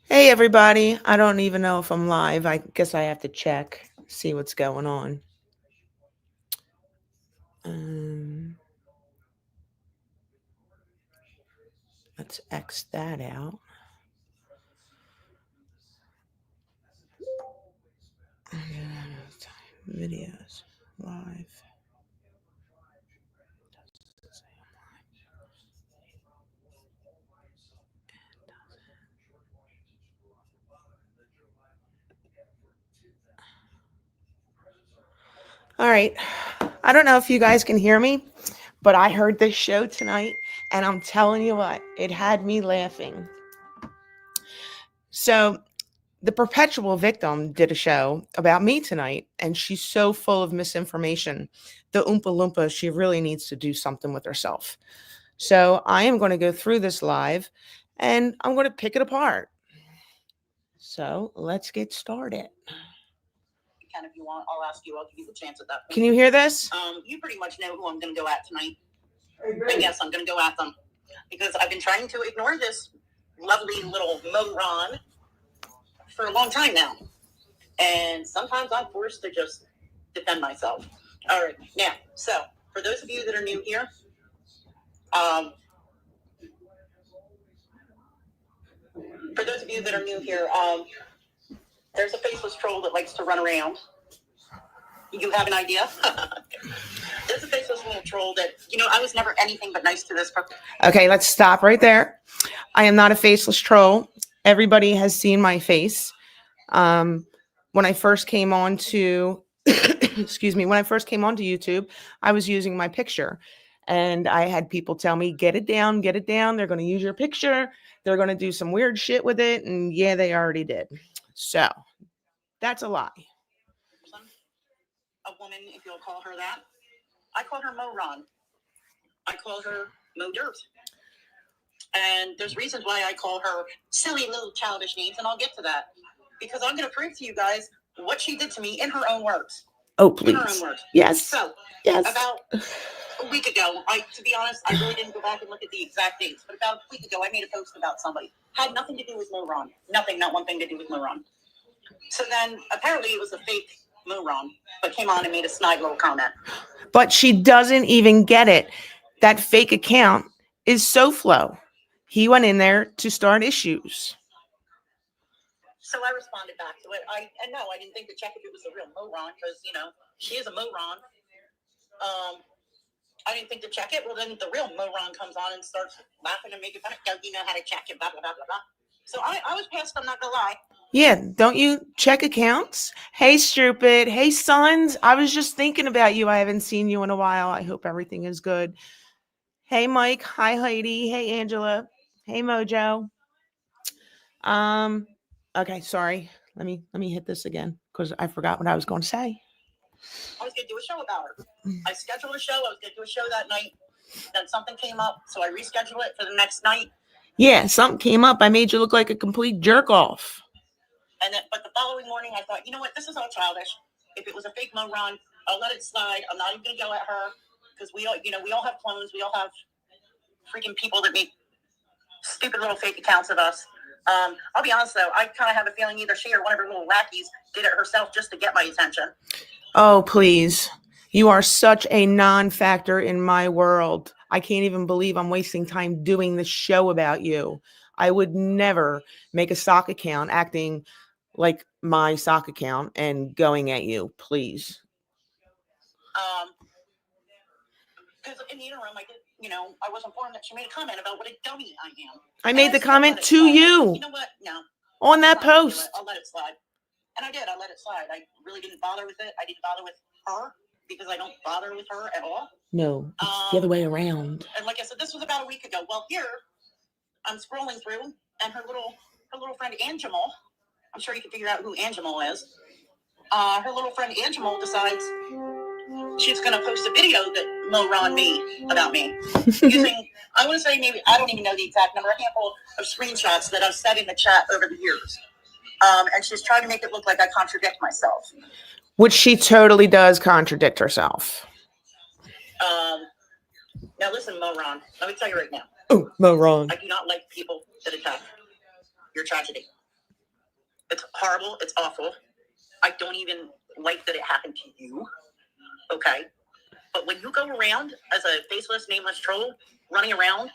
Hey, everybody. I don't even know if I'm live. I guess I have to check, see what's going on. Let's X that out. Videos live. All right. I don't know if you guys can hear me, but I heard this show tonight, and I'm telling you what, it had me laughing. So the perpetual victim did a show about me tonight, and she's so full of misinformation. The Oompa Loompa, she really needs to do something with herself. So I am going to go through this live, and I'm going to pick it apart. So let's get started. If you want, I'll ask you. I'll give you the chance at that point. Can you hear this? You pretty much know who I'm going to go at tonight. And yes, I'm going to go at them because I've been trying to ignore this lovely little moron for a long time now. And sometimes I'm forced to just defend myself. All right. Now, so for those of you that are new here, there's a faceless troll that likes to run around. You have an idea? There's a faceless little troll that, I was never anything but nice to this person. Okay, let's stop right there. I am not a faceless troll. Everybody has seen my face. When I first came on to, when I first came onto YouTube, I was using my picture. And I had people tell me, get it down. They're going to use your picture. They're going to do some weird shit with it. And yeah, they already did. So that's a lie. A woman, if you'll call her that. I call her Moron. I call her Mo Dirt. And there's reasons why I call her silly little childish names, and I'll get to that. Because I'm going to prove to you guys what she did to me in her own words. Oh, please. In her own words. Yes. So, yes. About a week ago, to be honest, I really didn't go back and look at the exact dates, but about a week ago, I made a post about somebody. Had nothing to do with Moron. Nothing, not one thing to do with Moron. So then, apparently it was a fake Moron, but came on and made a snide little comment. But she doesn't even get it. That fake account is SoFlo. He went in there to start issues. So I responded back to it. I didn't think to check if it was a real Moron because, she is a Moron. I didn't think to check it. Well, then the real Moron comes on and starts laughing and making fun of it. Don't you know how to check it, blah, blah, blah, blah, blah. So I was pissed, I'm not going to lie. Yeah, don't you check accounts? Hey, Stroop. Hey, sons. I was just thinking about you. I haven't seen you in a while. I hope everything is good. Hey, Mike. Hi, Heidi. Hey, Angela. Hey, Mojo. Okay, sorry. Let me hit this again because I forgot what I was going to say. I was going to do a show about her. I scheduled a show. I was going to do a show that night. Then something came up, so I rescheduled it for the next night. Yeah, something came up. I made you look like a complete jerk off. But the following morning, I thought, you know what? This is all childish. If it was a fake Moron, I'll let it slide. I'm not even going to go at her because we all have clones. We all have freaking people that make stupid little fake accounts of us. I'll be honest, though. I kind of have a feeling either she or one of her little lackeys did it herself just to get my attention. Oh, please. You are such a non-factor in my world. I can't even believe I'm wasting time doing this show about you. I would never make a sock account acting like my sock account and going at you, please. Because in the interim, I was informed that she made a comment about what a dummy I am. I made the comment to you. You know what? No. On that post. I'll let it slide. And I did. I let it slide. I really didn't bother with it. I didn't bother with her because I don't bother with her at all. No, it's the other way around. And like I said, this was about a week ago. Well, here, I'm scrolling through, and her little friend Angelimal, I'm sure you can figure out who Angelimal is. Her little friend Angelimal decides she's going to post a video that Moron made about me using, I want to say maybe, I don't even know the exact number, a handful of screenshots that I've said in the chat over the years. And she's trying to make it look like I contradict myself. Which she totally does contradict herself. Now listen, Moron. Let me tell you right now. Oh, Moron. I do not like people that attack your tragedy. It's horrible. It's awful. I don't even like that it happened to you. Okay? But when you go around as a faceless, nameless troll, running around,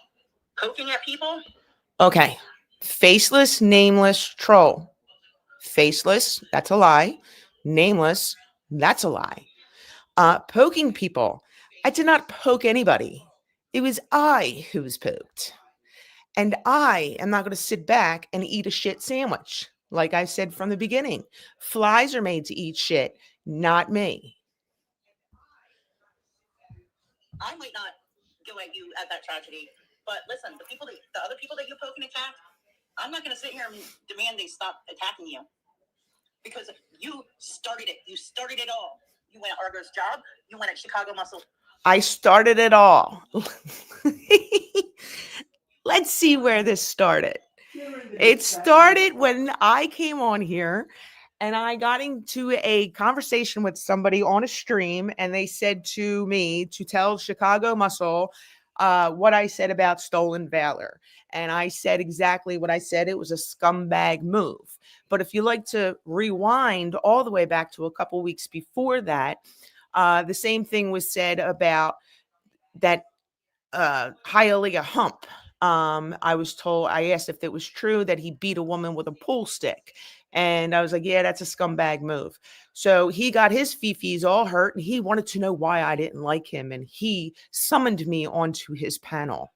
poking at people. Okay. Faceless, nameless troll. Faceless, that's a lie. Nameless, that's a lie. Poking people. I did not poke anybody. It was I who was poked. And I am not going to sit back and eat a shit sandwich. Like I said from the beginning, flies are made to eat shit, not me. I might not go at you at that tragedy, but listen, the other people that you poke and attack, I'm not going to sit here and demand they stop attacking you because you started it. You started it all. You went at Argo's job. You went at Chicago Muscle. I started it all. Let's see where this started. It started when I came on here and I got into a conversation with somebody on a stream, and they said to me to tell Chicago Muscle what I said about stolen valor. And I said exactly what I said. It was a scumbag move. But if you like to rewind all the way back to a couple weeks before that, the same thing was said about that Hialeah hump. I asked if it was true that he beat a woman with a pool stick. And I was like, yeah, that's a scumbag move. So he got his fifis all hurt, and he wanted to know why I didn't like him. And he summoned me onto his panel.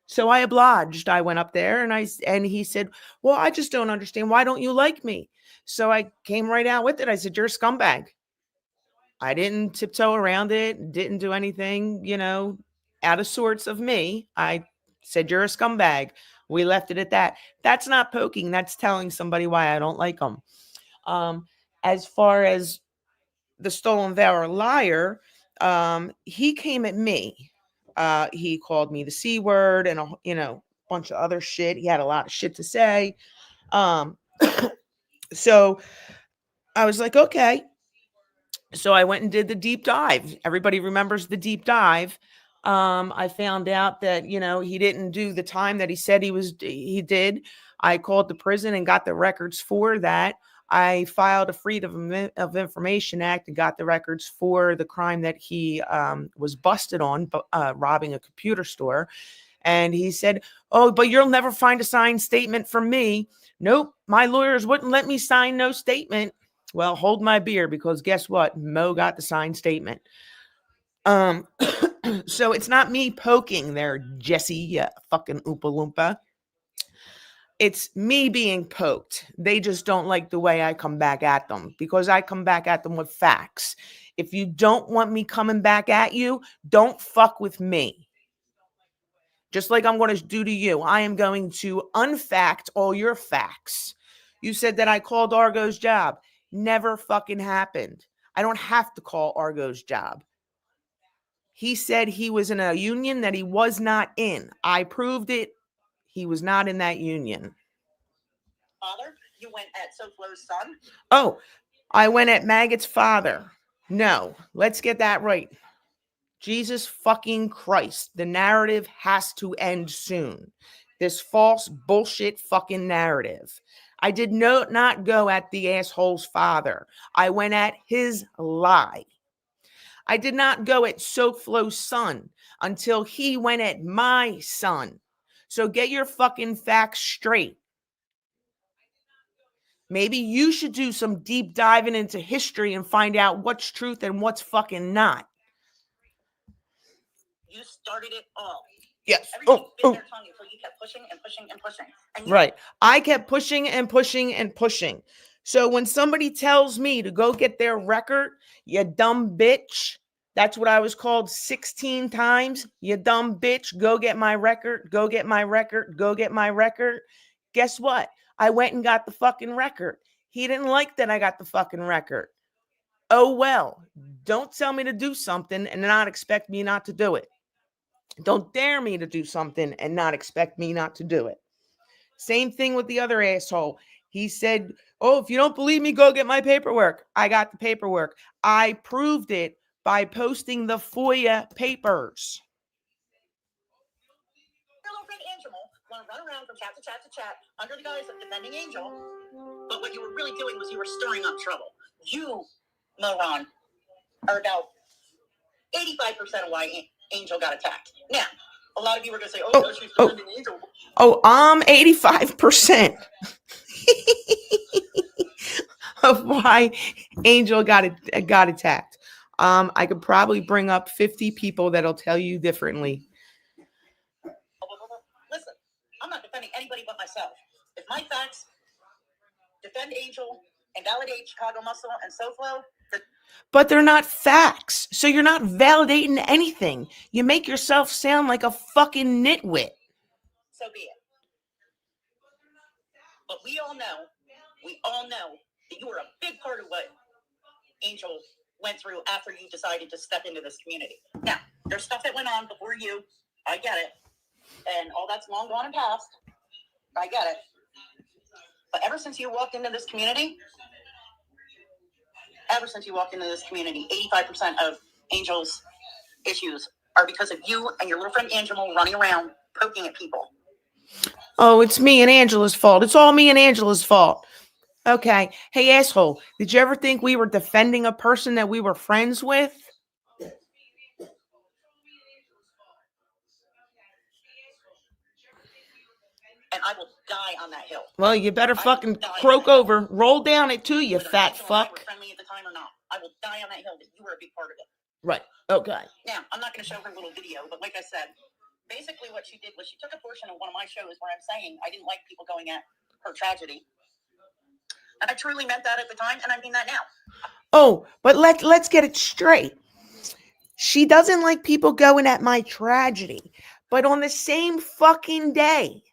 So I obliged. I went up there and he said, well, I just don't understand. Why don't you like me? So I came right out with it. I said, you're a scumbag. I didn't tiptoe around it, didn't do anything, out of sorts of me. I said, you're a scumbag. We left it at that. That's not poking. That's telling somebody why I don't like them. As far as the stolen valor liar, he came at me. He called me the C word and, bunch of other shit. He had a lot of shit to say. So I was like, okay. So I went and did the deep dive. Everybody remembers the deep dive. I found out that, he didn't do the time that he said he did. I called the prison and got the records for that. I filed a Freedom of Information Act and got the records for the crime that he was busted on, robbing a computer store. And he said, oh, but you'll never find a signed statement from me. Nope, my lawyers wouldn't let me sign no statement. Well, hold my beer, because guess what? Mo got the signed statement. So it's not me poking there, Jesse, you fucking Oompa Loompa. It's me being poked. They just don't like the way I come back at them, because I come back at them with facts. If you don't want me coming back at you, don't fuck with me. Just like I'm going to do to you. I am going to unfact all your facts. You said that I called Argo's job. Never fucking happened. I don't have to call Argo's job. He said he was in a union that he was not in. I proved it. He was not in that union. Father, you went at SoFlo's son? Oh, I went at Maggot's father. No, let's get that right. Jesus fucking Christ. The narrative has to end soon. This false bullshit fucking narrative. I did not go at the asshole's father. I went at his lie. I did not go at SoFlo's son until he went at my son. So get your fucking facts straight. Maybe you should do some deep diving into history and find out what's truth and what's fucking not. You started it all. Yes. Everything bit their tongue until you kept pushing and pushing and pushing. And right. I kept pushing and pushing and pushing. So when somebody tells me to go get their record, you dumb bitch, that's what I was called 16 times. You dumb bitch, go get my record, go get my record, go get my record. Guess what? I went and got the fucking record. He didn't like that I got the fucking record. Oh, well, don't tell me to do something and not expect me not to do it. Don't dare me to do something and not expect me not to do it. Same thing with the other asshole. He said, oh, if you don't believe me, go get my paperwork. I got the paperwork. I proved it by posting the FOIA papers. want to run around from chat to chat to chat under the guise of defending Angel. But what you were really doing was you were stirring up trouble. You, moron, are about 85% of why Angel got attacked. Now, a lot of you were going to say, oh, no, she's defending Angel. Oh, I'm 85% of why Angel got attacked. I could probably bring up 50 people that'll tell you differently. Listen, I'm not defending anybody but myself. If my facts defend Angel and validate Chicago Muscle and SoFlo, but they're not facts. So you're not validating anything. You make yourself sound like a fucking nitwit. So be it. But we all know that you were a big part of what Angel went through after you decided to step into this community. Now, there's stuff that went on before you. I get it. And all that's long gone and past. I get it. But ever since you walked into this community, 85% of Angel's issues are because of you and your little friend Angelimal running around poking at people. Oh, it's me and Angela's fault. It's all me and Angela's fault. Okay. Hey, asshole, did you ever think we were defending a person that we were friends with? And I will die on that hill. Well, you better fucking croak over. Roll down it too, you fat fuck. Were friendly at the time or not. I will die on that hill that you were a big part of it. Right. Okay. Now, I'm not going to show her little video, but like I said, basically what she did was she took a portion of one of my shows where I'm saying I didn't like people going at her tragedy. And I truly meant that at the time, and I mean that now. Oh, but let's get it straight. She doesn't like people going at my tragedy. But on the same fucking day,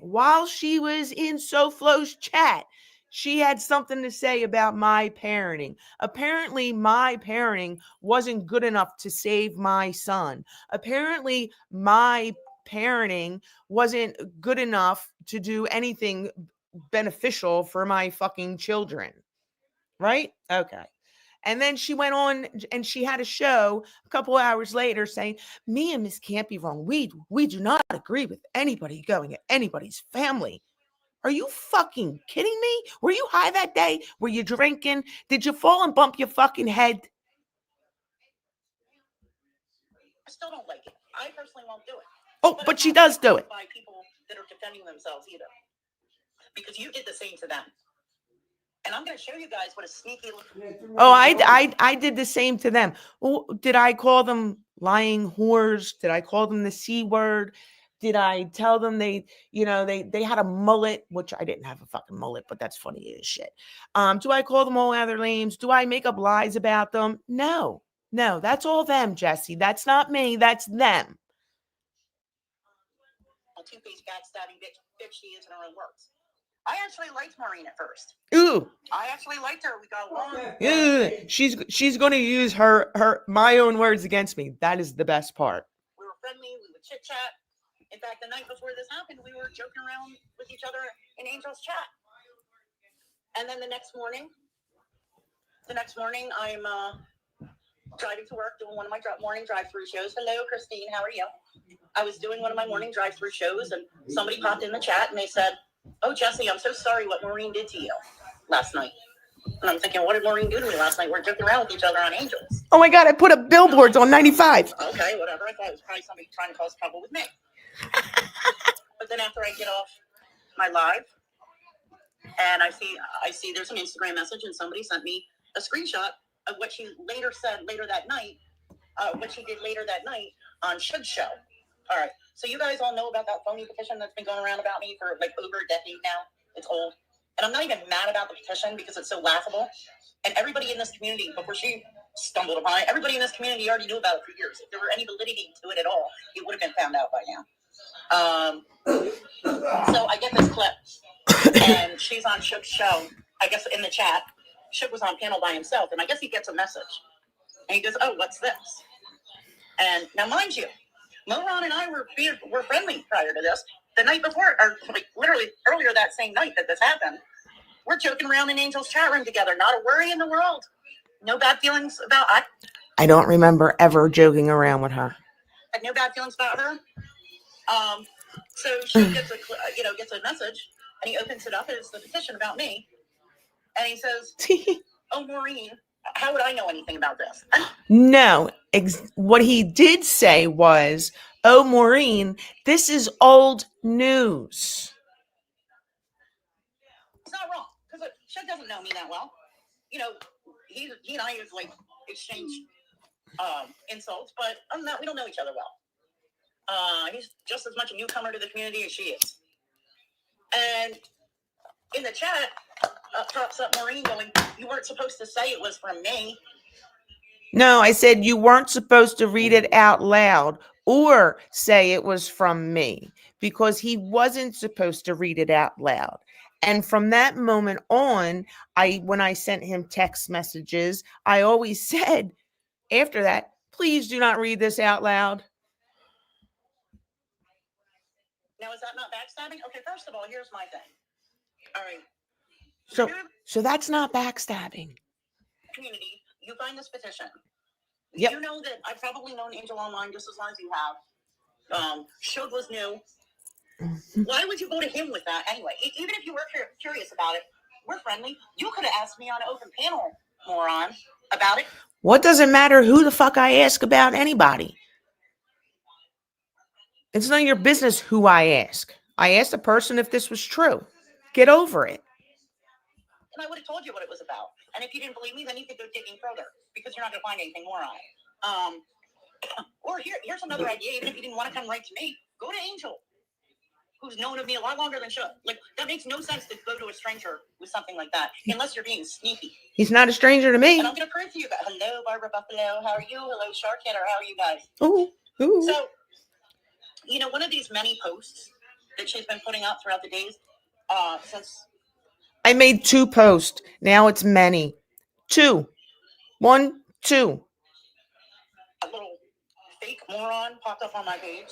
while she was in SoFlo's chat, she had something to say about my parenting. Apparently, my parenting wasn't good enough to save my son. Apparently, my parenting wasn't good enough to do anything beneficial for my fucking children. Right? Okay. And then she went on and she had a show a couple hours later saying, me and Miss Can't Be Wrong. We do not agree with anybody going at anybody's family. Are you fucking kidding me? Were you high that day? Were you drinking? Did you fall and bump your fucking head? I still don't like it. I personally won't do it. Oh, but she does do it. By people that are defending themselves either. Because you did the same to them. And I'm going to show you guys what a sneaky... Oh, I did the same to them. Oh, did I call them lying whores? Did I call them the C word? Did I tell them they had a mullet, which I didn't have a fucking mullet, but that's funny as shit. Do I call them all other names? Do I make up lies about them? No, that's all them, Jesse. That's not me. That's them. A two-faced backstabbing bitch she is in her own words. I actually liked Maureen at first. Ooh. I actually liked her. We got along. She's going to use my own words against me. That is the best part. We were friendly. We would chit chat. In fact, the night before this happened, we were joking around with each other in Angel's chat. And then the next morning, I'm driving to work, doing one of my morning drive-through shows. Hello, Christine. How are you? I was doing one of my morning drive-through shows, and somebody popped in the chat, and they said, oh, Jesse, I'm so sorry what Maureen did to you last night. And I'm thinking, what did Maureen do to me last night? We're joking around with each other on Angels. Oh, my God, I put up billboards on 95. Okay, whatever. I thought it was probably somebody trying to cause trouble with me. But then after I get off my live, and I see there's an Instagram message, and somebody sent me a screenshot of what she later said later that night, what she did later that night on Should Show. All right. So you guys all know about that phony petition that's been going around about me for like over a decade now. It's old. And I'm not even mad about the petition because it's so laughable. And everybody in this community, before she stumbled upon it, everybody in this community already knew about it for years. If there were any validity to it at all, it would have been found out by now. So I get this clip, and she's on Shook's show, I guess in the chat. Shook was on panel by himself, and I guess he gets a message. And he goes, oh, what's this? And now, mind you, Moron and I were friendly prior to this. The night before, or like literally earlier that same night that this happened, we're joking around in Angel's chat room together. Not a worry in the world. No bad feelings about... I don't remember ever joking around with her. Had no bad feelings about her. So she gets a message, and he opens it up, and it's the petition about me. And he says, "Oh, Maureen, how would I know anything about this?" No, what he did say was, "Oh, Maureen, this is old news." It's not wrong, because Shug doesn't know me that well. You know, he and I have like exchanged insults, but other than that, we don't know each other well. He's just as much a newcomer to the community as she is. And in the chat, pops up Maureen going, "You weren't supposed to say it was from me." No, I said you weren't supposed to read it out loud or say it was from me, because he wasn't supposed to read it out loud. And from that moment on, when I sent him text messages, I always said after that, "Please do not read this out loud." Now, is that not backstabbing? Okay, first of all, here's my thing. All right. So that's not backstabbing. Community, you find this petition. Yep. You know that I've probably known Angel online just as long as you have. Shug was new. Why would you go to him with that anyway? Even if you were curious about it, we're friendly. You could have asked me on an open panel, moron, about it. What does it matter who the fuck I ask about anybody? It's none of your business who I ask. I asked the person if this was true. Get over it. And I would have told you what it was about. And if you didn't believe me, then you could go digging further, because you're not going to find anything more on it. Or here's another idea. Even if you didn't want to come right to me, go to Angel, who's known of me a lot longer than Shug. Like, that makes no sense to go to a stranger with something like that, unless you're being sneaky. He's not a stranger to me. And I'm going to prove to you that. Hello, Barbara Buffalo. How are you? Hello, Sharkhead. How are you guys? Ooh. So, one of these many posts that she's been putting up throughout the days, since I made 2 posts. Now it's many. 2. 1, 2. A little fake moron popped up on my page.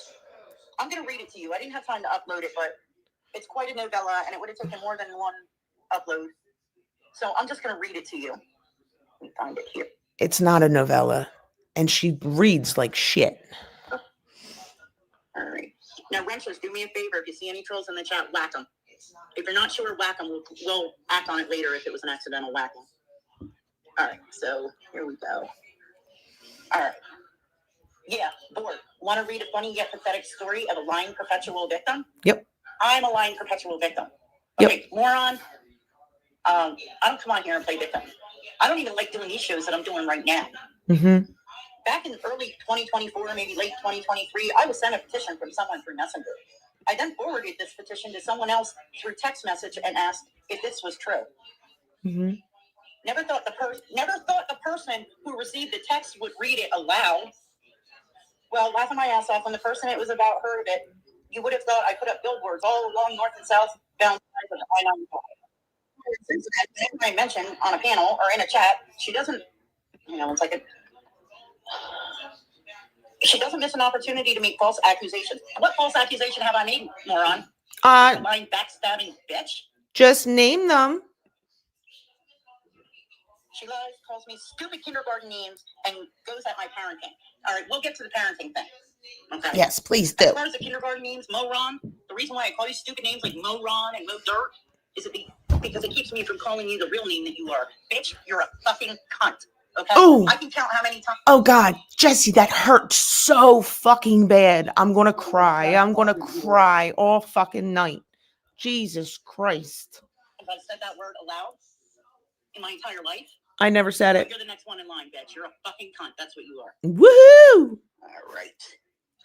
I'm going to read it to you. I didn't have time to upload it, but it's quite a novella, and it would have taken more than one upload. So I'm just going to read it to you. Let me find it here. It's not a novella, and she reads like shit. All right. Now, Wrenchers, do me a favor. If you see any trolls in the chat, whack them. If you're not sure, whack them. We'll act on it later if it was an accidental whacking. All right. So here we go. All right. Yeah, bored. Want to read a funny yet pathetic story of a lying perpetual victim? Yep. I'm a lying perpetual victim. Okay, yep. Moron. I don't come on here and play victim. I don't even like doing these shows that I'm doing right now. Mm-hmm. Back in early 2024, maybe late 2023, I was sent a petition from someone through Messenger. I then forwarded this petition to someone else through text message and asked if this was true. Mm-hmm. Never thought the person who received the text would read it aloud. Well, laughing my ass off when the person it was about heard of it, you would have thought I put up billboards all along north and south bound sides of I-95. Since then, I mentioned on a panel or in a chat, she doesn't, it's like she doesn't miss an opportunity to make false accusations. What false accusation have I made, moron? Lying, backstabbing bitch. Just name them. She lies, calls me stupid kindergarten names, and goes at my parenting. All right, we'll get to the parenting thing. Okay. Yes, please do. As far as the kindergarten names, Moron, the reason why I call you stupid names like Moron and Mo Dirt is because it keeps me from calling you the real name that you are. Bitch, you're a fucking cunt. Okay? Ooh. I can count how many times. Oh, God. Jesse, that hurt so fucking bad. I'm going to cry. I'm going to cry all fucking night. Jesus Christ. Have I said that word aloud in my entire life? I never said it. You're the next one in line, bitch. You're a fucking cunt. That's what you are. Woohoo! All right.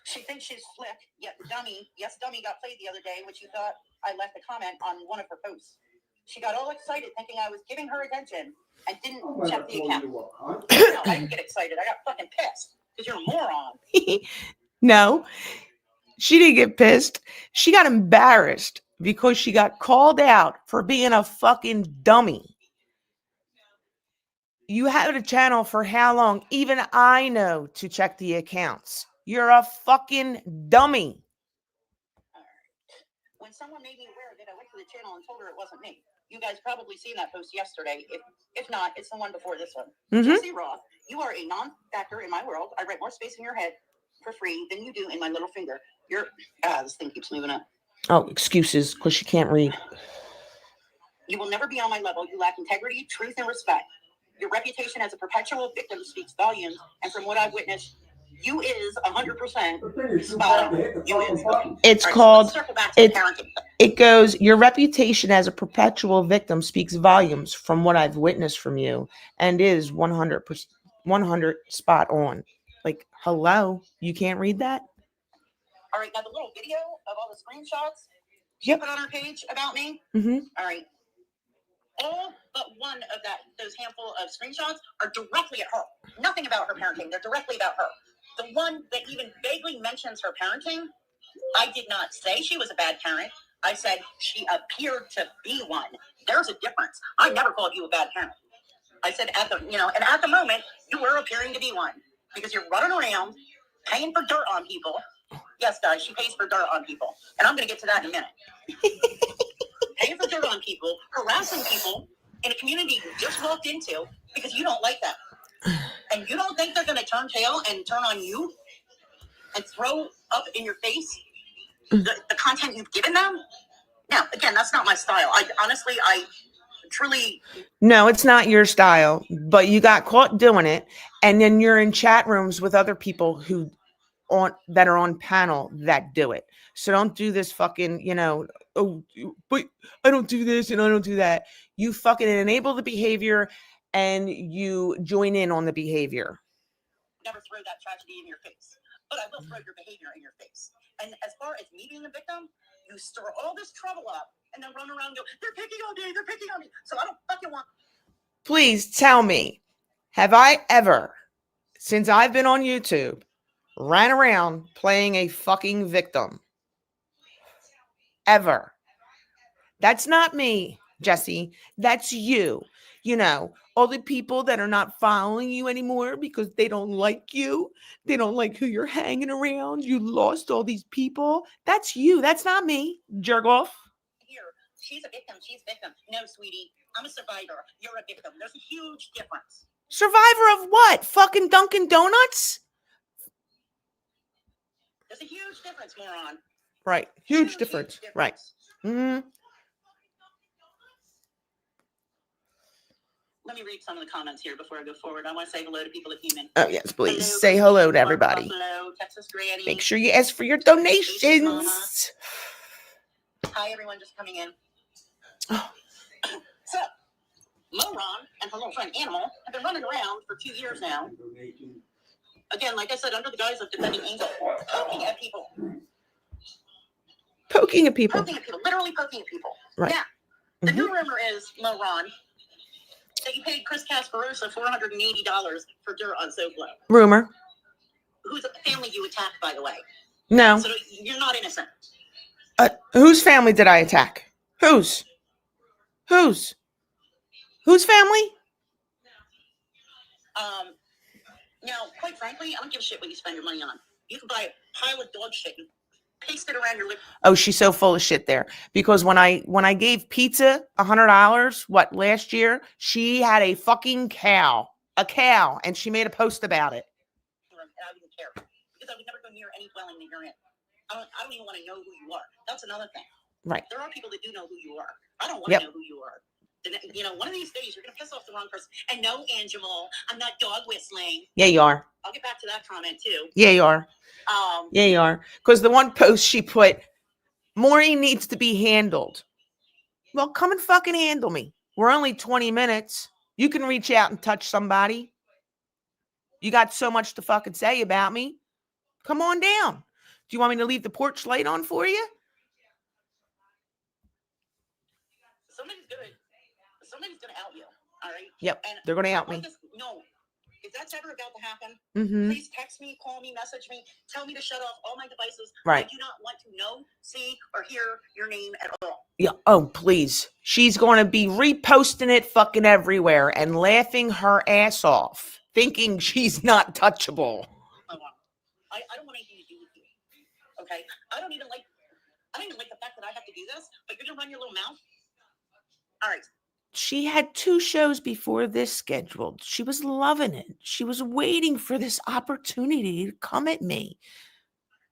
She thinks she's slick, yet dummy got played the other day when she thought I left a comment on one of her posts. She got all excited thinking I was giving her attention and didn't check the account. No, I didn't get excited. I got fucking pissed because you're a moron. No, she didn't get pissed. She got embarrassed because she got called out for being a fucking dummy. You had a channel for how long? Even I know to check the accounts. You're a fucking dummy. All right. When someone made me aware of it, I went to the channel and told her it wasn't me. You guys probably seen that post yesterday. If not, it's the one before this one. Mm-hmm. Jesse Roth, you are a non-factor in my world. I write more space in your head for free than you do in my little finger. This thing keeps moving up. Oh, excuses, because she can't read. You will never be on my level. You lack integrity, truth, and respect. Your reputation as a perpetual victim speaks volumes, and from what I've witnessed, you is 100% spot on. You is. It's All right, called, so let's circle back to parenting. it goes, your reputation as a perpetual victim speaks volumes from what I've witnessed from you, and is 100%, 100 spot on. Like, hello, you can't read that? All right, now the little video of all the screenshots she Yep. put on her page about me. Mm-hmm. All right. All but one of those handful of screenshots are directly at her. Nothing about her parenting. They're directly about her. The one that even vaguely mentions her parenting, I did not say she was a bad parent. I said she appeared to be one. There's a difference. I never called you a bad parent. I said at the moment, you were appearing to be one because you're running around paying for dirt on people. Yes, guys, she pays for dirt on people. And I'm going to get to that in a minute. Paying for dirt on people, harassing people in a community you just walked into because you don't like that. And you don't think they're going to turn tail and turn on you and throw up in your face the content you've given them? Now, again, that's not my style. I truly... No, it's not your style, but you got caught doing it. And then you're in chat rooms with other people that are on panel that do it. So don't do this fucking, oh, but I don't do this and I don't do that. You fucking enable the behavior and you join in on the behavior. Never throw that tragedy in your face, but I will throw your behavior in your face. And as far as me being a victim, you stir all this trouble up and then run around and go, they're picking on me. So I don't fucking want... Please tell me, have I ever, since I've been on YouTube, ran around playing a fucking victim? Ever? That's not me, Jesse. That's you. All the people that are not following you anymore because they don't like you. They don't like who you're hanging around. You lost all these people. That's you. That's not me. Jerk off. Here, she's a victim. She's victim. No, sweetie, I'm a survivor. You're a victim. There's a huge difference. Survivor of what? Fucking Dunkin' Donuts? There's a huge difference, moron. Right. Huge difference. Right. Mm-hmm. Let me read some of the comments here before I go forward. I want to say hello to people at Human. Oh, yes, please. Say hello to everybody. Buffalo, Texas Granny. Make sure you ask for your donations. Hi, everyone just coming in. So, Moron and her little friend Animal have been running around for 2 years now. Again, like I said, under the guise of defending Angel, poking at people. Poking at people. Literally poking at people. Right. Now, the new rumor is, Moron, that you paid Chris Casparosa $480 for dirt on SoFlo. Rumor. Whose family you attacked, by the way. No. So you're not innocent. Whose family did I attack? Whose family? Now, quite frankly, I don't give a shit what you spend your money on. You can buy a pile of dog shit and paste it around your lip. Oh, she's so full of shit there. Because when I gave pizza $100, last year, she had a fucking cow, and she made a post about it. And I didn't care because I would never go near any dwelling that you're in. I don't even want to know who you are. That's another thing. Right. There are people that do know who you are. I don't want to know who you are. One of these days you're gonna piss off the wrong person. And no, Angelimal, I'm not dog whistling. Yeah, you are. I'll get back to that comment too. Yeah, you are. Yeah, you are. Because the one post she put, Maureen needs to be handled. Well, come and fucking handle me. We're only 20 minutes. You can reach out and touch somebody. You got so much to fucking say about me. Come on down. Do you want me to leave the porch light on for you? Somebody's gonna out you. All right. Yep. And they're gonna out me. No. If that's ever about to happen, Mm-hmm. please text me, call me, message me, tell me to shut off all my devices. Right. I do not want to know, see, or hear your name at all. Yeah. Oh, please. She's going to be reposting it fucking everywhere and laughing her ass off, thinking she's not touchable. I don't want anything to do with you. Okay. I don't even like the fact that I have to do this, but you're gonna run your little mouth. All right. She had 2 shows before this scheduled. She was loving it. She was waiting for this opportunity to come at me.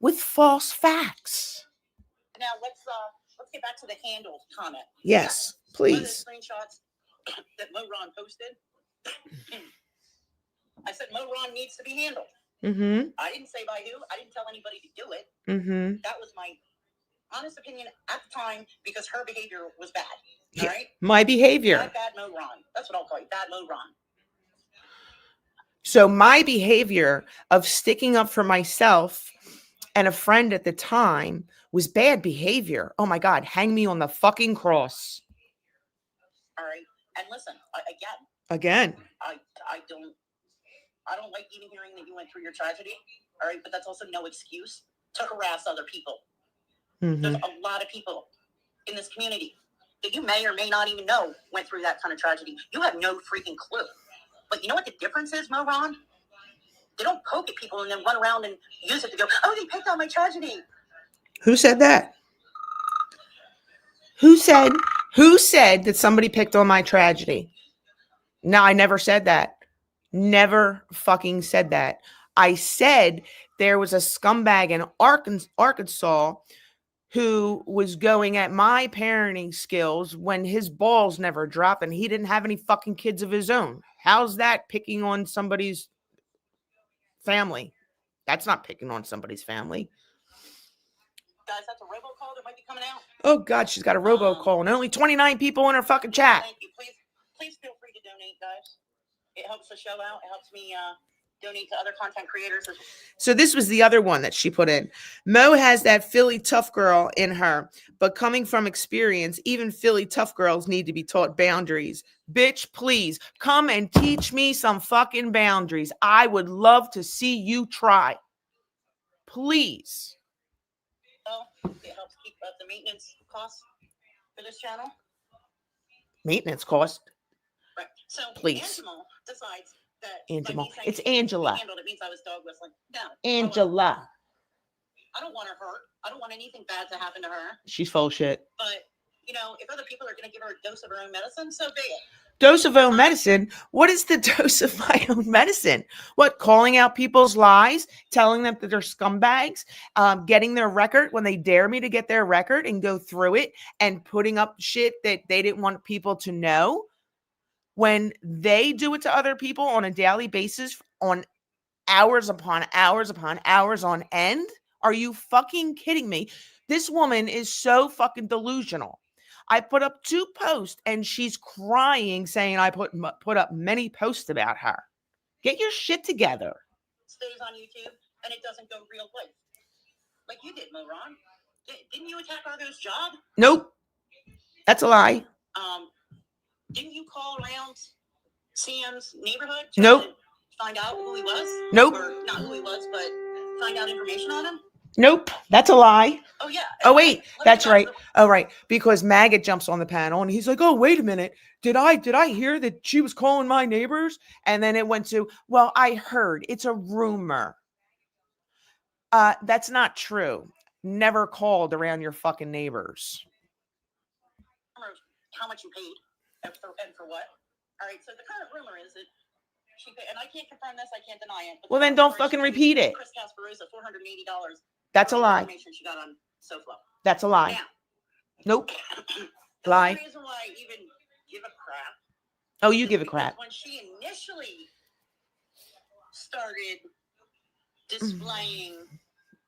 with false facts. Now let's get back to the handle comment. Yes, One of the please. screenshots that Mo Ron posted. I said Mo Ron needs to be handled. Mm-hmm. I didn't say by who. I didn't tell anybody to do it. Mm-hmm. That was my honest opinion at the time because her behavior was bad. All right? My behavior. Bad Mo Ron. That's what I'll call you. Bad Mo Ron. So my behavior of sticking up for myself and a friend at the time was bad behavior. Oh my God, hang me on the fucking cross. All right. And listen, Again. I don't like even hearing that you went through your tragedy. All right. But that's also no excuse to harass other people. Mm-hmm. There's a lot of people in this community that you may or may not even know went through that kind of tragedy. You have no freaking clue. But you know what the difference is, Mo Ron? They don't poke at people and then run around and use it to go, oh, they picked on my tragedy. Who said that? Who said that somebody picked on my tragedy? No, I never said that. Never fucking said that. I said there was a scumbag in Arkansas who was going at my parenting skills when his balls never dropped and he didn't have any fucking kids of his own. How's that picking on somebody's family? That's not picking on somebody's family. Guys, that's a robocall that might be coming out. Oh God, she's got a robocall and only 29 people in her fucking chat. Thank you. Please feel free to donate, guys. It helps the show out. It helps me donate to other content creators. So this was the other one that she put in. Mo has that Philly tough girl in her, but coming from experience, even Philly tough girls need to be taught boundaries. Bitch, please come and teach me some fucking boundaries. I would love to see you try. Please. So it helps keep up the maintenance costs for this channel. Maintenance cost. Right. So please. Angelimal decides that Angelimal. Like It's Angela. handled, it means I was dog whistling. No. Angela. I don't want her hurt. I don't want anything bad to happen to her. She's full of shit. But you know, if other people are going to give her a dose of her own medicine, so be it. Dose of own medicine? What is the dose of my own medicine? What, calling out people's lies, telling them that they're scumbags, getting their record when they dare me to get their record and go through it and putting up shit that they didn't want people to know? When they do it to other people on a daily basis, on hours upon hours upon hours on end? Are you fucking kidding me? This woman is so fucking delusional. I put up 2 posts and she's crying saying I put up many posts about her. Get your shit together. Stays on YouTube and it doesn't go real life. Like you did, Mo Ron. Didn't you attack Argo's job? Nope. That's a lie. Didn't you call around Sam's neighborhood? Nope. To find out who he was? Nope. Or not who he was, but find out information on him? Nope. That's a lie. Oh, yeah. Oh, wait. That's right. Oh, right. Because Maggot jumps on the panel and he's like, oh, wait a minute. Did I hear that she was calling my neighbors? And then it went to, well, I heard. It's a rumor. That's not true. Never called around your fucking neighbors. How much you paid and for what? All right. So the current rumor is that she paid, and I can't confirm this. I can't deny it. Well, then don't fucking repeat it. Chris Casparosa, $480. That's a lie. Information she got on SoFlo. That's a lie. Now, nope. The Lie. reason why I even give a crap. Oh, you give a crap. When she initially started displaying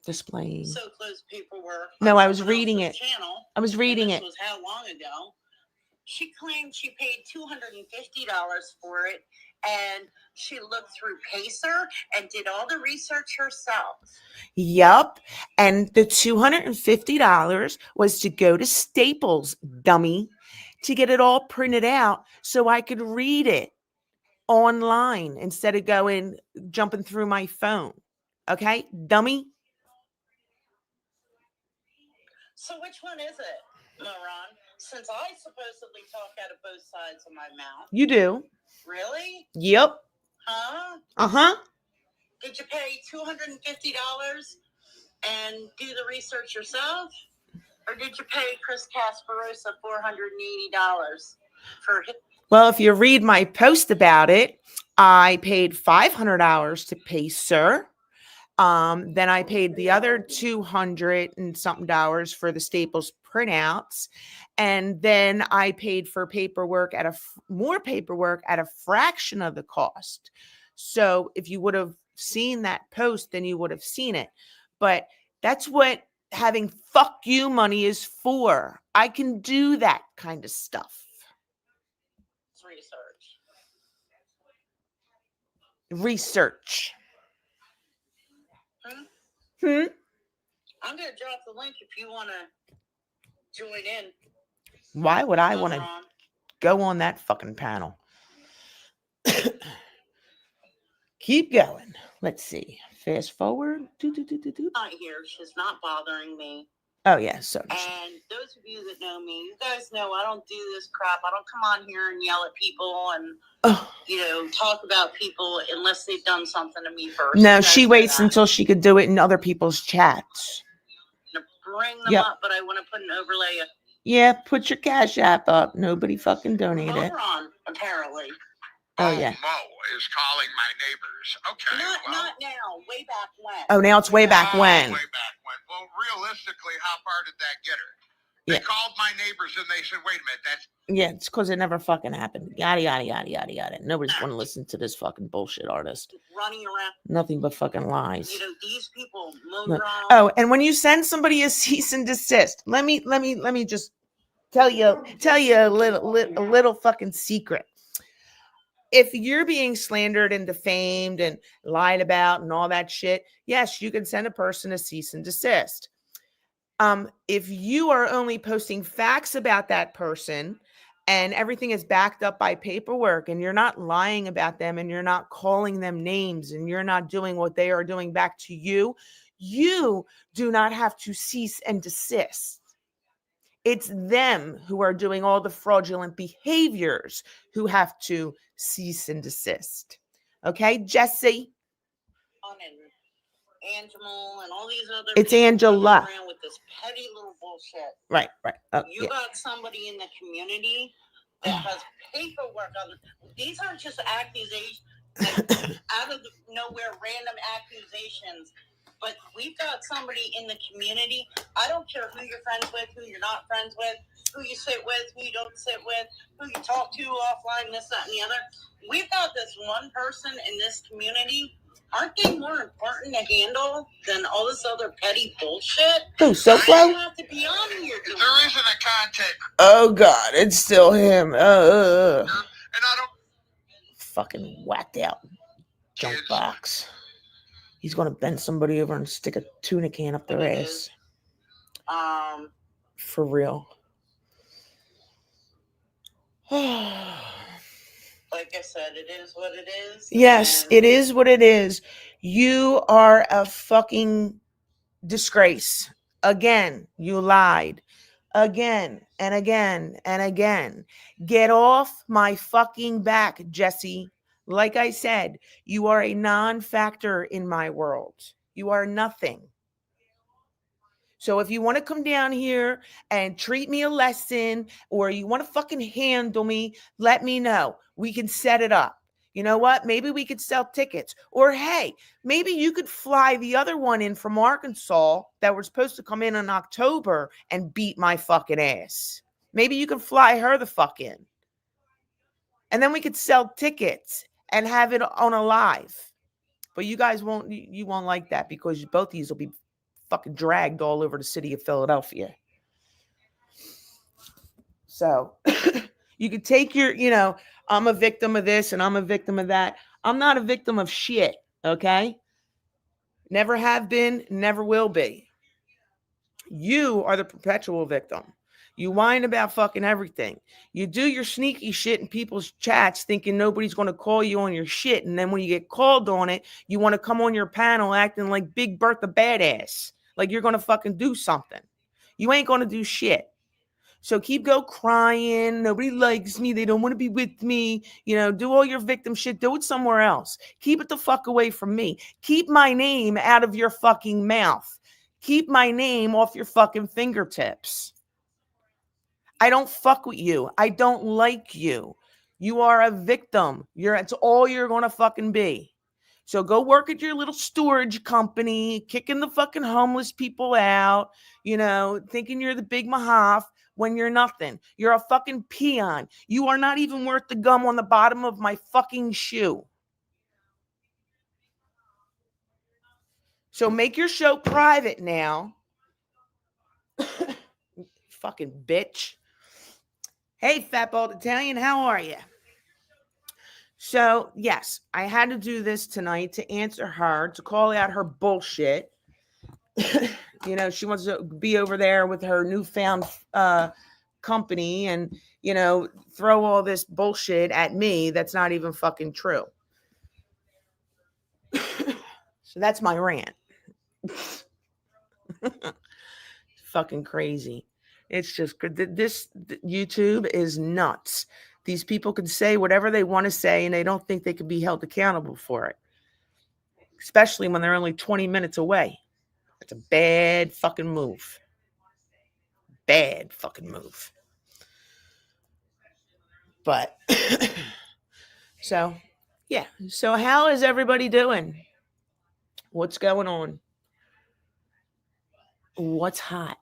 SoFlo's paperwork. No, I was reading it. Channel, I was reading it. This was how long ago? She claimed she paid $250 for it, and she looked through Pacer and did all the research herself. Yep. And the $250 was to go to Staples, dummy, to get it all printed out so I could read it online instead of jumping through my phone. Okay, dummy? So which one is it, Moron? Since I supposedly talk out of both sides of my mouth. You do. Really? Yep. Huh? Uh-huh. Did you pay $250 and do the research yourself? Or did you pay Chris Casparosa $480 for his? Well, if you read my post about it, I paid $500 to Pacer Then I paid the other $200 and something for the Staples printouts. And then I paid for paperwork more paperwork at a fraction of the cost. So if you would have seen that post, then you would have seen it. But that's what having fuck you money is for. I can do that kind of stuff. Research. I'm going to drop the link if you want to join in. Why would I want to go on that fucking panel? Keep going. Let's see. Fast forward. Not here. She's not bothering me. Oh, yeah. So. And those of you that know me, you guys know I don't do this crap. I don't come on here and yell at people and, talk about people unless they've done something to me first. No, she waits until she could do it in other people's chats. Bring them up, but I want to put an overlay. Yeah, put your Cash App up. Nobody fucking donated. Moron, apparently. Oh, yeah. Mo is calling my neighbors. Okay. Not now. Way back when. Oh, now it's way back when. Way back when. Well, realistically, how far did that get her? They called my neighbors and they said, wait a minute, that's... Yeah, it's because it never fucking happened. Yada, yada, yada, yada, yada. Nobody's going to listen to this fucking bullshit artist. Running around. Nothing but fucking lies. These people move around. Oh, and when you send somebody a cease and desist, let me just tell you a little fucking secret. If you're being slandered and defamed and lied about and all that shit, yes, you can send a person a cease and desist. If you are only posting facts about that person and everything is backed up by paperwork and you're not lying about them and you're not calling them names and you're not doing what they are doing back to you, you do not have to cease and desist. It's them who are doing all the fraudulent behaviors who have to cease and desist. Okay, Jesse? Angelimal and all these other it's Angela around with this petty little bullshit. Right. You got somebody in the community that has paperwork on them. These aren't just accusations, out of nowhere, random accusations. But we've got somebody in the community. I don't care who you're friends with, who you're not friends with, who you sit with, who you don't sit with, who you talk to offline, this, that, and the other. We've got this one person in this community. Aren't they more important to handle than all this other petty bullshit? Oh, so I don't have to be on here. There isn't a contact. Oh, God, it's still him. And I don't... Fucking whacked out junk box. He's going to bend somebody over and stick a tuna can up their ass. For real. Like I said, it is what it is. Yes, it is what it is. You are a fucking disgrace. Again, you lied. Again and again and again. Get off my fucking back, Jesse. Like I said, you are a non-factor in my world. You are nothing. So if you want to come down here and treat me a lesson or you want to fucking handle me, let me know. We can set it up. You know what? Maybe we could sell tickets. Or hey, maybe you could fly the other one in from Arkansas that was supposed to come in October and beat my fucking ass. Maybe you can fly her the fuck in. And then we could sell tickets and have it on a live. But you guys won't like that because both of you will be fucking dragged all over the city of Philadelphia. So you could take your, I'm a victim of this and I'm a victim of that. I'm not a victim of shit, okay? Never have been, never will be. You are the perpetual victim. You whine about fucking everything. You do your sneaky shit in people's chats thinking nobody's going to call you on your shit. And then when you get called on it, you want to come on your panel acting like Big Bertha Badass. Like you're going to fucking do something. You ain't going to do shit. So keep crying. Nobody likes me. They don't want to be with me. Do all your victim shit. Do it somewhere else. Keep it the fuck away from me. Keep my name out of your fucking mouth. Keep my name off your fucking fingertips. I don't fuck with you. I don't like you. You are a victim. It's all you're going to fucking be. So go work at your little storage company, kicking the fucking homeless people out, thinking you're the big Mahaff when you're nothing. You're a fucking peon. You are not even worth the gum on the bottom of my fucking shoe. So make your show private now. Fucking bitch. Hey, fat bald Italian, how are you? So, yes, I had to do this tonight to answer her, to call out her bullshit. She wants to be over there with her newfound company and, throw all this bullshit at me that's not even fucking true. So that's my rant. Fucking crazy. It's just, this YouTube is nuts. These people can say whatever they want to say and they don't think they can be held accountable for it. Especially when they're only 20 minutes away. It's a bad fucking move. Bad fucking move. But, so, yeah. So how is everybody doing? What's going on? What's hot?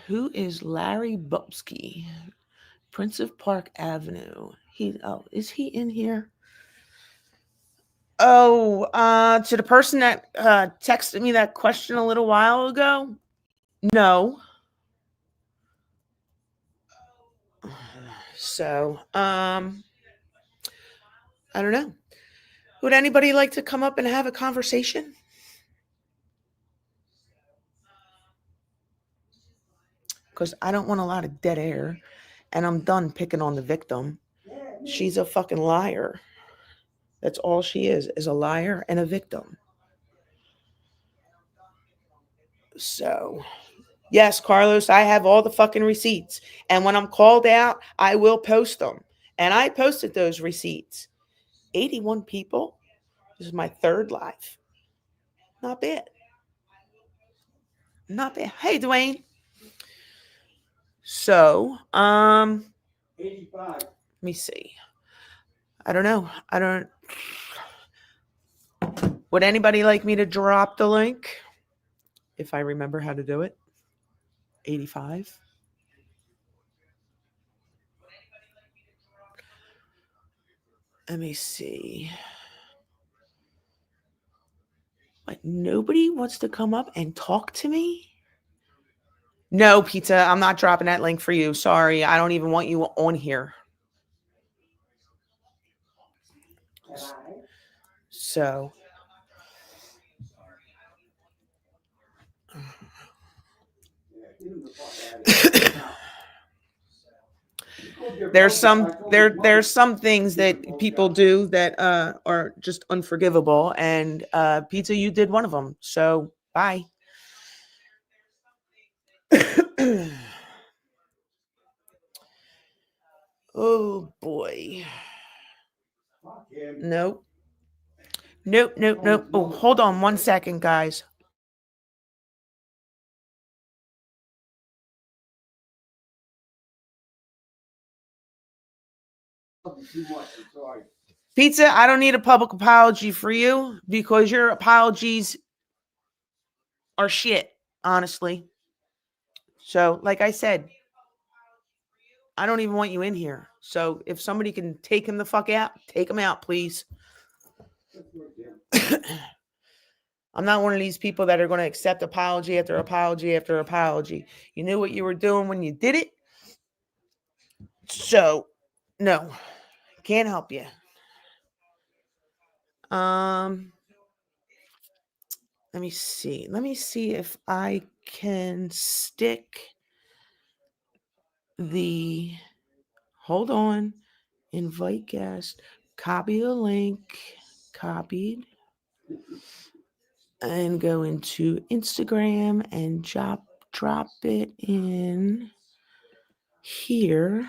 Who is Larry Bubsky? Prince of Park Avenue. Is he in here? Oh, to the person that texted me that question a little while ago? No. So, I don't know. Would anybody like to come up and have a conversation? Because I don't want a lot of dead air, and I'm done picking on the victim. She's a fucking liar. That's all she is a liar and a victim. So, yes, Carlos, I have all the fucking receipts. And when I'm called out, I will post them. And I posted those receipts. 81 people. This is my third live. Not bad. Not bad. Hey, Dwayne. So, 85. Let me see. I don't know. Would anybody like me to drop the link? If I remember how to do it. 85. Let me see. Like, nobody wants to come up and talk to me? No, Pizza, I'm not dropping that link for you. Sorry, I don't even want you on here. So, there's some things that people do that are just unforgivable, and Pizza, you did one of them. So, bye. Oh boy. Nope. Oh, hold on 1 second, guys. Pizza, I don't need a public apology for you because your apologies are shit, honestly. So, like I said, I don't even want you in here. So, if somebody can take him the fuck out, take him out, please. I'm not one of these people that are going to accept apology after apology after apology. You knew what you were doing when you did it. So, no, can't help you. Let me see. Let me see if I can stick the, hold on, invite guest, copy the link, copied, and go into Instagram and drop it in here.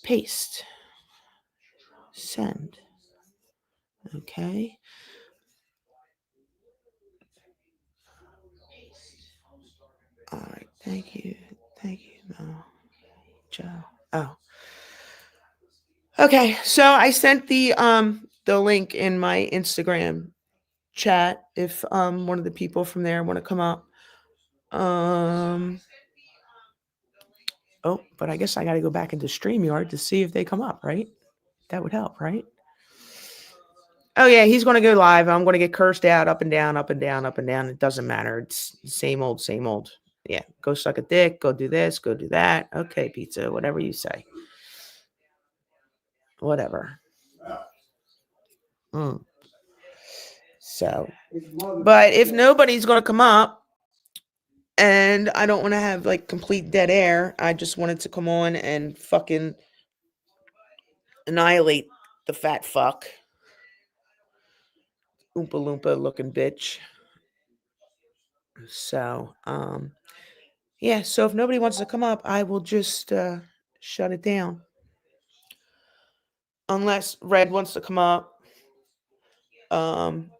Paste. Send. Okay. All right. Thank you. Thank you, Mel. Okay, so I sent the link in my Instagram chat if one of the people from there want to come up. Oh, but I guess I got to go back into StreamYard to see if they come up, right? That would help, right? Oh yeah, he's going to go live. I'm going to get cursed out, up and down, up and down, up and down. It doesn't matter. It's same old, same old. Yeah, go suck a dick. Go do this. Go do that. Okay, pizza. Whatever you say. Whatever. So, but if nobody's going to come up, and I don't want to have like complete dead air, I just wanted to come on and fucking annihilate the fat fuck. Oompa Loompa looking bitch. So, yeah, so if nobody wants to come up, I will just shut it down. Unless Red wants to come up. I'm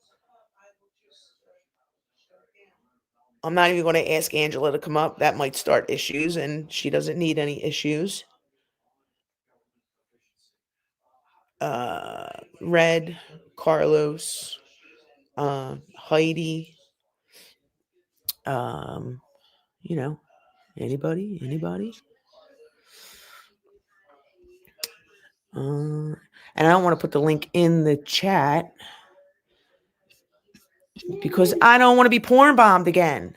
not even going to ask Angela to come up. That might start issues, and she doesn't need any issues. Red, Carlos, Heidi, you know, anybody. And I don't want to put the link in the chat because I don't want to be porn bombed again.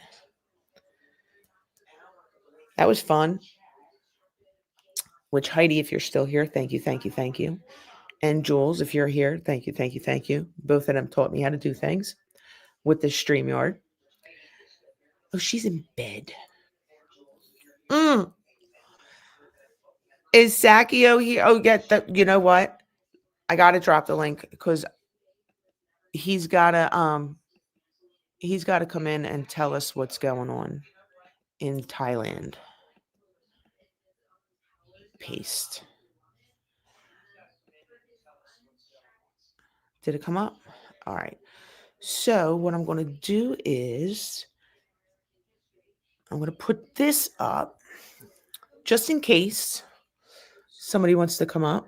That was fun. Which Heidi, if you're still here, thank you. And Jules, if you're here, thank you. Both of them taught me how to do things with the StreamYard. Oh, she's in bed. Is Sakio here? Oh, get that. You know what? I gotta drop the link because he's gotta come in and tell us what's going on in Thailand. Paste. Did it come up? All right. So what I'm going to do is I'm going to put this up just in case somebody wants to come up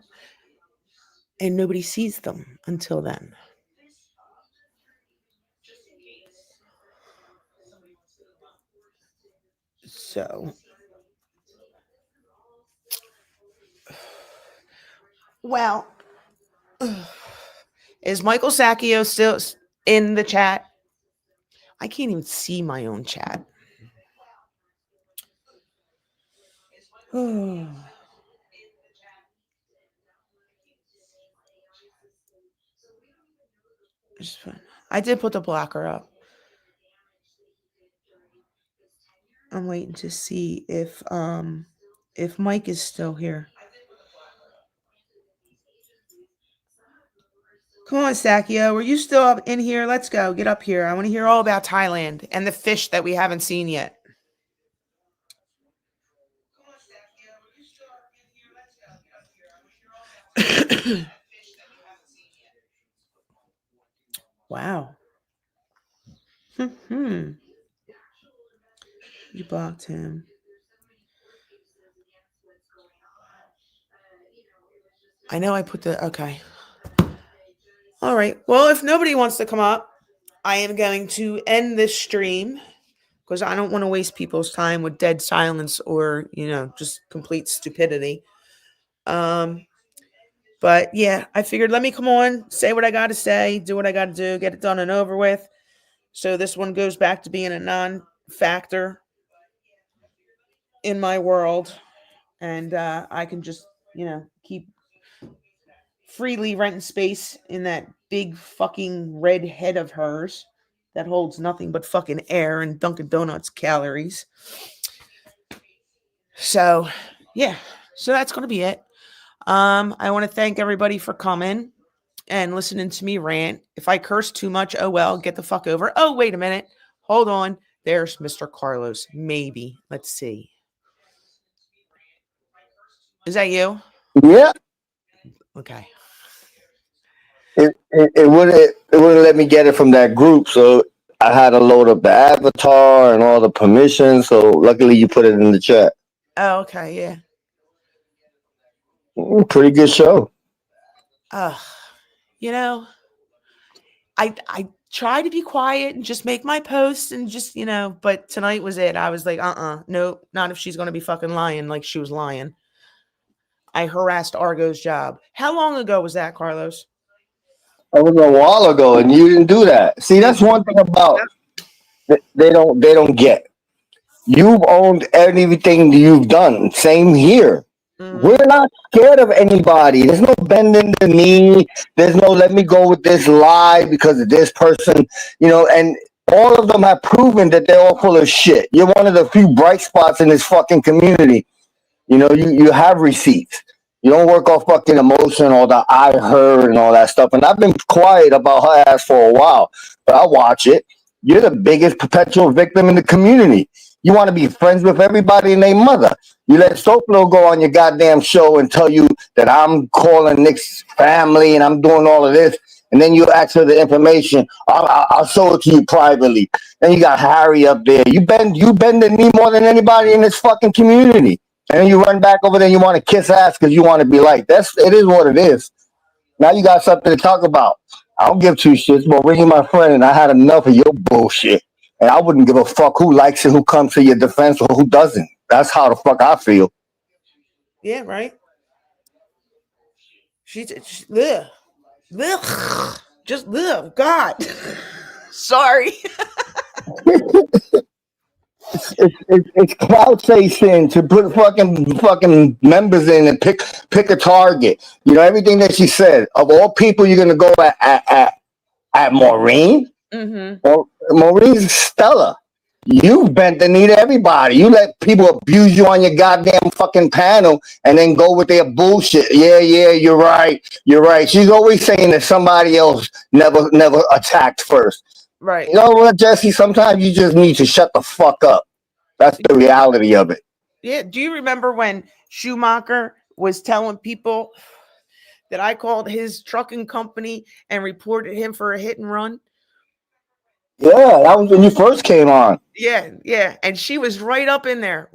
and nobody sees them until then. So, well, is Michael Sakio still in the chat? I can't even see my own chat. I did put the blocker up. I'm waiting to see if Mike is still here. Come on, Sakio. Are you still up in here? Let's go. Get up here. I want to hear all about Thailand and the fish that we haven't seen yet. Wow. You blocked him. I know I put the... Okay. All right. Well, if nobody wants to come up, I am going to end this stream because I don't want to waste people's time with dead silence or, just complete stupidity. But yeah, I figured let me come on, say what I got to say, do what I got to do, get it done and over with. So this one goes back to being a non-factor in my world. And I can just, keep freely renting space in that big fucking red head of hers that holds nothing but fucking air and Dunkin' Donuts calories. So, yeah. So that's going to be it. I want to thank everybody for coming and listening to me rant. If I curse too much, oh well, get the fuck over. Oh, wait a minute. Hold on. There's Mr. Carlos. Maybe. Let's see. Is that you? Yeah. Okay. It wouldn't let me get it from that group, so I had to load up the avatar and all the permissions. So luckily you put it in the chat. Oh, okay, yeah. Pretty good show. you know, I try to be quiet and just make my posts and just, you know, but tonight was it. I was like, no, not if she's going to be fucking lying like she was lying. I harassed Argo's job. How long ago was that, Carlos? That was a while ago, and you didn't do that. See, that's one thing about they don't get. You've owned everything that you've done. Same here. Mhm. We're not scared of anybody. There's no bending the knee. There's no let me go with this lie because of this person, and all of them have proven that they're all full of shit. You're one of the few bright spots in this fucking community. You have receipts. You don't work off fucking emotion or the I heard and all that stuff. And I've been quiet about her ass for a while, but I watch it. You're the biggest perpetual victim in the community. You want to be friends with everybody and their mother. You let Soplo go on your goddamn show and tell you that I'm calling Nick's family and I'm doing all of this. And then you ask for the information. I'll show it to you privately. Then you got Harry up there. You bend the knee more than anybody in this fucking community. And then you run back over there and you want to kiss ass because you want to be like, it is what it is. Now you got something to talk about. I don't give two shits, but when you're my friend and I had enough of your bullshit. And I wouldn't give a fuck who likes it, who comes to your defense, or who doesn't. That's how the fuck I feel. Yeah, right. She's ugh, ugh, just ugh, God. Sorry. It's cloud chasing to put fucking members in and pick a target. Everything that she said. Of all people, you're gonna go at Maureen. Mm-hmm. Or Maureen's stellar. You bent the knee to everybody. You let people abuse you on your goddamn fucking panel and then go with their bullshit. Yeah, you're right. You're right. She's always saying that somebody else never attacked first. Right. You know what, Jesse? Sometimes you just need to shut the fuck up. That's the reality of it. Yeah. Do you remember when Schumacher was telling people that I called his trucking company and reported him for a hit and run? Yeah, that was when you first came on. Yeah. And she was right up in there.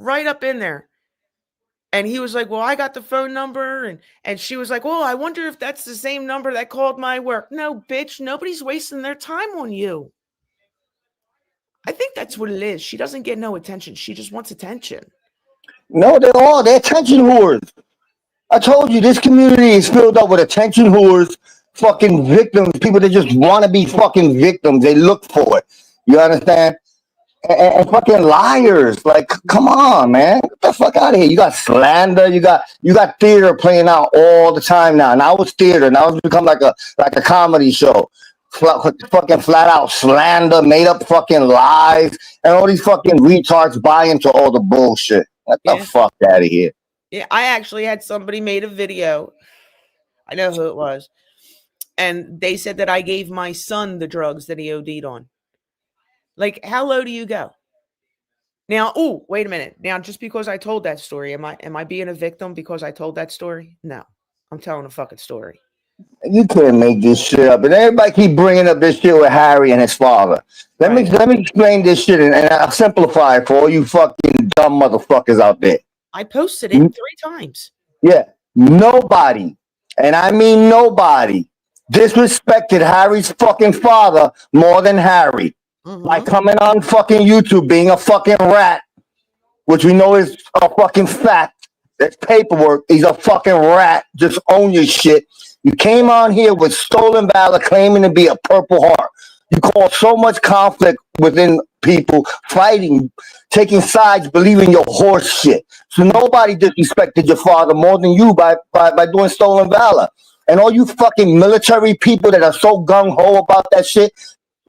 And he was like, well, I got the phone number. And she was like, well, I wonder if that's the same number that called my work. No, bitch, nobody's wasting their time on you. I think that's what it is. She doesn't get no attention. She just wants attention. No, they're attention whores. I told you this community is filled up with attention whores, fucking victims, people that just want to be fucking victims. They look for it. You understand? And fucking liars. Like, come on, man. Get the fuck out of here. You got slander. You got theater playing out all the time now. Now it's theater. Now it's become like a comedy show. Fucking flat out slander, made up fucking lies, and all these fucking retards buy into all the bullshit. Get the fuck out of here. Yeah, I actually had somebody made a video. I know who it was. And they said that I gave my son the drugs that he OD'd on. Like, how low do you go? Now, oh, wait a minute. Now, just because I told that story, am I being a victim because I told that story? No. I'm telling a fucking story. You can't make this shit up. And everybody keep bringing up this shit with Harry and his father. Let me explain this shit and I'll simplify it for all you fucking dumb motherfuckers out there. I posted it 3 times. Yeah. Nobody, and I mean nobody, disrespected Harry's fucking father more than Harry. By coming on fucking YouTube being a fucking rat, which we know is a fucking fact. That's paperwork. He's a fucking rat. Just own your shit. You came on here with stolen valor, claiming to be a Purple Heart. You caused so much conflict within people, fighting, taking sides, believing your horse shit. So nobody disrespected your father more than you by doing stolen valor. And all you fucking military people that are so gung-ho about that shit,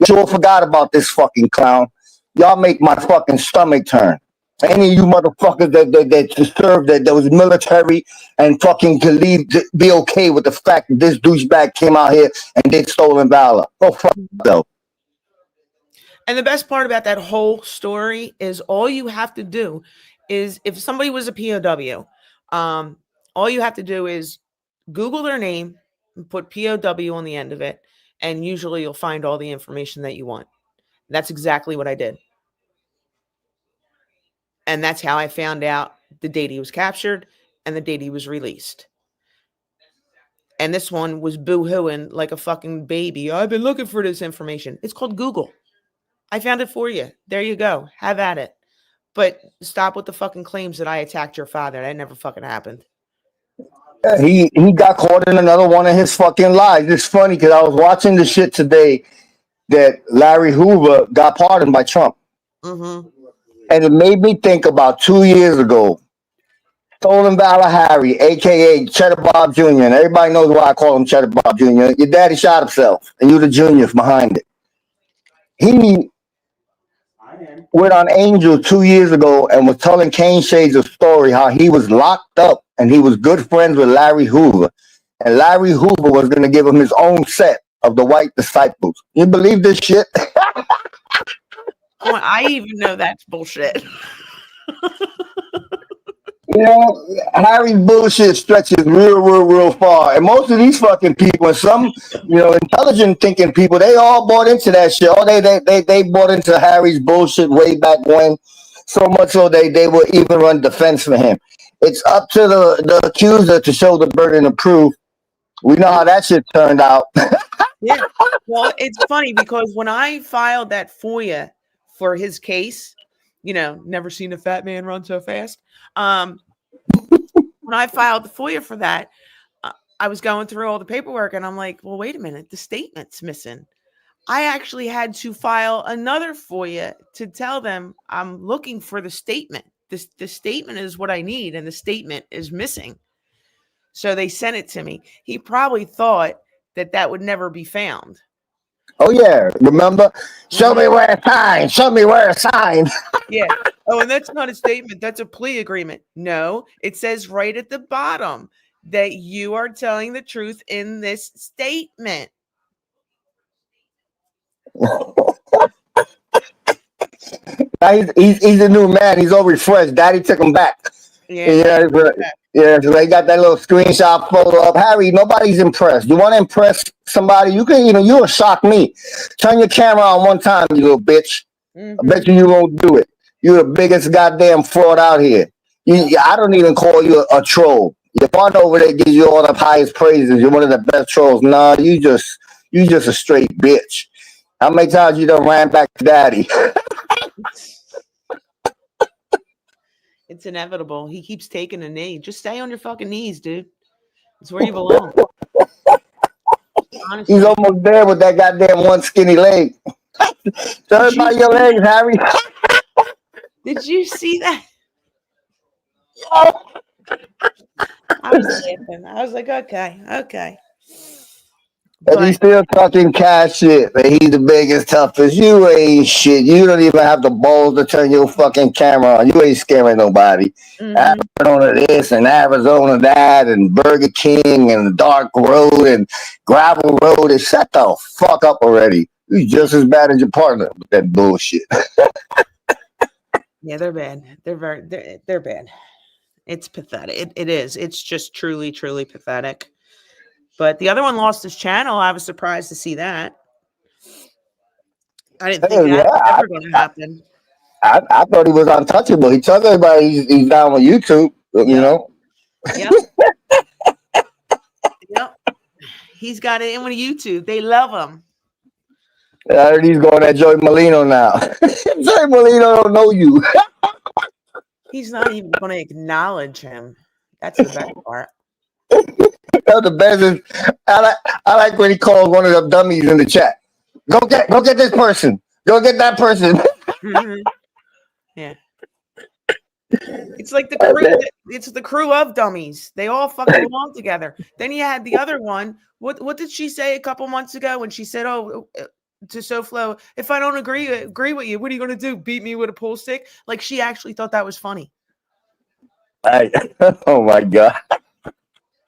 you all forgot about this fucking clown. Y'all make my fucking stomach turn. Any of you motherfuckers that served that was military and fucking to be okay with the fact that this douchebag came out here and did stolen valor. Oh, fuck yourself. And the best part about that whole story is all you have to do is, if somebody was a POW, all you have to do is Google their name and put POW on the end of it. And usually you'll find all the information that you want. That's exactly what I did. And that's how I found out the date he was captured and the date he was released. And this one was boo-hooing like a fucking baby. I've been looking for this information. It's called Google. I found it for you. There you go. Have at it. But stop with the fucking claims that I attacked your father. That never fucking happened. He got caught in another one of his fucking lies. It's funny because I was watching the shit today that Larry Hoover got pardoned by Trump. Mm-hmm. And it made me think about 2 years ago. Stolen Valor Harry, a.k.a. Cheddar Bob Jr. And everybody knows why I call him Cheddar Bob Jr. Your daddy shot himself, and you the juniors behind it. He went on Angel 2 years ago and was telling Kane Shades a story how he was locked up and he was good friends with Larry Hoover. And Larry Hoover was going to give him his own set of the White Disciples. You believe this shit? Well, I even know that's bullshit. You know, Harry's bullshit stretches real far. And most of these fucking people, and some, intelligent thinking people, they all bought into that shit. Oh, they bought into Harry's bullshit way back when. So much so they would even run defense for him. It's up to the accuser to show the burden of proof. We know how that shit turned out. Yeah. Well, it's funny because when I filed that FOIA for his case, never seen a fat man run so fast. When I filed the FOIA for that, I was going through all the paperwork and I'm like, well, wait a minute, the statement's missing. I actually had to file another FOIA to tell them I'm looking for the statement. The statement is what I need, and the statement is missing. So they sent it to me. He probably thought that would never be found. Oh, yeah. Remember? Show me where it's signed. Show me where it's signed. Yeah. Oh, and that's not a statement. That's a plea agreement. No, it says right at the bottom that you are telling the truth in this statement. He's a new man. He's all refreshed. Daddy took him back. Yeah, so they got that little screenshot photo of Harry. Nobody's impressed. You want to impress somebody? You can, you'll shock me. Turn your camera on one time, you little bitch. Mm-hmm. I bet you won't do it. You're the biggest goddamn fraud out here. I don't even call you a troll. Your partner over there gives you all the highest praises. You're one of the best trolls. Nah, you just a straight bitch. How many times you done ran back to daddy? It's inevitable. He keeps taking a knee. Just stay on your fucking knees, dude. It's where you belong. Honestly. He's almost there with that goddamn one skinny leg. Turn by your legs, Harry. Did you see that? I was laughing. I was like, okay. But he's still talking cash shit. But he's the biggest, toughest. You ain't shit. You don't even have the balls to turn your fucking camera on. You ain't scaring nobody. Mm-hmm. Arizona this and Arizona that and Burger King and Dark Road and Gravel Road. And shut the fuck up already. You just as bad as your partner with that bullshit. Yeah, they're bad. They're bad. It's pathetic. It is. It's just truly, truly pathetic. But the other one lost his channel. I was surprised to see that. I didn't think that was ever going to happen. I thought he was untouchable. He tells everybody he's down on YouTube, you know. Yep. Yep. He's got it in with YouTube. They love him. I heard he's going at Joey Molino now. Joey Molino don't know you. He's not even going to acknowledge him. That's the best part. The best is I like when he calls one of the dummies in the chat. Go get this person. Go get that person. Mm-hmm. Yeah. It's like the crew. It's the crew of dummies. They all fucking belong together. Then you had the other one. What did she say a couple months ago when she said, "Oh, to SoFlo, if I don't agree with you, what are you going to do? Beat me with a pool stick?" Like she actually thought that was funny. Oh my god.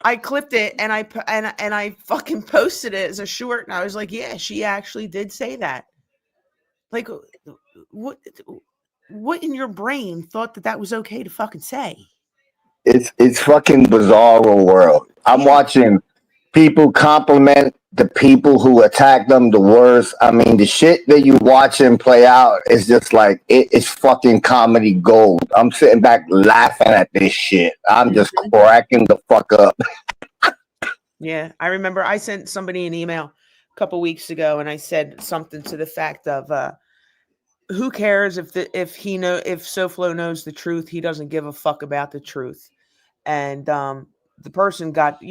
I clipped it and I fucking posted it as a short, and I was like, yeah, she actually did say that. Like, what in your brain thought that was okay to fucking say? It's fucking bizarre world. I'm watching people compliment the people who attack them the worst. I mean, the shit that you watch him play out is just like it's fucking comedy gold. I'm sitting back laughing at this shit. I'm just cracking the fuck up. Yeah, I remember I sent somebody an email a couple weeks ago, and I said something to the fact of, who cares if if SoFlo knows the truth? He doesn't give a fuck about the truth. And the person got,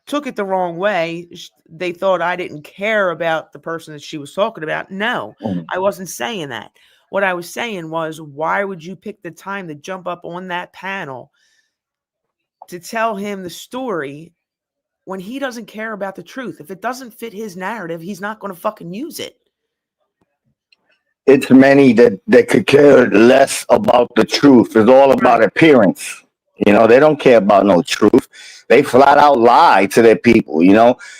took it the wrong way. They thought I didn't care about the person that she was talking about. No, Mm. I wasn't saying that. What I was saying was, why would you pick the time to jump up on that panel to tell him the story when he doesn't care about the truth? If it doesn't fit his narrative, he's not going to fucking use it. It's many that could care less about the truth. It's all about appearance. They don't care about no truth. They flat out lie to their people.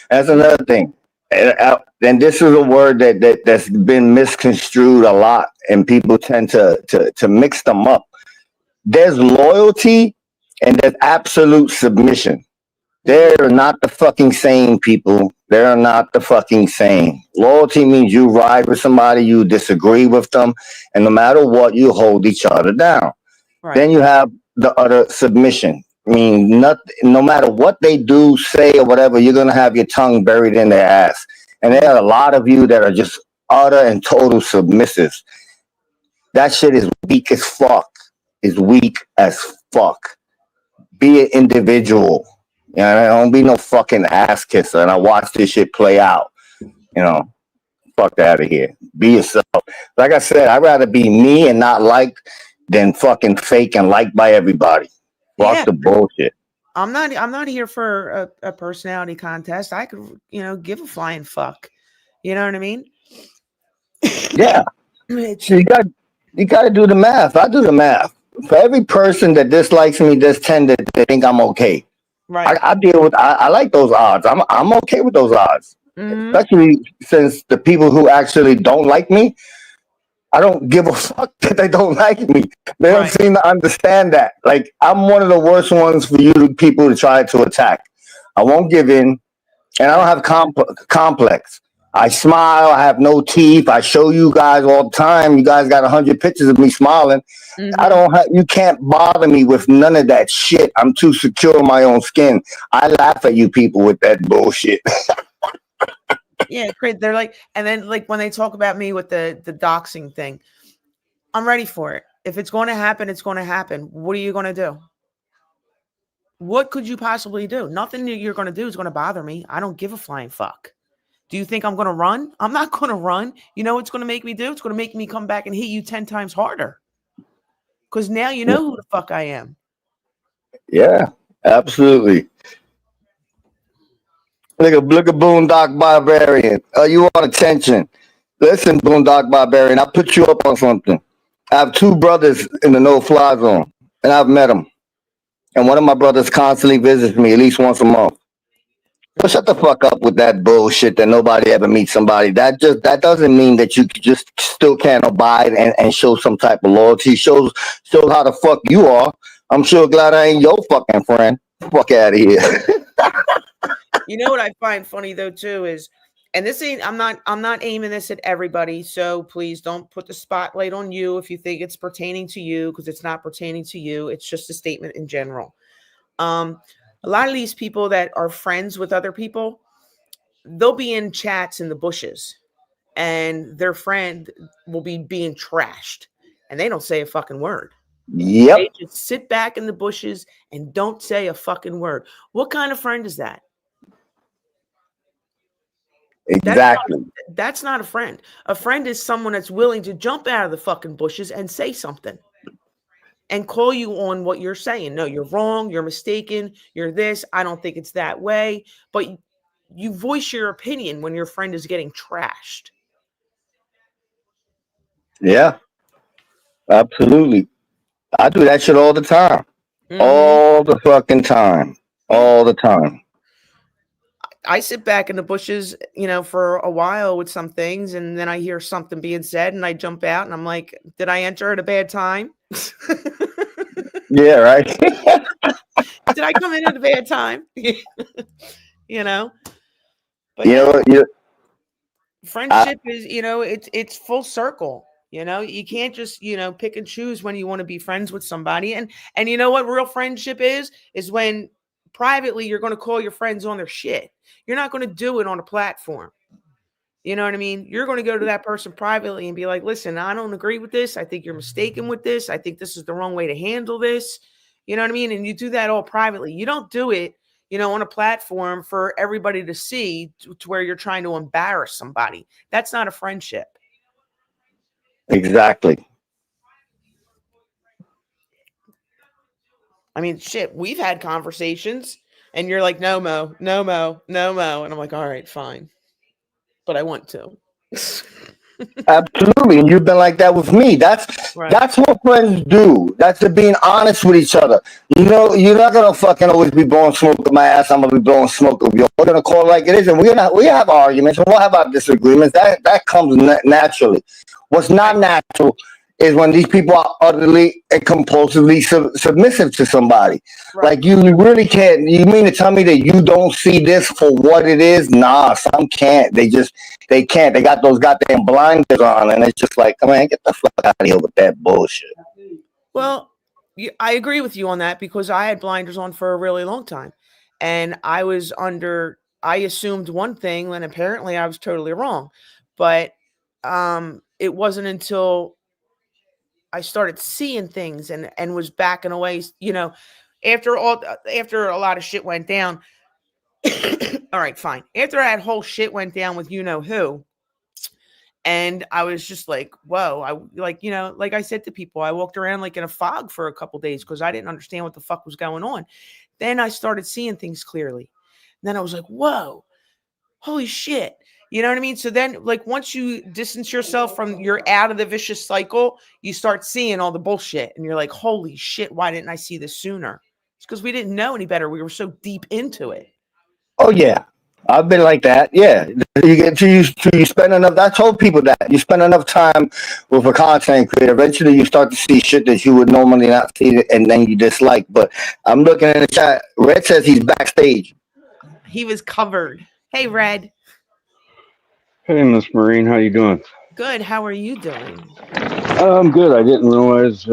That's another thing. And this is a word that's been misconstrued a lot, and people tend to mix them up. There's loyalty and there's absolute submission. They're not the fucking same, people. They're not the fucking same. Loyalty means you ride with somebody, you disagree with them, and no matter what, you hold each other down. Right. Then you have the utter submission. I mean, no matter what they do, say, or whatever, you're going to have your tongue buried in their ass. And there are a lot of you that are just utter and total submissives. That shit is weak as fuck. Is weak as fuck. Be an individual. Don't be no fucking ass kisser. And I watch this shit play out. Fuck out of here. Be yourself. Like I said, I'd rather be me and not liked than fucking fake and liked by everybody. Fuck the bullshit. I'm not here for a personality contest. I could, give a flying fuck. You know what I mean? Yeah. So you got to do the math. I do the math. For every person that dislikes me, there's 10 that they think I'm okay. Right. I deal with. I like those odds. I'm okay with those odds, especially since the people who actually don't like me, I don't give a fuck that they don't like me. They don't seem to understand that. Like, I'm one of the worst ones for people to try to attack. I won't give in, and I don't have complex. I smile. I have no teeth. I show you guys all the time. You guys got 100 pictures of me smiling. I don't have. You can't bother me with none of that shit. I'm too secure in my own skin. I laugh at you people with that bullshit. Yeah, great. They're like, and then like when they talk about me with the doxing thing, I'm ready for it. If it's going to happen, it's going to happen. What are you going to do? What could you possibly do? Nothing that you're going to do is going to bother me. I don't give a flying fuck. Do you think I'm going to run? I'm not going to run. You know what's going to make me do? It's going to make me come back and hit you 10 times harder. Because now you know who the fuck I am. Yeah, absolutely. Look at Boondock Barbarian. You want attention. Listen, Boondock Barbarian, I put you up on something. I have 2 brothers in the no-fly zone, and I've met them. And one of my brothers constantly visits me at least once a month. So shut the fuck up with that bullshit that nobody ever meets somebody. That doesn't mean that you just still can't abide and show some type of loyalty. Shows how the fuck you are. I'm sure glad I ain't your fucking friend. Fuck out of here. You know what I find funny though too is, and this ain't, I'm not aiming this at everybody, so please don't put the spotlight on you if you think it's pertaining to you, because it's not pertaining to you. It's just a statement in general. A lot of these people that are friends with other people, they'll be in chats in the bushes, and their friend will be being trashed, and they don't say a fucking word. Yep. They just sit back in the bushes and don't say a fucking word. What kind of friend is that? Exactly. That's not a friend. A friend is someone that's willing to jump out of the fucking bushes and say something and call you on what you're saying. No, you're wrong. You're mistaken. You're this. I don't think it's that way. But you voice your opinion when your friend is getting trashed. Yeah, absolutely. I do that shit all the time. All the fucking time. All the time. I sit back in the bushes, for a while with some things, and then I hear something being said, and I jump out, and I'm like, did I enter at a bad time? Yeah, right. Did I come in at a bad time? But friendship is, it's full circle. You can't just, pick and choose when you want to be friends with somebody. And you know what real friendship is when privately, you're going to call your friends on their shit. You're not going to do it on a platform. You know what I mean? You're going to go to that person privately and be like, listen, I don't agree with this. I think you're mistaken with this. I think this is the wrong way to handle this. You know what I mean? And you do that all privately. You don't do it, on a platform for everybody to see to where you're trying to embarrass somebody. That's not a friendship. Exactly. I mean, shit, we've had conversations and you're like, no, Mo, no, Mo, no, Mo. And I'm like, all right, fine. But I want to. Absolutely. And you've been like that with me. That's Right. that's what friends do. That's the being honest with each other. You're not gonna fucking always be blowing smoke up my ass. I'm gonna be blowing smoke up yours. We're gonna call it like it is, and we have arguments and we'll have our disagreements. That comes naturally. What's not natural is when these people are utterly and compulsively submissive to somebody. Right. Like you really can't. You mean to tell me that you don't see this for what it is? Nah, some can't. They can't. They got those goddamn blinders on, and it's just like, man, get the fuck out of here with that bullshit. Well, I agree with you on that because I had blinders on for a really long time, and I assumed one thing when apparently I was totally wrong. But it wasn't until I started seeing things and was backing away, after a lot of shit went down. All right, fine. After that whole shit went down with who, and I was just like, whoa, like I said to people, I walked around like in a fog for a couple days because I didn't understand what the fuck was going on. Then I started seeing things clearly. And then I was like, whoa, holy shit. You know what I mean? So then, like, once you distance yourself you're out of the vicious cycle, you start seeing all the bullshit. And you're like, holy shit, why didn't I see this sooner? It's because we didn't know any better. We were so deep into it. Oh yeah, I've been like that. Yeah, you get you spend enough. I told people that you spend enough time with a content creator. Eventually, you start to see shit that you would normally not see, and then you dislike. But I'm looking in the chat. Red says he's backstage. He was covered. Hey, Red. Hey, Miss Marine, how you doing? Good. How are you doing? I'm good. I didn't realize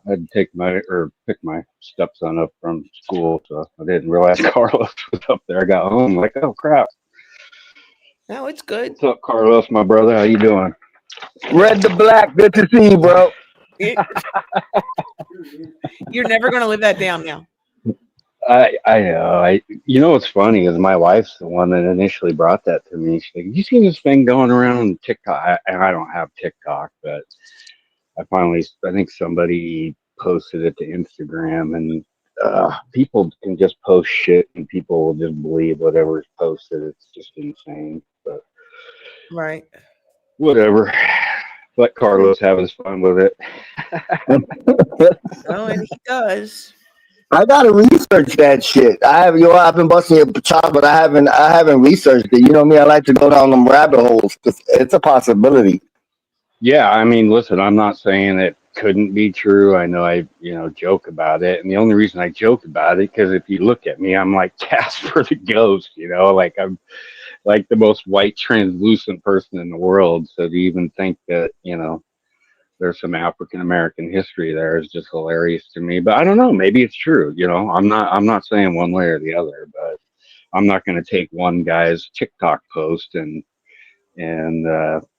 I'd pick my stepson up from school, so I didn't realize Carlos was up there. I got home like, oh crap. No, it's good. What's up, Carlos, my brother? How you doing? Red the Black, good to see you, bro. You're never gonna live that down now. I know. What's funny is my wife's the one that initially brought that to me. She's like, "You seen this thing going around on TikTok?" And I don't have TikTok, but I think somebody posted it to Instagram, and people can just post shit, and people will just believe whatever is posted. It's just insane. But Right. whatever. Let Carlos have his fun with it. Oh, and he does. I gotta research that shit. I've been busting your chops, but I haven't researched it. You know me, I like to go down them rabbit holes. It's a possibility. Yeah, I mean, listen, I'm not saying it couldn't be true. I know I joke about it. And the only reason I joke about it, because if you look at me, I'm like Casper the Ghost, like I'm like the most white translucent person in the world. So to even think that, there's some African American history there is just hilarious to me. But I don't know, maybe it's true. I'm not saying one way or the other, but I'm not going to take one guy's TikTok post and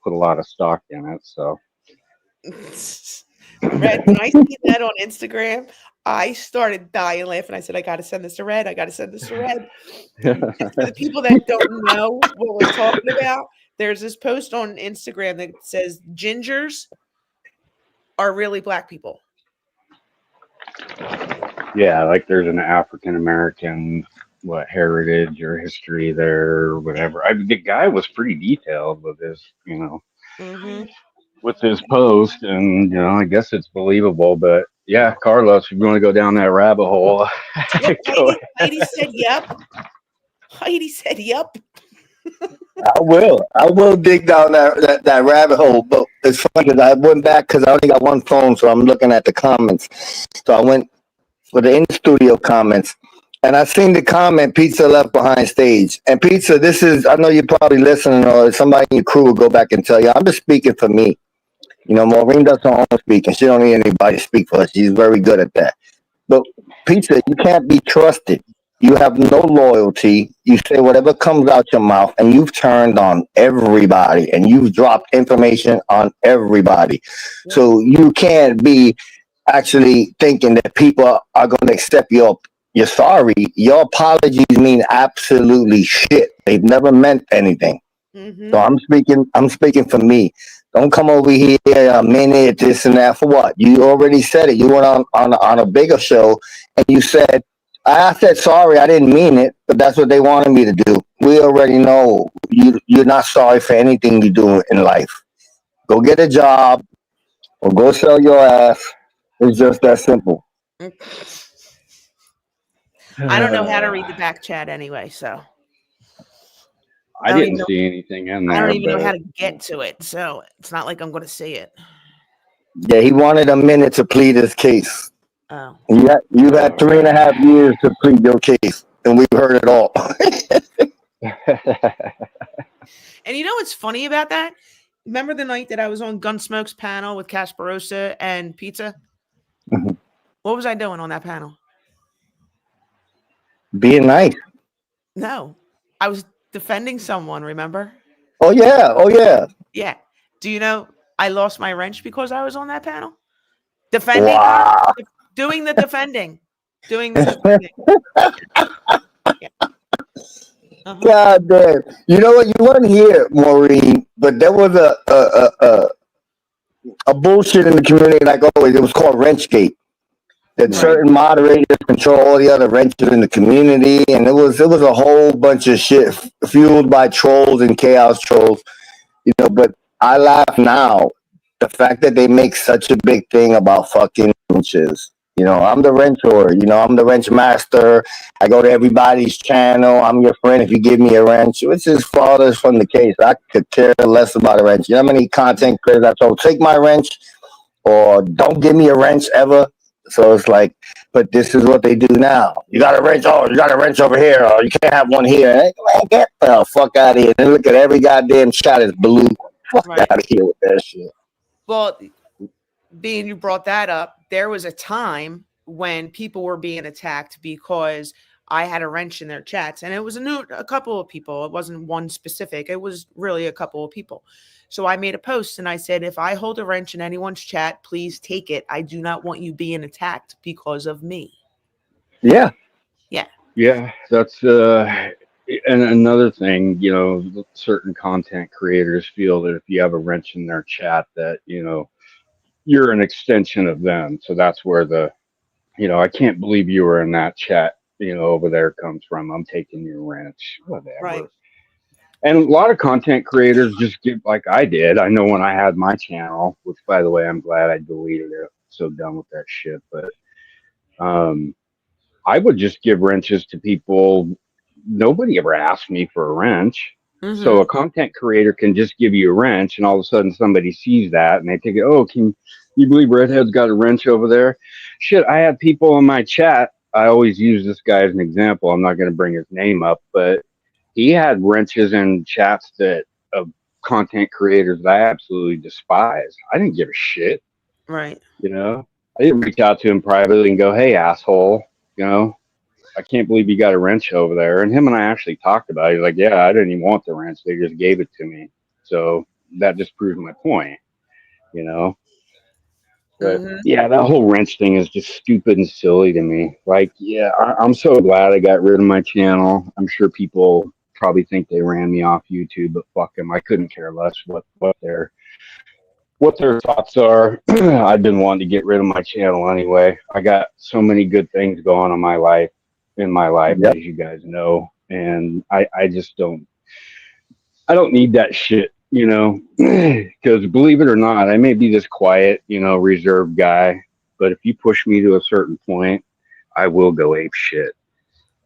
put a lot of stock in it. So Red, when I see that on Instagram, I started dying laughing. I said, I got to send this to Red. I got to send this to Red. For the people that don't know what we're talking about, there's this post on Instagram that says gingers are really black people. Yeah, like there's an African American heritage or history there or whatever. The guy was pretty detailed with his, with his post, and I guess it's believable. But yeah, Carlos, if you want to go down that rabbit hole, Yep, Heidi said yep. Heidi said yep. I will dig down that rabbit hole, but it's funny because I went back because I only got one phone, so I'm looking at the comments. So I went for the in-studio comments, and I seen the comment Pizza left behind stage. And Pizza, I know you're probably listening, or somebody in your crew will go back and tell you. I'm just speaking for me. Maureen does her own speaking. She don't need anybody to speak for her. She's very good at that. But Pizza, you can't be trusted. You have no loyalty. You say whatever comes out your mouth, and you've turned on everybody, and you've dropped information on everybody. So you can't be actually thinking that people are going to accept your sorry. Your apologies mean absolutely shit. They've never meant anything. So I'm speaking for me. Don't come over here a minute, this and that for what? You already said it. You went on a bigger show and you said, I said sorry, I didn't mean it, but that's what they wanted me to do. We already know you're not sorry for anything you do in life. Go get a job or go sell your ass. It's just that simple. I don't know how to read the back chat anyway, so I didn't see anything in I there, don't even know how but to get to it. So it's not like I'm going to see it. Yeah, he wanted a minute to plead his case. Oh. You've had 3.5 years to plead your case, and we've heard it all. And you know what's funny about that? Remember the night that I was on Gunsmoke's panel with Casperosa and Pizza? Mhm. What was I doing on that panel? Being nice. No, I was defending someone, remember? Oh yeah. Yeah. Do you know I lost my wrench because I was on that panel? Defending her? Wow. Doing the defending. Doing the defending. Yeah. God damn. You know what? You weren't here, Maureen, but there was a bullshit in the community like always. It was called Wrenchgate. That Right. certain moderators control all the other wrenches in the community, and it was a whole bunch of shit fueled by trolls and chaos trolls. But I laugh now. The fact that they make such a big thing about fucking wrenches. I'm the wrencher. I'm the wrench master. I go to everybody's channel. I'm your friend if you give me a wrench, which is farthest from the case. I could care less about a wrench. You know how many content creators I told, take my wrench or don't give me a wrench ever? So it's like, but this is what they do now. You got a wrench? Oh, you got a wrench over here. Or you can't have one here. Hey, man, get the fuck out of here. And look at every goddamn chat is blue. Fuck Right. out of here with that shit. Well, being you brought that up, there was a time when people were being attacked because I had a wrench in their chats, and it was a couple of people. It wasn't one specific. It was really a couple of people. So I made a post and I said, if I hold a wrench in anyone's chat, please take it. I do not want you being attacked because of me. Yeah. Yeah. yeah, that's and another thing, certain content creators feel that if you have a wrench in their chat, that you're an extension of them. So that's where I can't believe you were in that chat, over there comes from. I'm taking your wrench, whatever. Right. And a lot of content creators just give, like I did. I know when I had my channel, which by the way, I'm glad I deleted it. So done with that shit. But I would just give wrenches to people. Nobody ever asked me for a wrench. Mm-hmm. So a content creator can just give you a wrench, and all of a sudden somebody sees that and they think, oh, can you believe Redhead's got a wrench over there? Shit, I have people in my chat. I always use this guy as an example. I'm not going to bring his name up, but he had wrenches in chats of content creators that I absolutely despise. I didn't give a shit. Right. I didn't reach out to him privately and go, hey, asshole, I can't believe you got a wrench over there. And him and I actually talked about it. He's like, yeah, I didn't even want the wrench. They just gave it to me. So that just proves my point, But yeah, that whole wrench thing is just stupid and silly to me. Like, yeah, I'm so glad I got rid of my channel. I'm sure people probably think they ran me off YouTube, but fuck them. I couldn't care less what their thoughts are. I've been wanting to get rid of my channel anyway. I got so many good things going on in my life, Yep. as you guys know, and I just don't need that shit, because believe it or not, I may be this quiet, reserved guy, but if you push me to a certain point, I will go ape shit.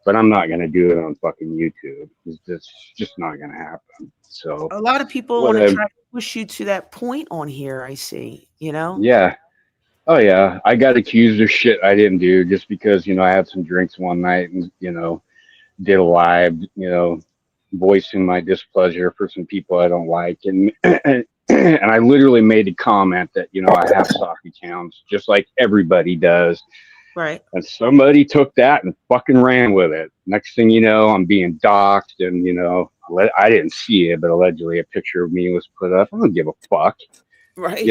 But I'm not going to do it on fucking YouTube. It's just not going to happen. So a lot of people want to try to push you to that point on here, I see, Yeah. Oh, yeah. I got accused of shit I didn't do just because, I had some drinks one night and, did a live, voicing my displeasure for some people I don't like. And and I literally made a comment that, I have soft accounts just like everybody does. Right. And somebody took that and fucking ran with it. Next thing you know, I'm being doxxed, and I didn't see it, but allegedly a picture of me was put up. I don't give a fuck. Right.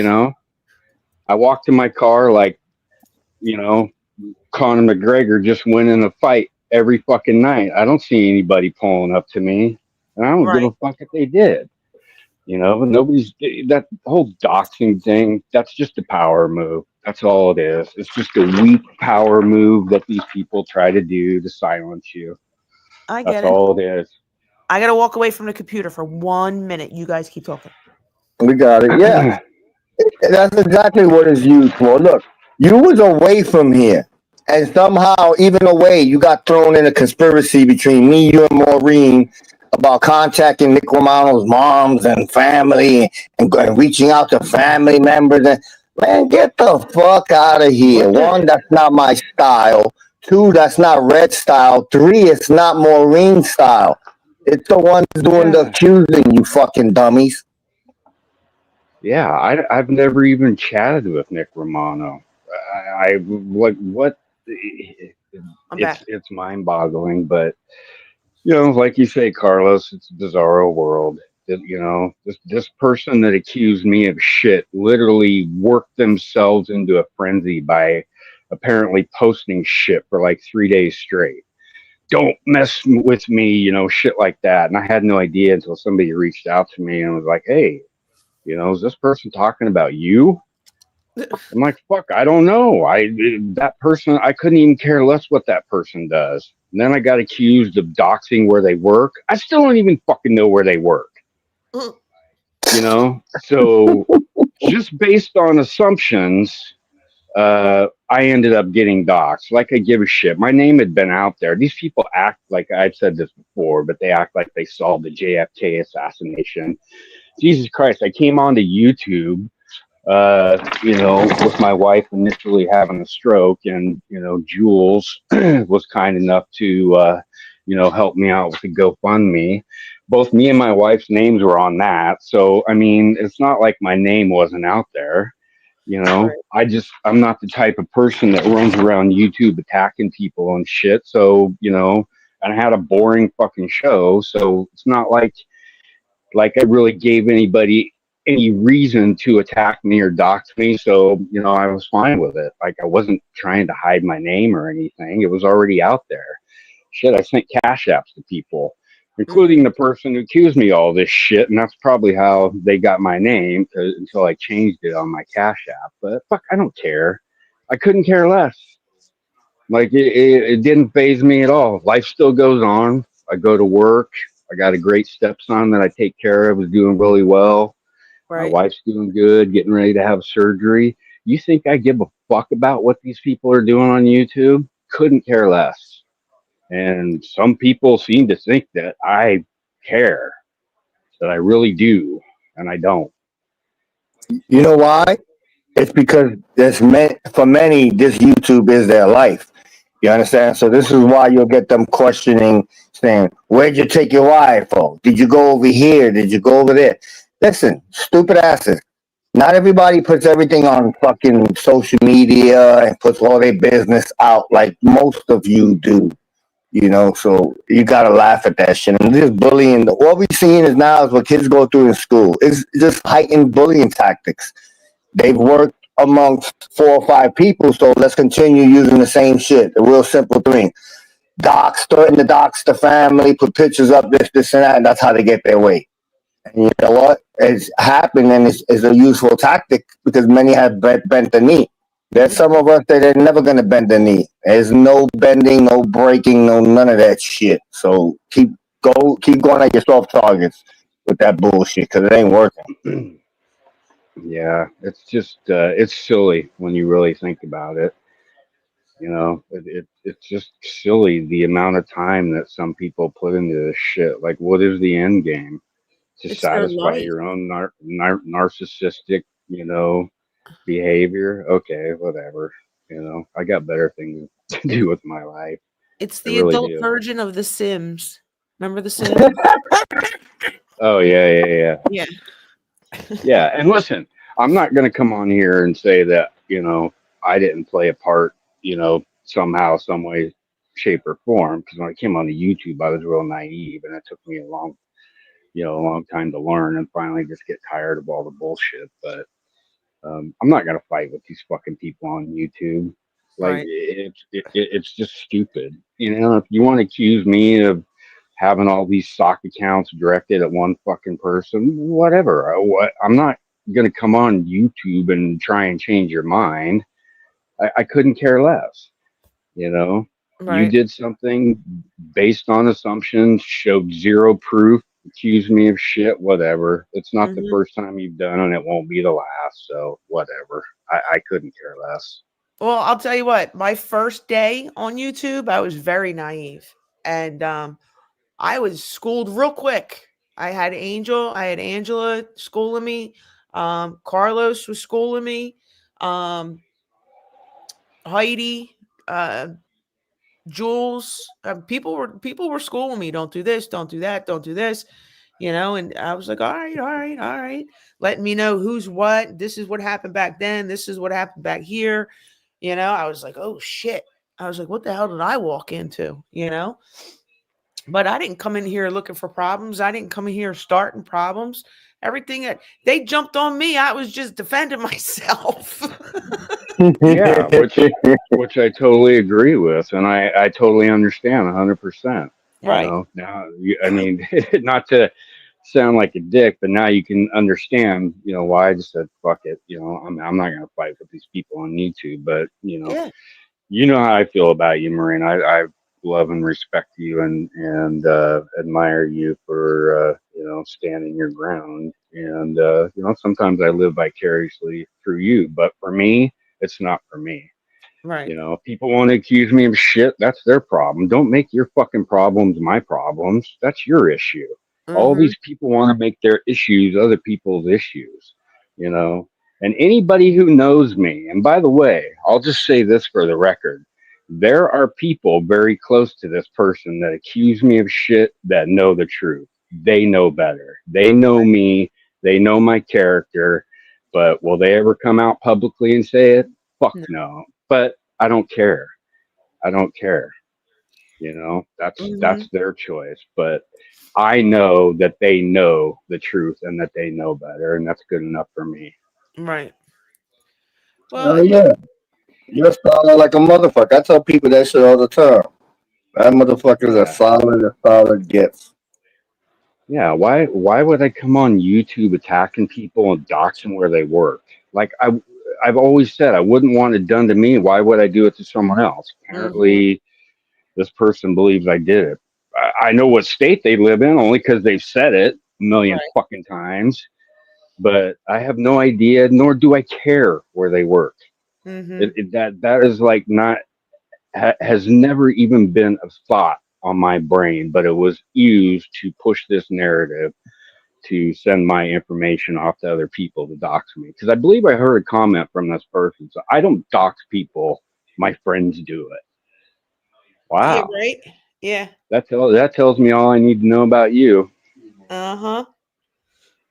I walked to my car like, you know, Conor McGregor just winning a fight every fucking night. I don't see anybody pulling up to me, and I don't give Right. a fuck if they did. But nobody's that whole doxing thing. That's just a power move. That's all it is. It's just a weak power move that these people try to do to silence you. I That's get it. all it is. I gotta walk away from the computer for 1 minute. You guys keep talking. We got it. Yeah, that's exactly what it's used for. Look, you was away from here, and somehow, even away, you got thrown in a conspiracy between me, you, and Maureen about contacting Nick Romano's moms and family, and reaching out to family members. And man, get the fuck out of here. What the One, that's not my style. Two, that's not Red style. Three, it's not Maureen style. It's the ones doing the yeah. accusing, you fucking dummies. Yeah, I've never even chatted with Nick Romano. What I'm back. it's mind boggling, but like you say, Carlos, it's a bizarro world. This person that accused me of shit literally worked themselves into a frenzy by apparently posting shit for like 3 days straight. Don't mess with me, shit like that. And I had no idea until somebody reached out to me and was like, hey, is this person talking about you? I'm like, fuck, I don't know. That person, I couldn't even care less what that person does. And then I got accused of doxing where they work. I still don't even fucking know where they work. So just based on assumptions, I ended up getting doxxed. Like, I give a shit. My name had been out there. These people act like, I've said this before, but they act like they solved the JFK assassination. Jesus Christ, I came onto YouTube, with my wife initially having a stroke, and, Jules was kind enough to, help me out with the GoFundMe. Both me and my wife's names were on that. So, I mean, it's not like my name wasn't out there. I'm not the type of person that runs around YouTube attacking people and shit. So, and I had a boring fucking show. So it's not like I really gave anybody any reason to attack me or dox me. So, I was fine with it. Like, I wasn't trying to hide my name or anything. It was already out there. Shit, I sent cash apps to people, including the person who accused me of all this shit. And that's probably how they got my name until I changed it on my cash app. But fuck, I don't care. I couldn't care less. Like, it didn't faze me at all. Life still goes on. I go to work. I got a great stepson that I take care of, is doing really well. My Right. wife's doing good, getting ready to have surgery. You think I give a fuck about what these people are doing on YouTube? Couldn't care less. And some people seem to think that I care, that I really do, and I don't. You know why? It's because for many, this YouTube is their life. You understand? So this is why you'll get them questioning, saying, where'd you take your wife? Oh, did you go over here? Did you go over there? Listen, stupid asses. Not everybody puts everything on fucking social media and puts all their business out like most of you do. So you gotta laugh at that shit. And this bullying, what we're seeing is now is what kids go through in school. It's just heightened bullying tactics. They've worked amongst 4 or 5 people, so let's continue using the same shit. A real simple thing. Threaten to dox the family, put pictures up, this, and that, and that's how they get their way. And you know what? It's happened, and it's a useful tactic because many have bent the knee. There's some of us that are never going to bend the knee. There's no bending, no breaking, no none of that shit. So keep going at your soft targets with that bullshit because it ain't working. Yeah, it's just it's silly when you really think about it. It's just silly the amount of time that some people put into this shit. Like, what is the end game? To It's their satisfy life. your own narcissistic, behavior. Okay, whatever. I got better things to do with my life. It's I the really adult do. version of The Sims. Remember The Sims? Oh yeah. Yeah. Yeah, and listen, I'm not going to come on here and say that, I didn't play a part, somehow, some way, shape, or form. Because when I came on the YouTube, I was real naive, and it took me a long time to learn, and finally just get tired of all the bullshit. But I'm not gonna fight with these fucking people on YouTube. Like Right. it's just stupid. If you want to accuse me of having all these sock accounts directed at one fucking person, whatever. I'm not gonna come on YouTube and try and change your mind. I couldn't care less. You know, you Right. did something based on assumptions, showed zero proof, accused me of shit, whatever. It's not the Hmm. first time you've done, and it won't be the last. So whatever. I couldn't care less. Well, I'll tell you what, my first day on YouTube, I was very naive. And I was schooled real quick. I had Angela schooling me. Carlos was schooling me. Um, Heidi, Jules, people were schooling me. Don't do this, don't do that, don't do this. And I was like, all right, all right, all right, letting me know who's what. This is what happened back then. This is what happened back here. I was like, oh shit. I was like, what the hell did I walk into? But I didn't come in here looking for problems. I didn't come in here starting problems. Everything that they jumped on me, I was just defending myself. Yeah, which I totally agree with, and I totally understand 100%. Right. Now I mean, not to sound like a dick, but now you can understand, why I just said fuck it. I'm not gonna fight with these people on YouTube, but Yeah. you know how I feel about you, Marine. I love and respect you and admire you for standing your ground. And sometimes I live vicariously through you, but for me, it's not for me. Right. If people want to accuse me of shit, that's their problem. Don't make your fucking problems my problems. That's your issue. All Mm-hmm. these people want to make their issues other people's issues, you know. And anybody who knows me, and by the way, I'll just say this for the record. There are people very close to this person that accuse me of shit that know the truth. They know better. They know me. They know my character. But will they ever come out publicly and say it? Fuck No. no. But I don't care. I don't care. Mm-hmm. That's their choice. But I know that they know the truth and that they know better, and that's good enough for me. Right. Oh Well, yeah, you're solid like a motherfucker. I tell people that shit all the time. That motherfucker's Yeah. as solid gets. Yeah. Why would I come on YouTube attacking people and doxing where they work? Like I've always said I wouldn't want it done to me. Why would I do it to someone else? mm-hmm. Apparently this person believes I did it. I know what state they live in only because they've said it a million Right. fucking times, but I have no idea, nor do I care where they work. Mm-hmm. That is like not has never even been a thought on my brain, but it was used to push this narrative to send my information off to other people to dox me. Because I believe I heard a comment from this person. So I don't dox people. My friends do it. Yeah. Wow. Right. Yeah. That tells me all I need to know about you. Uh-huh.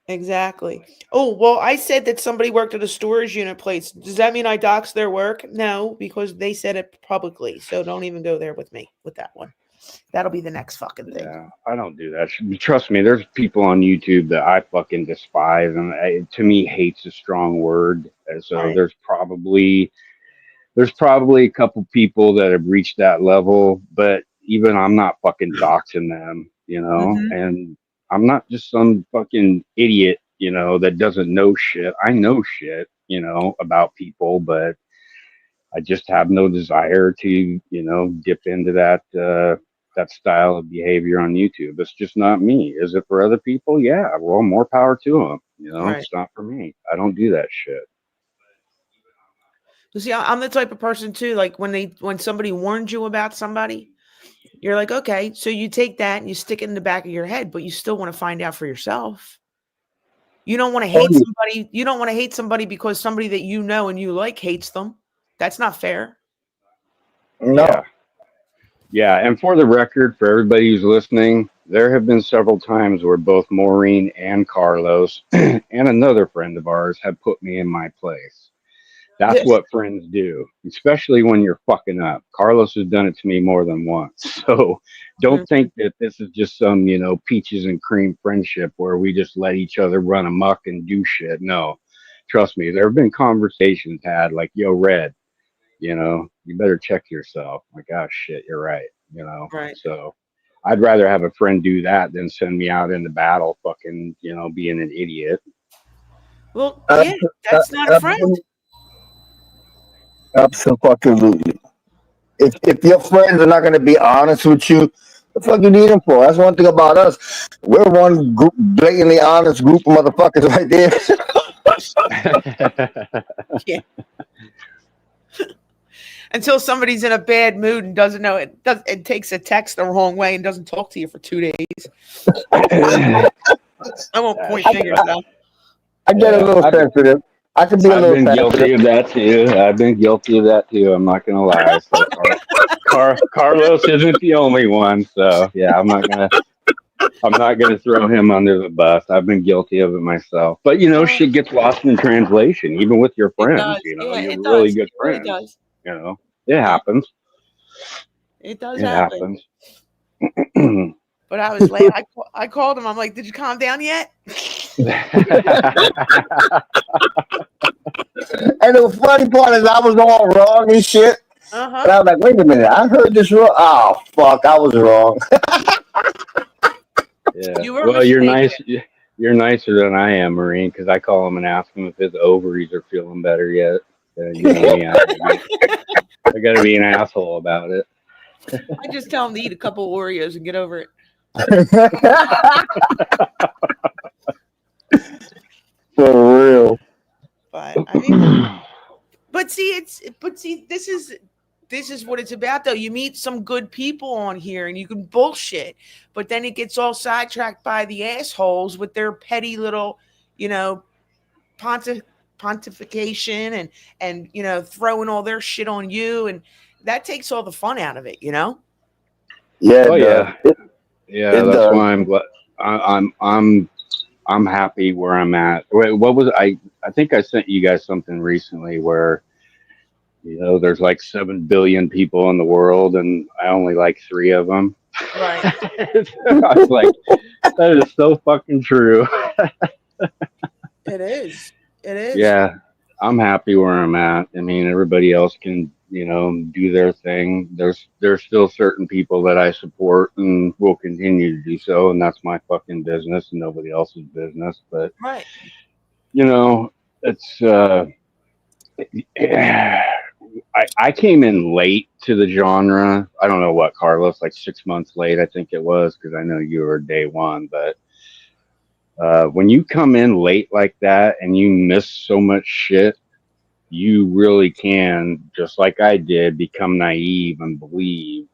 Exactly. Oh, well, I said that somebody worked at a storage unit place. Does that mean I doxed their work? No, because they said it publicly. So don't even go there with me with that one. That'll be the next fucking thing. Yeah, I don't do that. Trust me, there's people on YouTube that I fucking despise, and to me, hate's a strong word. And so Right. there's probably a couple people that have reached that level, but even I'm not fucking doxing them, Mm-hmm. and I'm not just some fucking idiot, that doesn't know shit. I know shit, about people, but I just have no desire to, dip into that style of behavior on YouTube. It's just not me. Is it for other people? Yeah. Well, more power to them. Right. It's not for me. I don't do that shit. You see, I'm the type of person too. Like when somebody warns you about somebody, you're like, okay, so you take that and you stick it in the back of your head, but you still want to find out for yourself. You don't want to Oh, hate somebody. You don't want to hate somebody because somebody that you know and you like hates them. That's not fair. Yeah. no. Yeah. And for the record, for everybody who's listening, there have been several times where both Maureen and Carlos and another friend of ours have put me in my place. That's what friends do, especially when you're fucking up. Carlos has done it to me more than once. So don't think that this is just some, peaches and cream friendship where we just let each other run amok and do shit. No, trust me, there have been conversations had like, yo, Red, you better check yourself. Like, oh shit, you're right. Right. So I'd rather have a friend do that than send me out into battle fucking, being an idiot. Well, yeah, that's not a friend. Absolutely. If your friends are not going to be honest with you, the fuck you need them for? That's one thing about us. We're one group, blatantly honest group of motherfuckers right there. Yeah. Until somebody's in a bad mood and doesn't know it takes a text the wrong way and doesn't talk to you for 2 days. I won't point fingers though. I get a little sensitive. I can be a I've little been guilty sensitive. of that too. I'm not gonna lie. So Carlos isn't the only one. So yeah, I'm not gonna throw him under the bus. I've been guilty of it myself. But shit gets lost in translation, even with your It friends. does. Yeah, You're it really does. good It really friends. does. It happens. It does It happen. happens. But I was late. I called him. I'm like, "Did you calm down yet?" And the funny part is I was all wrong and shit. And I was like, wait a minute, I heard this wrong. Oh, fuck, I was wrong. Yeah. You were Well, you're mistaken. nice. You're nicer than I am, Marine, because I call him and ask him if his ovaries are feeling better yet. You know me, I gotta be an asshole about it. I just tell him to eat a couple Oreos and get over it. For real. But I mean, this is what it's about though. You meet some good people on here and you can bullshit, but then it gets all sidetracked by the assholes with their petty little, you know, pontification and throwing all their shit on you, and that takes all the fun out of it, Yeah, Oh it does. yeah, It, yeah. it That's does. why I'm glad. I'm happy where I'm at. Wait, what was I think I sent you guys something recently where there's like 7 billion people in the world and I only like three of them. Right. I was like, that is so fucking true. It is. It is. Yeah, I'm happy where I'm at. I mean, everybody else can, do their thing. There's still certain people that I support and will continue to do so, and that's my fucking business and nobody else's business. But Right. it's I came in late to the genre. I don't know what, Carlos, like 6 months late, I think it was, because I know you were day one. But when you come in late like that and you miss so much shit, you really can, just like I did, become naive and believe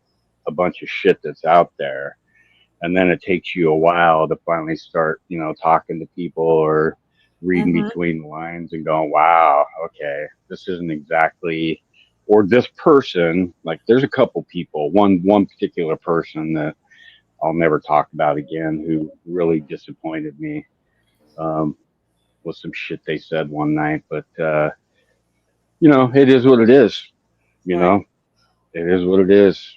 a bunch of shit that's out there. And then it takes you a while to finally start, talking to people or reading Mm-hmm. between the lines and going, wow, okay, this isn't exactly, or this person, like there's a couple people, one particular person that I'll never talk about again who really disappointed me with some shit they said one night. But, it is what it is. You Right. know, it is what it is.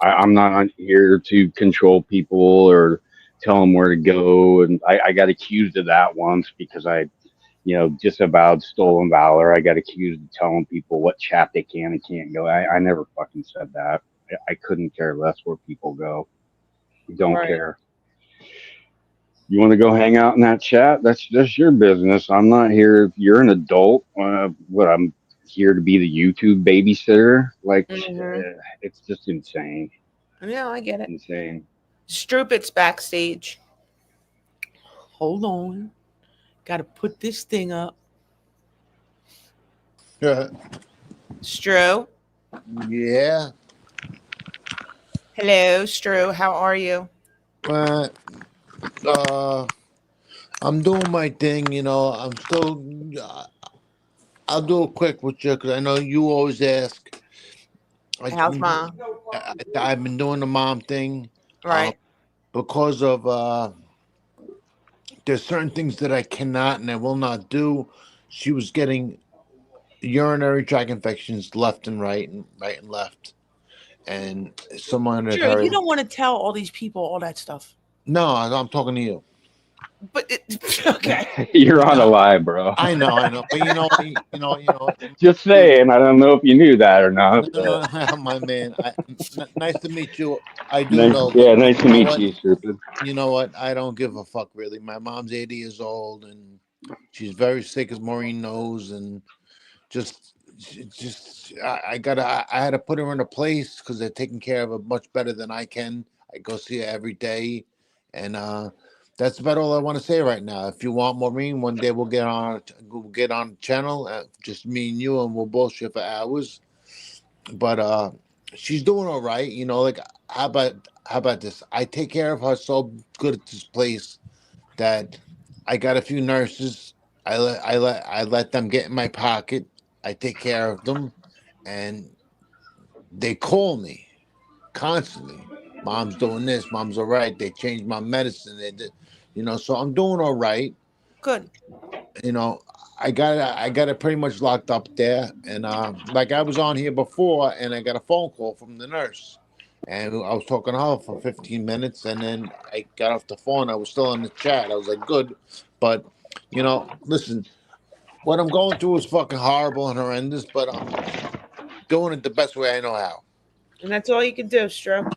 I'm not here to control people or tell them where to go. And I got accused of that once because I, disavowed stolen valor. I got accused of telling people what chat they can and can't go. I never fucking said that. I couldn't care less where people go. Don't Right. care. You want to go hang out in that chat? That's your business. I'm not here. If you're an adult, I'm here to be the YouTube babysitter. Like, Mm-hmm. it's just insane. Yeah, I get it. Insane. Stroop, it's backstage. Hold on. Got to put this thing up. Stro. Yeah. Hello, Stro. How are you? Uh, I'm doing my thing, I'm still. I'll do it quick with you because I know you always ask. How's mom? I've been doing the mom thing Right. because of there's certain things that I cannot and I will not do. She was getting urinary tract infections left and right and left. And someone had Drew, heard. you don't want to tell all these people all that stuff. No, I'm talking to you. But okay. You're on a lie, bro. I know. But you know, Just saying. I don't know if you knew that or not. But my man. Nice to meet you. I do know, yeah, but nice to you know meet what? you, stupid. You know what? I don't give a fuck really. My mom's 80 years old and she's very sick, as Maureen knows, and just I had to put her in a place because they're taking care of her much better than I can. I go see her every day, and that's about all I want to say right now. If you want Maureen, one day we'll get on the channel, just me and you, and we'll bullshit for hours. But she's doing all right. You know, like how about this? I take care of her so good at this place that I got a few nurses. I let them get in my pocket. I take care of them, and they call me constantly. Mom's doing this. Mom's all right. They changed my medicine. They did, so I'm doing all right. Good. You know, I got it pretty much locked up there, and like I was on here before, and I got a phone call from the nurse. And I was talking to her for 15 minutes, and then I got off the phone. I was still in the chat. I was like, good. But, listen, what I'm going through is fucking horrible and horrendous, but I'm doing it the best way I know how. And that's all you can do, Stro.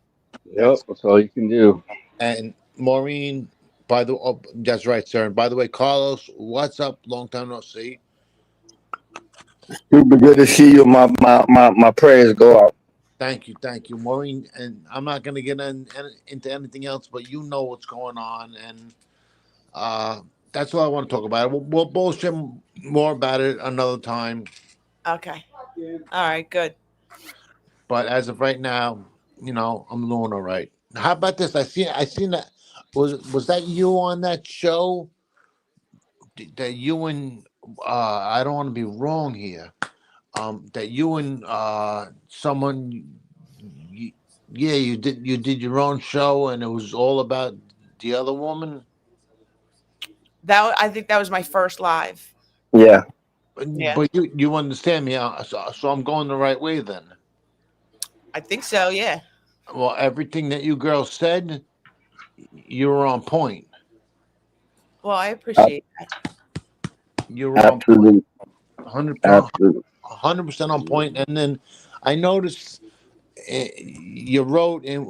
Yep, that's all you can do. And Maureen, that's right, sir. And by the way, Carlos, what's up? Long time no see. Super good to see you. My prayers go out. Thank you, Maureen. And I'm not going to get into anything else, but you know what's going on, and that's all I want to talk about. We'll bullshit more about it another time. Okay. All right, good. But as of right now, I'm doing all right. How about this? I seen that. Was that you on that show? That you and I don't want to be wrong here. That you and someone, you, yeah, you did your own show, and it was all about the other woman. I think that was my first live. Yeah. Yeah, But you understand me, so I'm going the right way then. I think so. Yeah. Well, everything that you girls said, you were on point. Well, I appreciate that. You were on point, Absolutely. 100%, Absolutely. 100% on point. And then I noticed you wrote in.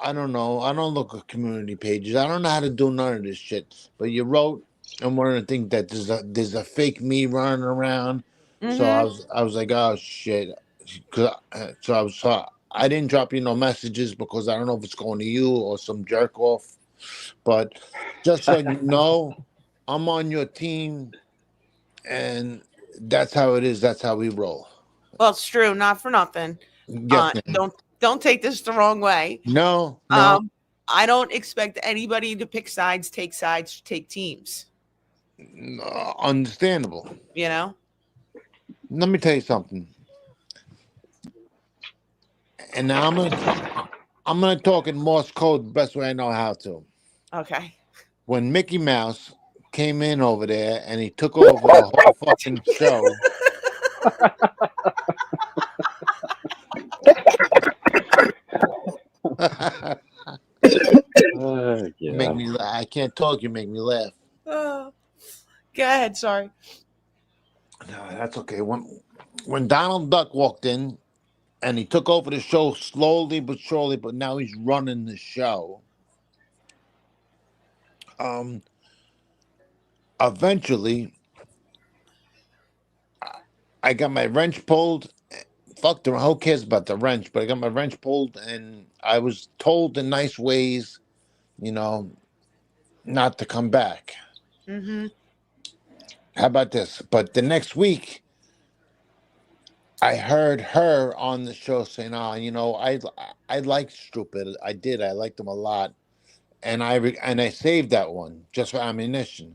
I don't know. I don't look at community pages. I don't know how to do none of this shit. But you wrote and one of the things that there's a fake me running around. So I Mm-hmm. was like, oh shit. So I didn't drop you no messages because I don't know if it's going to you or some jerk off. But just so you know, I'm on your team, and that's how it is. That's how we roll. Well, it's true. Not for nothing. Yes, ma'am. Don't take this the wrong way. No, no. Um, I don't expect anybody to pick sides, take teams. Understandable. You know. Let me tell you something. And now I'm gonna talk in Morse code the best way I know how to. Okay. When Mickey Mouse came in over there and he took over the whole fucking show. Make Yeah. me laugh. I can't talk. You make me laugh. Oh, go ahead. Sorry. No, that's okay. When Donald Duck walked in and he took over the show slowly but surely, but now he's running the show. Um, Eventually, I got my wrench pulled. Fuck the who cares about the wrench? But I got my wrench pulled, and I was told in nice ways, you know, not to come back. Mm-hmm. How about this? But the next week, I heard her on the show saying, "Ah, I liked Stupid. I did. I liked him a lot, and I saved that one just for ammunition.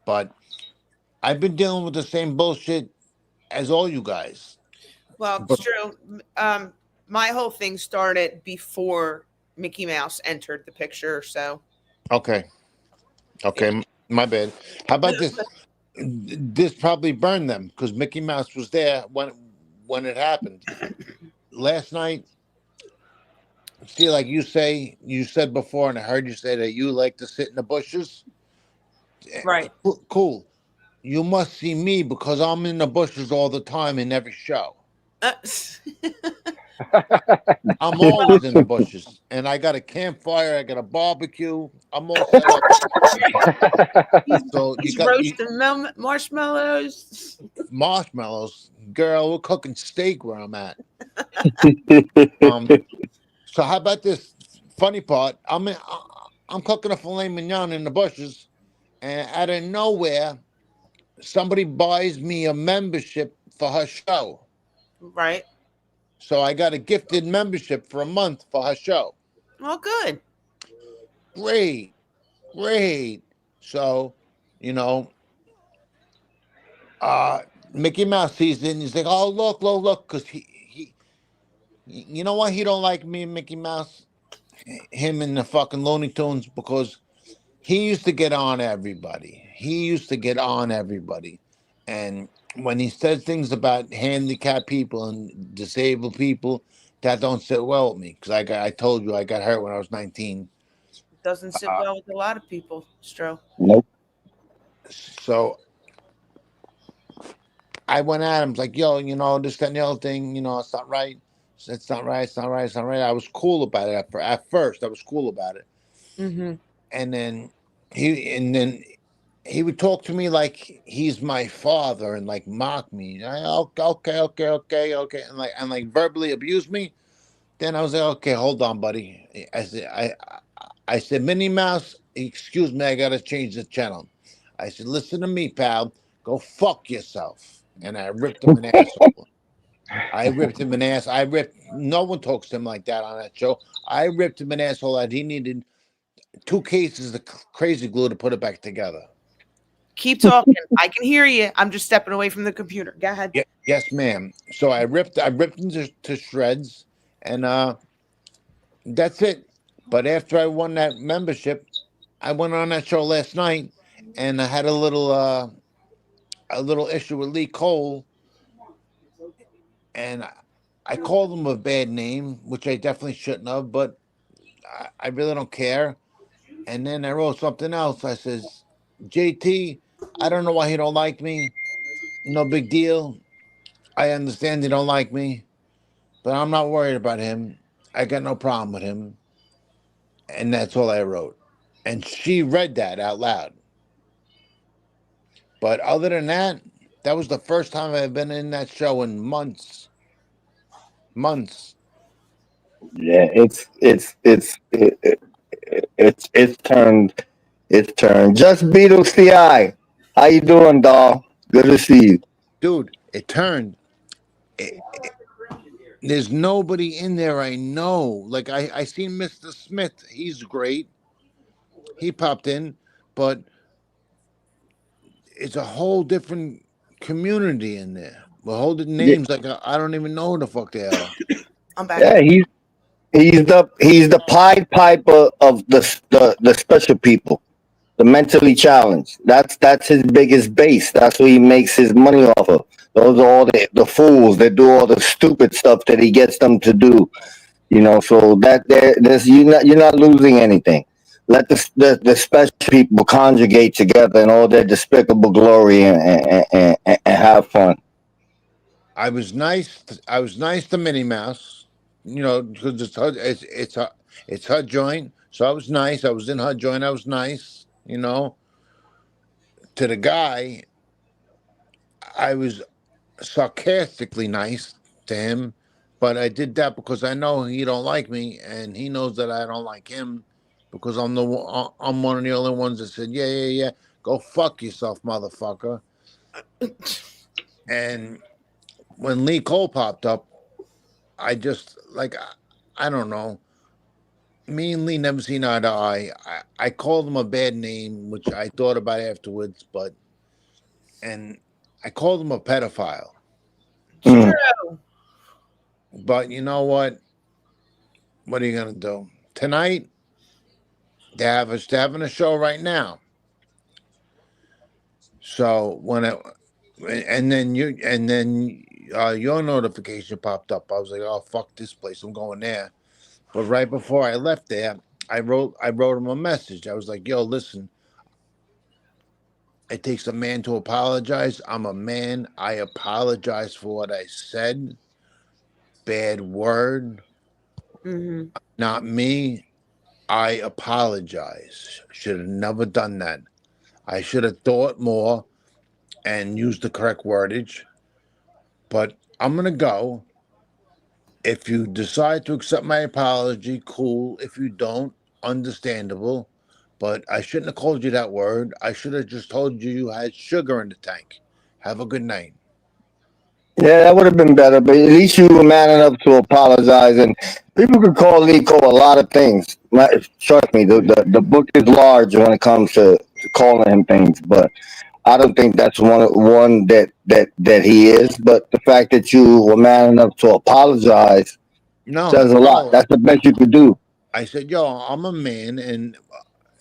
But I've been dealing with the same bullshit as all you guys. Well, it's But true. My whole thing started before Mickey Mouse entered the picture. So okay, yeah. okay, my bad. How about this? this probably burned them because Mickey Mouse was there when it happened last night. See, like you said before, and I heard you say that you like to sit in the bushes. Right. Cool. You must see me because I'm in the bushes all the time in every show. Uh, I'm always in the bushes, and I got a campfire. I got a barbecue. I'm all set up. he's, So you he's got roasting marshmallows. marshmallows, girl. We're cooking steak where I'm at. Um. So how about this funny part? I'm cooking a filet mignon in the bushes, and out of nowhere, somebody buys me a membership for her show. Right. So I got a gifted membership for a month for her show. Well, good. Great, great. So, you know, uh, Mickey Mouse sees it and he's like, "Oh, look," because you know why he don't like me, Mickey Mouse, him and the fucking Looney Tunes, because he used to get on everybody. He used to get on everybody, and when he said things about handicapped people and disabled people, that don't sit well with me because I told you I got hurt when I was 19. Doesn't sit Uh, well with a lot of people, Stro. Nope. so I went at him, was like, yo, this, that, and the other thing, it's not right. It's not right. It's not right. It's not right. I was cool about it at first. I was cool about it, Mm-hmm. and then he would talk to me like he's my father and like mock me. Okay, and like verbally abuse me. Then I was like, okay, hold on, buddy. I said, Minnie Mouse, excuse me, I gotta change the channel. I said, listen to me, pal. Go fuck yourself. And I ripped him an asshole. I ripped him an ass. No one talks to him like that on that show. I ripped him an asshole that he needed 2 cases of crazy glue to put it back together. Keep talking. I can hear you. I'm just stepping away from the computer. Go ahead. Yeah, yes, ma'am. So I ripped him to shreds, and that's it. But after I won that membership, I went on that show last night, and I had a little issue with Lee Cole, and I called him a bad name, which I definitely shouldn't have, but I really don't care. And then I wrote something else. I says, JT, I don't know why he don't like me. No big deal. I understand he don't like me, but I'm not worried about him. I got no problem with him. And that's all I wrote. And she read that out loud. But other than that, that was the first time I've been in that show in months. Months. Yeah, it's turned. It's turned. Just Beatles CI. How you doing, doll? Good to see you. Dude, it turned. There's nobody in there I know. Like I seen Mr. Smith. He's great. He popped in, but it's a whole different community in there. With whole different Yeah, names. Like I don't even know who the fuck they are. I'm back. yeah, he's the Pied Piper of the special people, the mentally challenged. That's his biggest base. That's what he makes his money off of. Those are all the fools that do all the stupid stuff that he gets them to do. So that there's you're not losing anything. Let the special people conjugate together in all their despicable glory and have fun. I was nice. I was nice to Minnie Mouse, because it's her joint. So I was nice. I was in her joint. I was nice. To the guy, I was sarcastically nice to him, but I did that because I know he don't like me, and he knows that I don't like him because I'm one of the only ones that said, yeah, yeah, yeah, go fuck yourself, motherfucker. And when Lee Cole popped up, I just like I don't know. Me and Lee never seen eye to eye. I called him a bad name, which I thought about afterwards, and I called him a pedophile. Mm. Stro. But you know what? What are you gonna do? Tonight they're having a show right now. So and then your notification popped up. I was like, oh fuck this place, I'm going there. But right before I left there, I wrote him a message. I was like, yo, listen, it takes a man to apologize. I'm a man. I apologize for what I said. Bad word. Mm-hmm. Not me. I apologize. Should have never done that. I should have thought more and used the correct wordage. But I'm going to go. If you decide to accept my apology, cool. If you don't, understandable. But I shouldn't have called you that word. I should have just told you had sugar in the tank. Have a good night. Yeah, that would have been better, but at least you were man enough to apologize. And people could call Nico a lot of things. Trust me, the book is large when it comes to calling him things, but I don't think that's one that he is. But the fact that you were man enough to apologize No, says a lot. no. That's the best you could do. I said, yo, I'm a man, and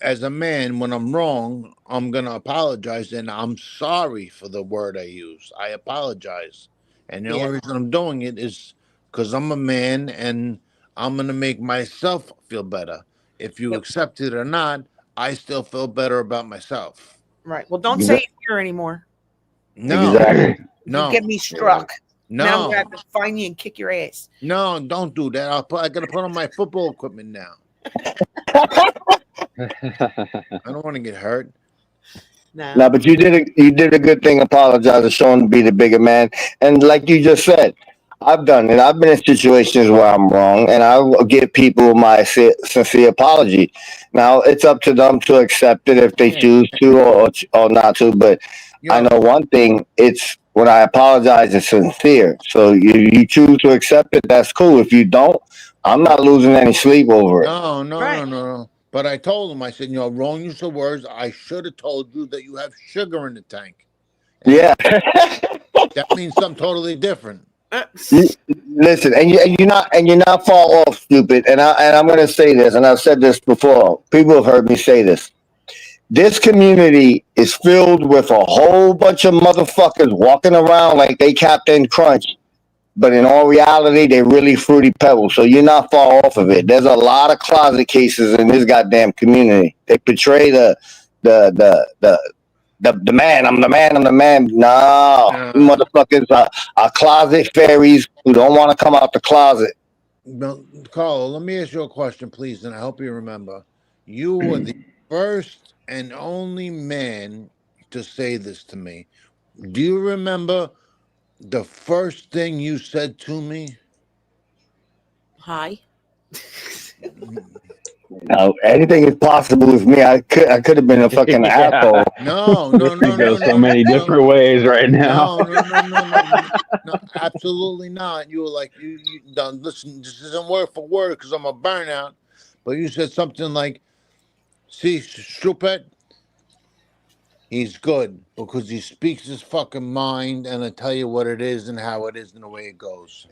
as a man, when I'm wrong, I'm gonna apologize, and I'm sorry for the word I use. I apologize, and the Yeah. only reason I'm doing it is because I'm a man, and I'm gonna make myself feel better. If you Yep. accept it or not, I still feel better about myself. Right. Well, don't say it here anymore. No, Exactly. You no, get me struck. Then I'm gonna no, have to find you and kick your ass. no! Don't do that. I gotta put on my football equipment now. I don't want to get hurt. No. No, but you did a good thing apologizing, showing to be the bigger man. And like you just said, I've done it. I've been in situations where I'm wrong, and I will give people my sincere apology. Now it's up to them to accept it if they Yeah. choose to or not to. But I Yo, know one thing: it's when I apologize, it's sincere. So you choose to accept it, that's cool. If you don't, I'm not losing any sleep over it. no, no, Right. no, no, no. But I told him, I said, wrong use of words. I should have told you that you have sugar in the tank. And Yeah. that means something totally different. You, listen, and you're not far off, stupid. And I'm gonna say this, and I've said this before. People have heard me say this. This community is filled with a whole bunch of motherfuckers walking around like they Captain Crunch, but in all reality, they're really fruity pebbles. So you're not far off of it. There's a lot of closet cases in this goddamn community. They portray the the the the man, I'm the man, I'm the man. No, you Uh, motherfuckers are closet fairies who don't want to come out the closet. Well, Carlo, let me ask you a question, please, and I hope you remember. You were the first and only man to say this to me. Do you remember the first thing you said to me? Hi. Now, anything is possible with me. I could have been a fucking Yeah. asshole. No, This no, could no, go no, so no, many no, different ways right now. no, no, no, no, no, no, no, absolutely not. You were like, you done. Listen, this isn't word for word because I'm a burnout. But you said something like, "See, Stroop, he's good because he speaks his fucking mind and I tell you what it is and how it is and the way it goes."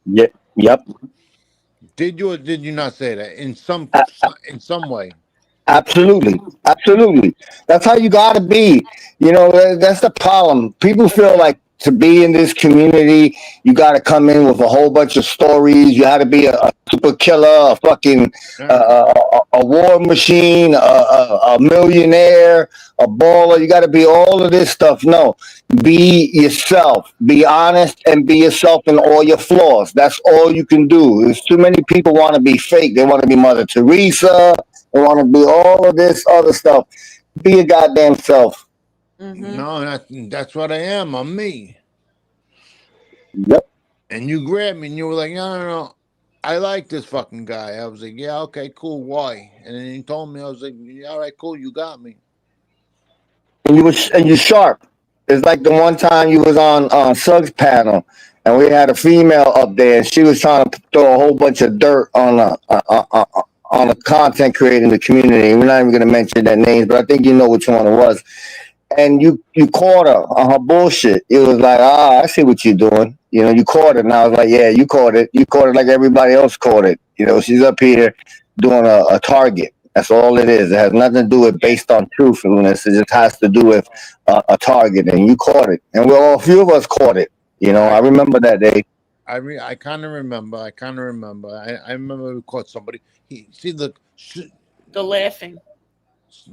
Yeah, yep. Did you or did you not say that in some way? Absolutely, absolutely. That's how you gotta be. That's the problem. People feel like to be in this community, you gotta come in with a whole bunch of stories. You had to be a super killer, a fucking Uh, a war machine, a millionaire, a baller. You gotta be all of this stuff. No, be yourself. Be honest and be yourself in all your flaws. That's all you can do. There's too many people want to be fake. They want to be Mother Teresa. They want to be all of this other stuff. Be your goddamn self. Mm-hmm. no, that's what I am. I'm me. Yep. And you grabbed me and you were like, no, no, no. I like this fucking guy. I was like, yeah, okay, cool. Why? And then he told me, I was like, yeah, all right, cool. You got me. And you're sharp. It's like the one time you was on Sug's panel, and we had a female up there, and she was trying to throw a whole bunch of dirt on a content creator in the community. We're not even going to mention their names, but I think you know which one it was. And you caught her on her bullshit. It was like, I see what you're doing. You caught it. And I was like, yeah, you caught it. You caught it like everybody else caught it. She's up here doing a target. That's all it is. It has nothing to do with based on truthfulness. It just has to do with a target, and you caught it. And a few of us caught it. You know, I remember that day. I kind of remember. I remember we caught somebody. He see the laughing.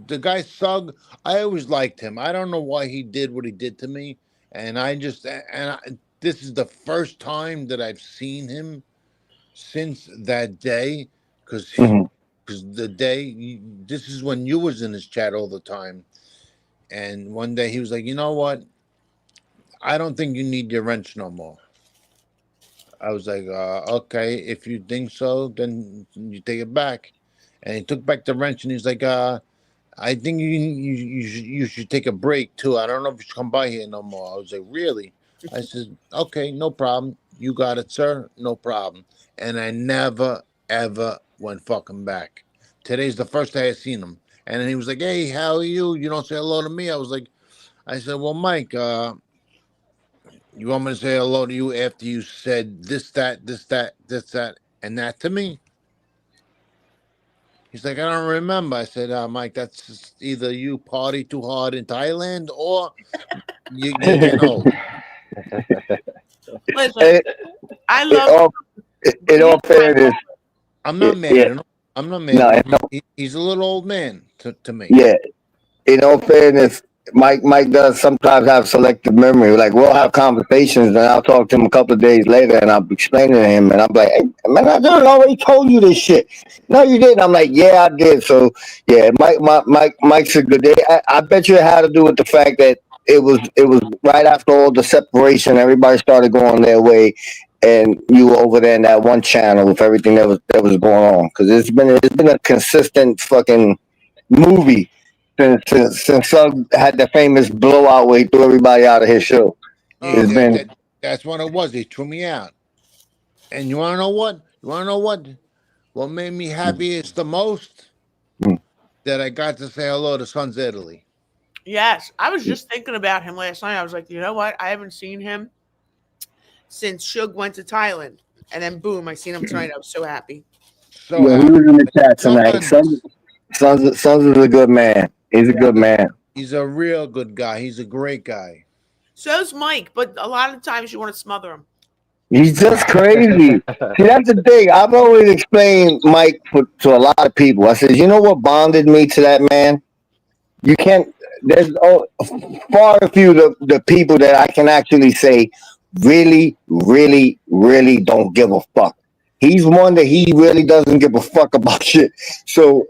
the guy Sug. I always liked him. I don't know why he did what he did to me, and this is the first time that I've seen him since that day, because Mhm. the day this is when you was in his chat all the time, and one day he was like, you know what? I don't think you need your wrench no more. I was like, okay, if you think so, then you take it back. And he took back the wrench, and he's like, I think you should take a break too. I don't know if you should come by here no more. I was like, really? I said, okay, no problem. You got it, sir. No problem. And I never ever went fucking back. Today's the first day I seen him, and then he was like, hey, how are you? You don't say hello to me. I said, well, Mike, you want me to say hello to you after you said this, that, this, that, this, that, and that to me? He's like, I don't remember. I said, Mike, that's either you party too hard in Thailand or you're getting old. Listen, I love. In all fairness, I'm not mad yeah, at him. I'm not mad no, at him. He's a little old man to me. yeah. In all fairness, Mike does sometimes have selective memory. Like we'll have conversations, and I'll talk to him a couple of days later, and I'll be explaining to him, and I'm like, "Hey, man, I done already told you this shit." No, you didn't. I'm like, "Yeah, I did." So yeah, Mike's a good day. I bet you it had to do with the fact that it was right after all the separation. Everybody started going their way, and you were over there in that one channel with everything that was going on. Because it's been a consistent fucking movie since Sugg had the famous blowout where he threw everybody out of his show. Yeah, It's been that's what it was. He threw me out. And you want to know what? What made me happiest the most? Mm. That I got to say hello to Sons Italy. Yes, I was just thinking about him last night. I was like, you know what? I haven't seen him since Suge went to Thailand, and then boom, I seen him tonight. I was so happy. So he happy. was in the chat tonight. Sons, Sons is a good man. He's a good man. he's a real good guy. He's a great guy. So's Mike, but a lot of times you want to smother him. He's just crazy. See, that's the thing. I've always explained Mike to a lot of people. I said, you know what bonded me to that man? You can't. There's far a few the people that I can actually say really, really, really don't give a fuck. He's one that he really doesn't give a fuck about shit. So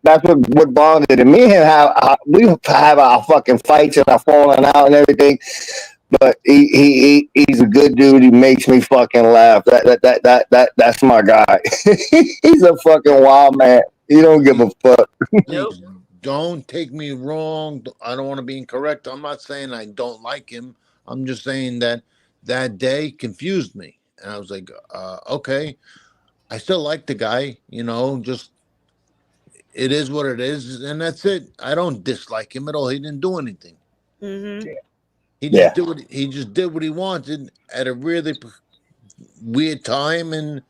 that's what bonded. And me and him we have our fucking fights and our falling out and everything. But he's a good dude. He makes me fucking laugh. That's my guy. He's a fucking wild man. He don't give a fuck. Please don't take me wrong. I don't want to be incorrect. I'm not saying I don't like him. I'm just saying that day confused me. And I was like, okay. I still like the guy, just it is what it is, and that's it. I don't dislike him at all. He didn't do anything. Mm-hmm. He just did what he wanted at a really weird time, and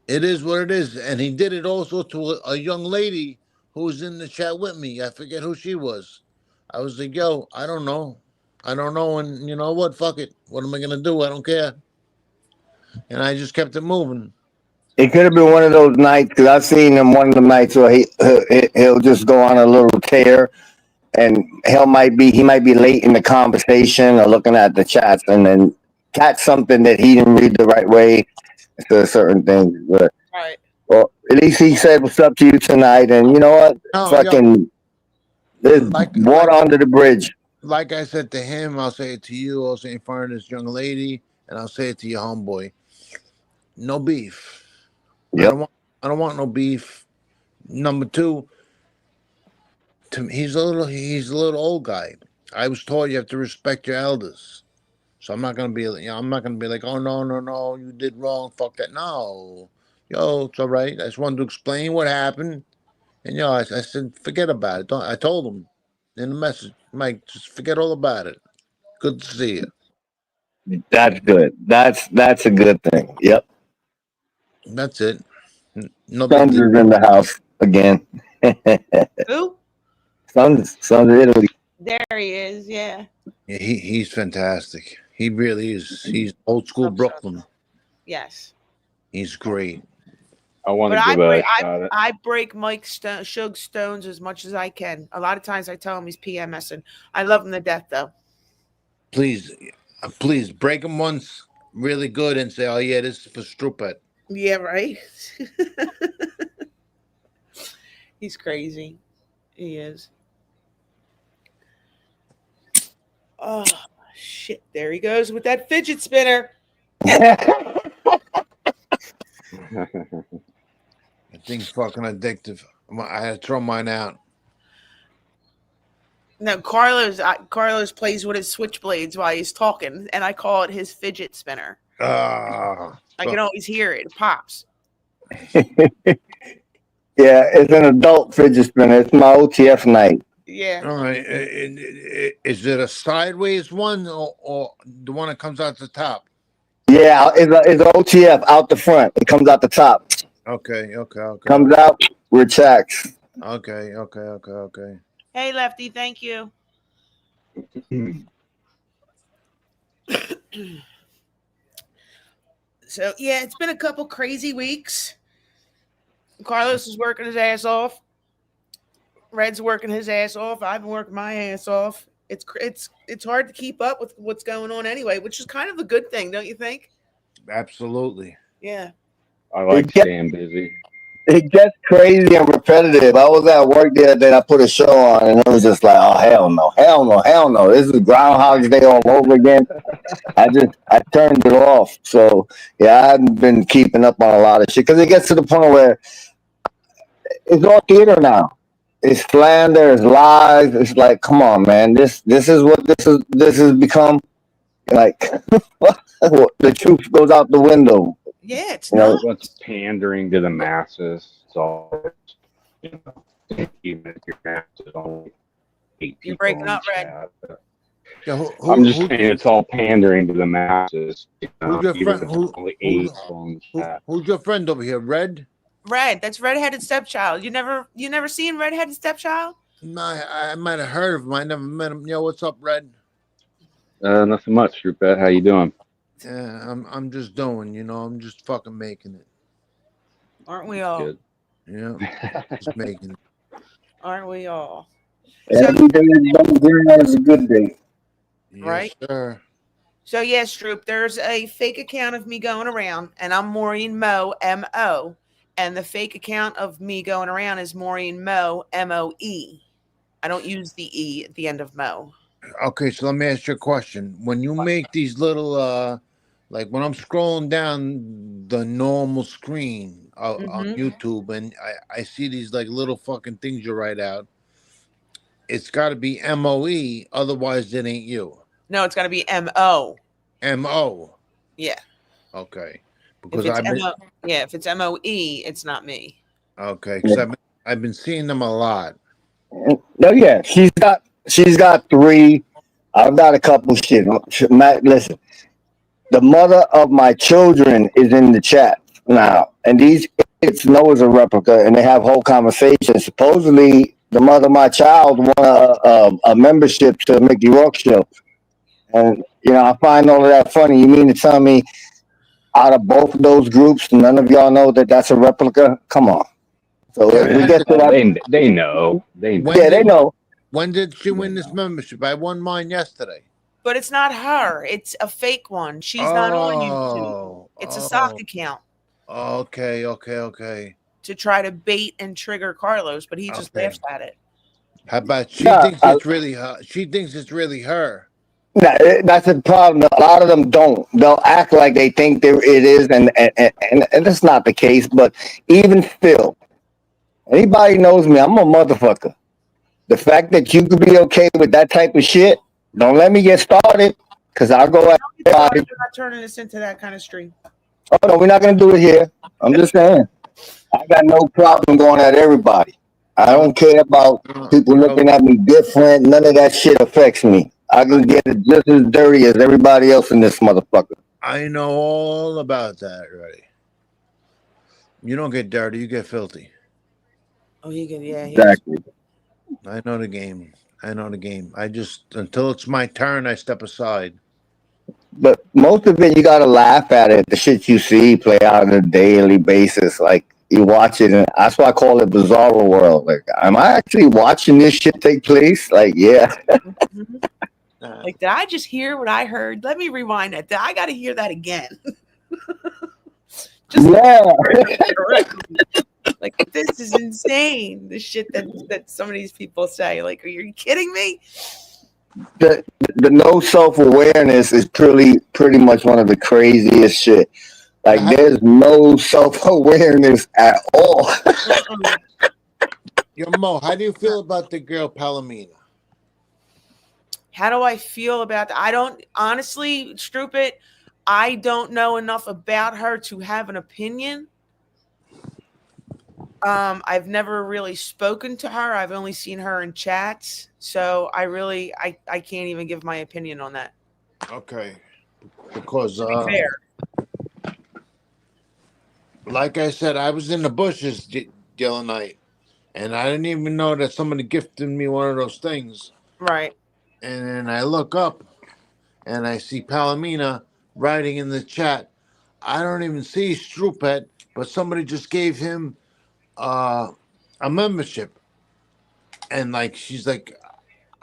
it is what it is. And he did it also to a young lady who was in the chat with me. I forget who she was. I was like, yo, I don't know. And you know what? Fuck it. What am I going to do? I don't care. And I just kept it moving. It could have been one of those nights because I've seen him one of the nights where he'll just go on a little tear, and he might be late in the conversation or looking at the chats and then catch something that he didn't read the right way to certain things. But Right. well, at least he said what's up to you tonight, and you know what? There's water under the bridge. Like I said to him, I'll say it to you. I'll say it in front of this young lady, and I'll say it to your homeboy. No beef. Yep. I don't want no beef. Number two, he's a little old guy. I was taught you have to respect your elders. So I'm not gonna be like, oh no, you did wrong, fuck that. No, it's all right. I just wanted to explain what happened, and I said forget about it. I told him in the message, Mike, just forget all about it. Good to see you. That's good. That's a good thing. Yep. That's it. No big Sons deal. is in the house again. Who? Sons of Italy. There he is. Yeah. Yeah, he's fantastic. He really is. He's old school Hope so. Brooklyn. Yes. He's great. I want But to give a shot at. I break Mike Shug Stones as much as I can. A lot of times I tell him he's PMSing. I love him to death, though. Please break him once really good and say, "Oh yeah, this is for Stroop." Yeah, right. He's crazy. He is. Oh shit! There he goes with that fidget spinner. That thing's fucking addictive. I had to throw mine out. No, Carlos plays with his switchblades while he's talking, and I call it his fidget spinner. Ah, I can always hear it. It pops. Yeah, it's an adult fidget spinner. It's my OTF night. Yeah. all right. Is it a sideways one or the one that comes out the top? Yeah, it's OTF out the front. It comes out the top. Okay. Comes out, retracts. Okay. Hey, Lefty. Thank you. So yeah, it's been a couple crazy weeks. Carlos is working his ass off. Red's working his ass off. I've been working my ass off. It's hard to keep up with what's going on anyway, which is kind of a good thing, don't you think? Absolutely. Yeah. I like staying busy. It gets crazy and repetitive. I was at work the other day. I put a show on, and it was just like, oh hell no! This is Groundhog's Day all over again. I turned it off. So yeah, I haven't been keeping up on a lot of shit because it gets to the point where it's all theater now. It's slander, it's lies. It's like, come on, man. This is what this has become. Like the truth goes out the window. Yeah, it's You know, not. What's pandering to the masses? It's all, even if your masses only 8 You're people breaking in up, the Red. chat. Yeah, I'm just saying it's all pandering to the masses. Who's your even friend? if it's only 8 people in the chat. Who's your friend over here? Red? Red. That's Redheaded Stepchild. You never seen Redheaded Stepchild? No, I might have heard of him. I never met him. Yo, what's up, Red? Nothing much, Stroop. How you doing? Yeah, I'm just doing. I'm just fucking making it. Aren't we all? Good. Yeah, just making it. Aren't we all? every day is a good day. Right? Yes, sir. So yes, Stroop, there's a fake account of me going around, and I'm Maureen Mo, M-O. And the fake account of me going around is Maureen Mo, M-O-E. I don't use the E at the end of Mo. Okay, so let me ask you a question. When you make these little, like when I'm scrolling down the normal screen on YouTube and I see these like little fucking things you write out, it's got to be M-O-E, otherwise it ain't you. No, it's got to be M-O. M-O. Yeah. Okay. Because if it's M-O-E, it's not me. Okay, because I've been seeing them a lot. No, yeah, she's got 3. I've got a couple shit. Matt, listen, the mother of my children is in the chat now, and these kids know it's a replica, and they have whole conversations. Supposedly, the mother of my child won a membership to Mickey Rourke show, and I find all of that funny. You mean to tell me, out of both of those groups, none of y'all know that that's a replica? Come on. So we get to that. They know. They know. Yeah, they know. When did she win this membership? I won mine yesterday. But it's not her. It's a fake one. She's not on YouTube. It's a sock account. Okay. To try to bait and trigger Carlos, but he just laughs at it. How about she thinks it's really her? She thinks it's really her. No, that's the problem. A lot of them don't. They'll act like they think it is, and that's not the case. But even still, anybody knows me, I'm a motherfucker. The fact that you could be okay with that type of shit, don't let me get started, because I'll go at everybody. We're not turning this into that kind of stream. Oh, no, we're not going to do it here. I'm just saying. I got no problem going at everybody. I don't care about people looking at me different. None of that shit affects me. I can get it just as dirty as everybody else in this motherfucker. I know all about that, right? You don't get dirty, you get filthy. Oh, he can. Yeah, he was. Exactly. I know the game. I know the game. I just until it's my turn, I step aside. But most of it, you gotta laugh at it. The shit you see play out on a daily basis. Like you watch it, and that's why I call it bizarre world. Like, am I actually watching this shit take place? Like, yeah. Mhm. Like, did I just hear what I heard? Let me rewind that. I got to hear that again. Just Yeah. correctly. Like, this is insane. The shit that some of these people say. Like, are you kidding me? The no self awareness is pretty much one of the craziest shit. Like, there's no self awareness at all. Yo, Mo, how do you feel about the girl Palomina? How do I feel about that? I don't honestly, Stroop it. I don't know enough about her to have an opinion. I've never really spoken to her. I've only seen her in chats. So I can't even give my opinion on that. Okay. Because To be fair. like I said, I was in the bushes the other night, and I didn't even know that somebody gifted me one of those things. Right. And then I look up, and I see Palomina writing in the chat. I don't even see Stroopet, but somebody just gave him a membership, and like she's like,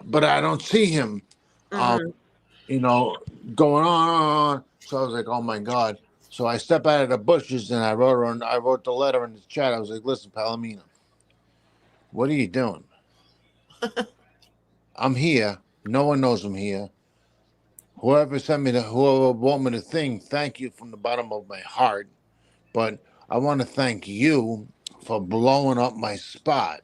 but I don't see him. You know, going on. So I was like, oh my God. So I step out of the bushes and I wrote the letter in the chat. I was like, listen, Palomina, what are you doing? I'm here. No one knows I'm here. Whoever bought me the thing, thank you from the bottom of my heart. But I want to thank you for blowing up my spot.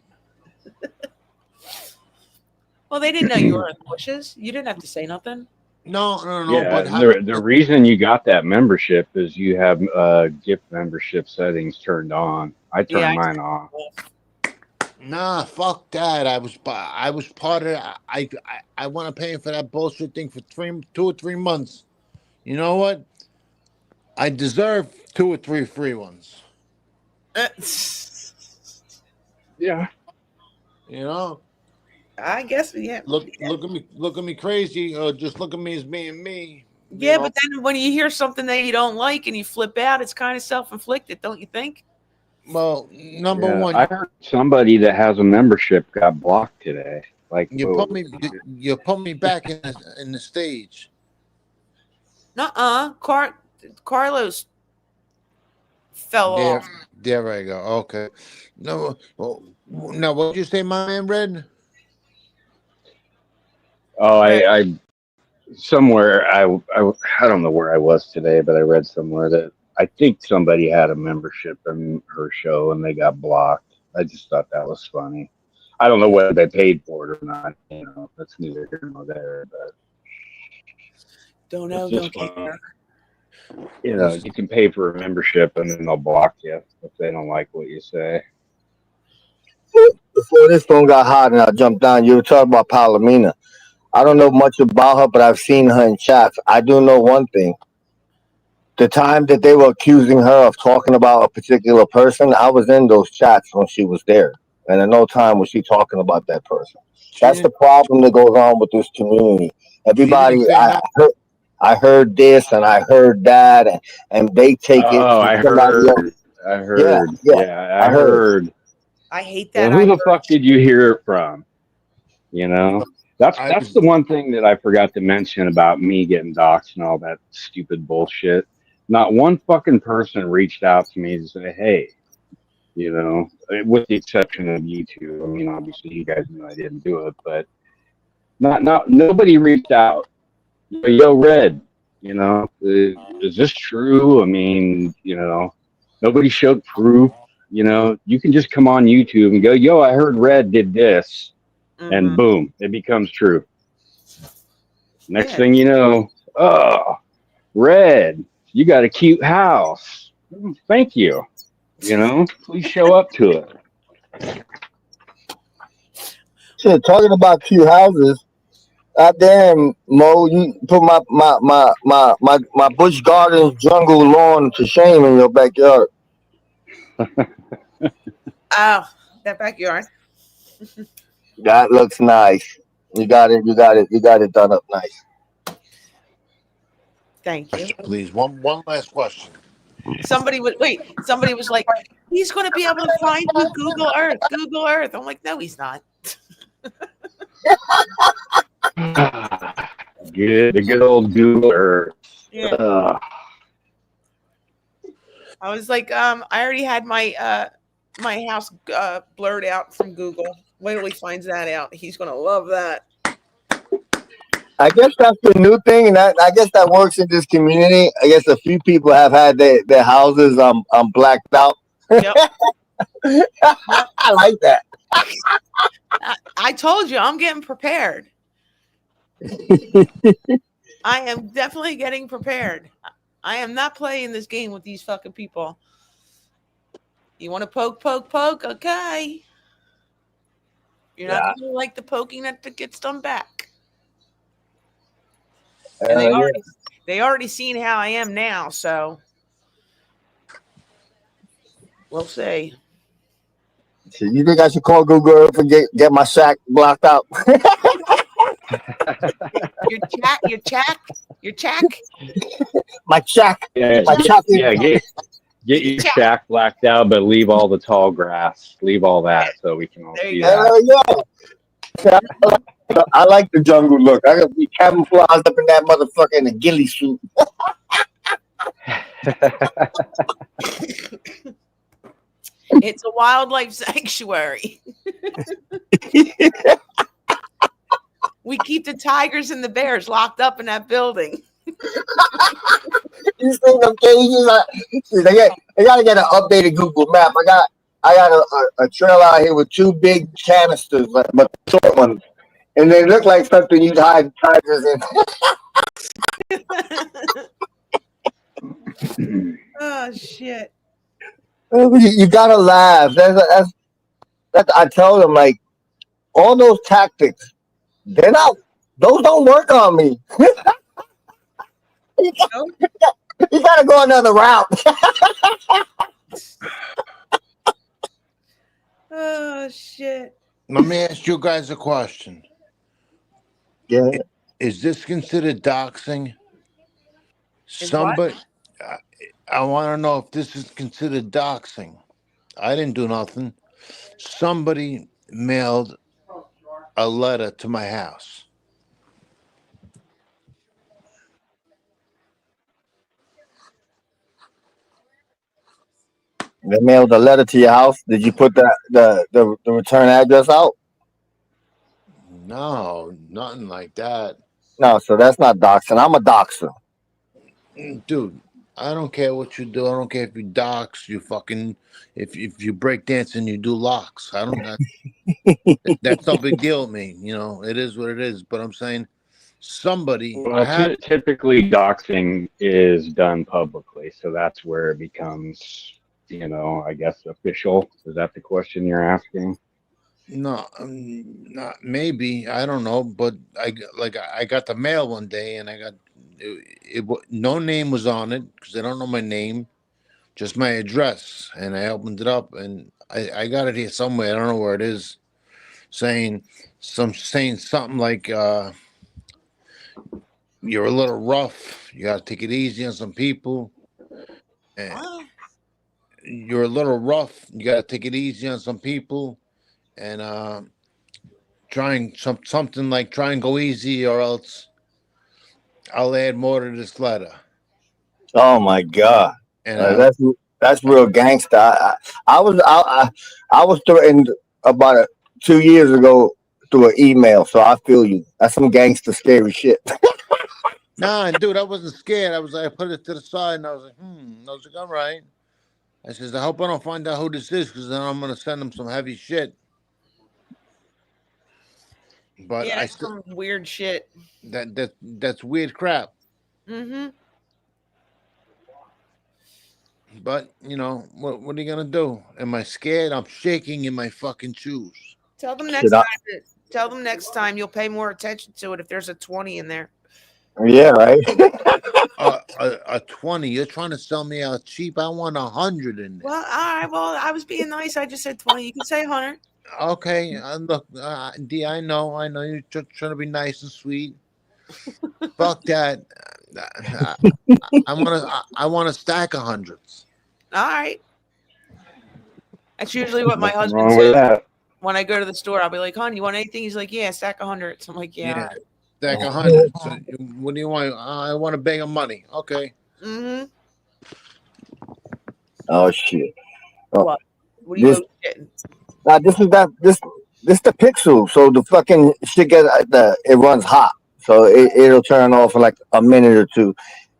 Well, they didn't know you were in the bushes. You didn't have to say nothing. No. Yeah, But the reason you got that membership is you have gift membership settings turned on. I turned mine off. nah, fuck that. I was part of. I want to pay for that bullshit thing for 2 or 3 months. You know what? I deserve 2 or 3 free ones. Yeah. You know. I guess yeah. Look at me crazy, or just look at me as being me. Yeah, but then when you hear something that you don't like and you flip out, it's kind of self-inflicted, don't you think? Well, number one, I heard somebody that has a membership got blocked today. Like, you put me back in the stage. Carlos fell off. There I go. Okay. No, now what did you say, my man, Red? Oh, I somewhere I don't know where I was today, but I read somewhere that I think somebody had a membership in her show and they got blocked. I just thought that was funny. I don't know whether they paid for it or not. You know, that's neither here nor there. But don't know. Don't care. You know, you can pay for a membership and then they'll block you if they don't like what you say. Before this phone got hot and I jumped down, you were talking about Palomina. I don't know much about her, but I've seen her in chats. I do know one thing. The time that they were accusing her of talking about a particular person, I was in those chats when she was there. And at no time was she talking about that person. That's the problem that goes on with this community. Everybody, I heard this and I heard that, and they take it. Oh, I heard. Yeah, I heard. I hate that. Well, who the fuck did you hear it from? You know, that's the one thing that I forgot to mention about me getting doxxed and all that stupid bullshit. Not one fucking person reached out to me to say, hey, you know, with the exception of you two. I mean, obviously you guys know I didn't do it, but nobody reached out. Yo, Red, you know, is this true? I mean, you know, nobody showed proof. You know, you can just come on YouTube and go, yo, I heard Red did this. And boom, it becomes true. Next thing you know, oh, Red, you got a cute house. Thank you. You know, please show up to it. Shit, talking about cute houses. Damn, Mo, you put my Busch Gardens jungle lawn to shame in your backyard. Oh, that backyard. That looks nice. You got it. You got it. You got it done up nice. Thank you. Question, please. One last question. Somebody was like, he's going to be able to find you Google Earth. Google Earth. I'm like, no, he's not. The good old Googler. Yeah. I was like, I already had my my house blurred out from Google. Wait till he finds that out. He's going to love that. I guess that's the new thing, and I guess that works in this community. I guess a few people have had their houses blacked out. Yep. Yep. I like that. I told you, I'm getting prepared. I am definitely getting prepared. I am not playing this game with these fucking people. You want to poke? Okay. You're not going to like the poking that gets done back. And they already seen how I am now, so we'll see. So you think I should call Google Earth and get my shack blocked out? Your check. My shack. Yeah, My shack. yeah. Get your shack blacked out, but leave all the tall grass. Leave all that so we can all see that. Yeah. I like the jungle look. I gotta be camouflaged up in that motherfucker in a ghillie suit. It's a wildlife sanctuary. We keep the tigers and the bears locked up in that building. You see them cages? They gotta get an updated Google map. I got a trail out here with 2 big canisters, but short ones, and they look like something you'd hide tigers in. Oh shit! You gotta laugh. That's I tell them, like, all those tactics, those don't work on me. You gotta go another route. Oh shit! Let me ask you guys a question. Yeah. Is this considered doxing? Somebody, I want to know if this is considered doxing. I didn't do nothing. Somebody mailed a letter to my house. They mailed a letter to your house. Did you put the return address out? No, nothing like that. No, so that's not doxing. I'm a doxer. Dude, I don't care what you do. I don't care if you dox, you fucking, if you break dance and you do locks. I don't. That's no big deal with me. You know, it is what it is. But I'm saying, somebody. Well, typically doxing is done publicly, so that's where it becomes, I guess, official. Is that the question you're asking? No, not maybe. I don't know, but I got the mail one day, and I got no name was on it because I don't know my name, just my address, and I opened it up, and I got it here somewhere. I don't know where it is. Saying something like you're a little rough. You got to take it easy on some people. And you're a little rough. You got to take it easy on some people. And something like try and go easy, or else I'll add more to this letter. Oh my god! And that's real gangster. I was threatened about 2 years ago through an email, so I feel you. That's some gangster scary shit. nah, dude, I wasn't scared. I put it to the side, and I was like, I was like, all right. I says, I hope I don't find out who this is, because then I'm gonna send them some heavy shit. But yeah, some weird shit. That's weird crap. Mm-hmm. But what are you gonna do? Am I scared? I'm shaking in my fucking shoes. Tell them next time. Tell them next time you'll pay more attention to it if there's a 20 in there. Yeah, right. A 20. You're trying to sell me out cheap. I want 100 in Well, there. all right. Well, I was being nice. I just said 20. You can say 100. Okay, look, D, I know you're trying to be nice and sweet. Fuck that. I, I want to stack of hundreds. All right. That's usually what my Nothing husband wrong with says. that. When I go to the store, I'll be like, "Hon, you want anything?" He's like, "Yeah, stack of hundreds." I'm like, "Yeah, all Yeah, right." stack of hundreds. So what do you want? I want a bag of money. Okay. Mm-hmm. Oh shit. Oh, What? What are this you getting? this is that this the pixel. So the fucking shit gets it runs hot. So it'll turn off in like a minute or two.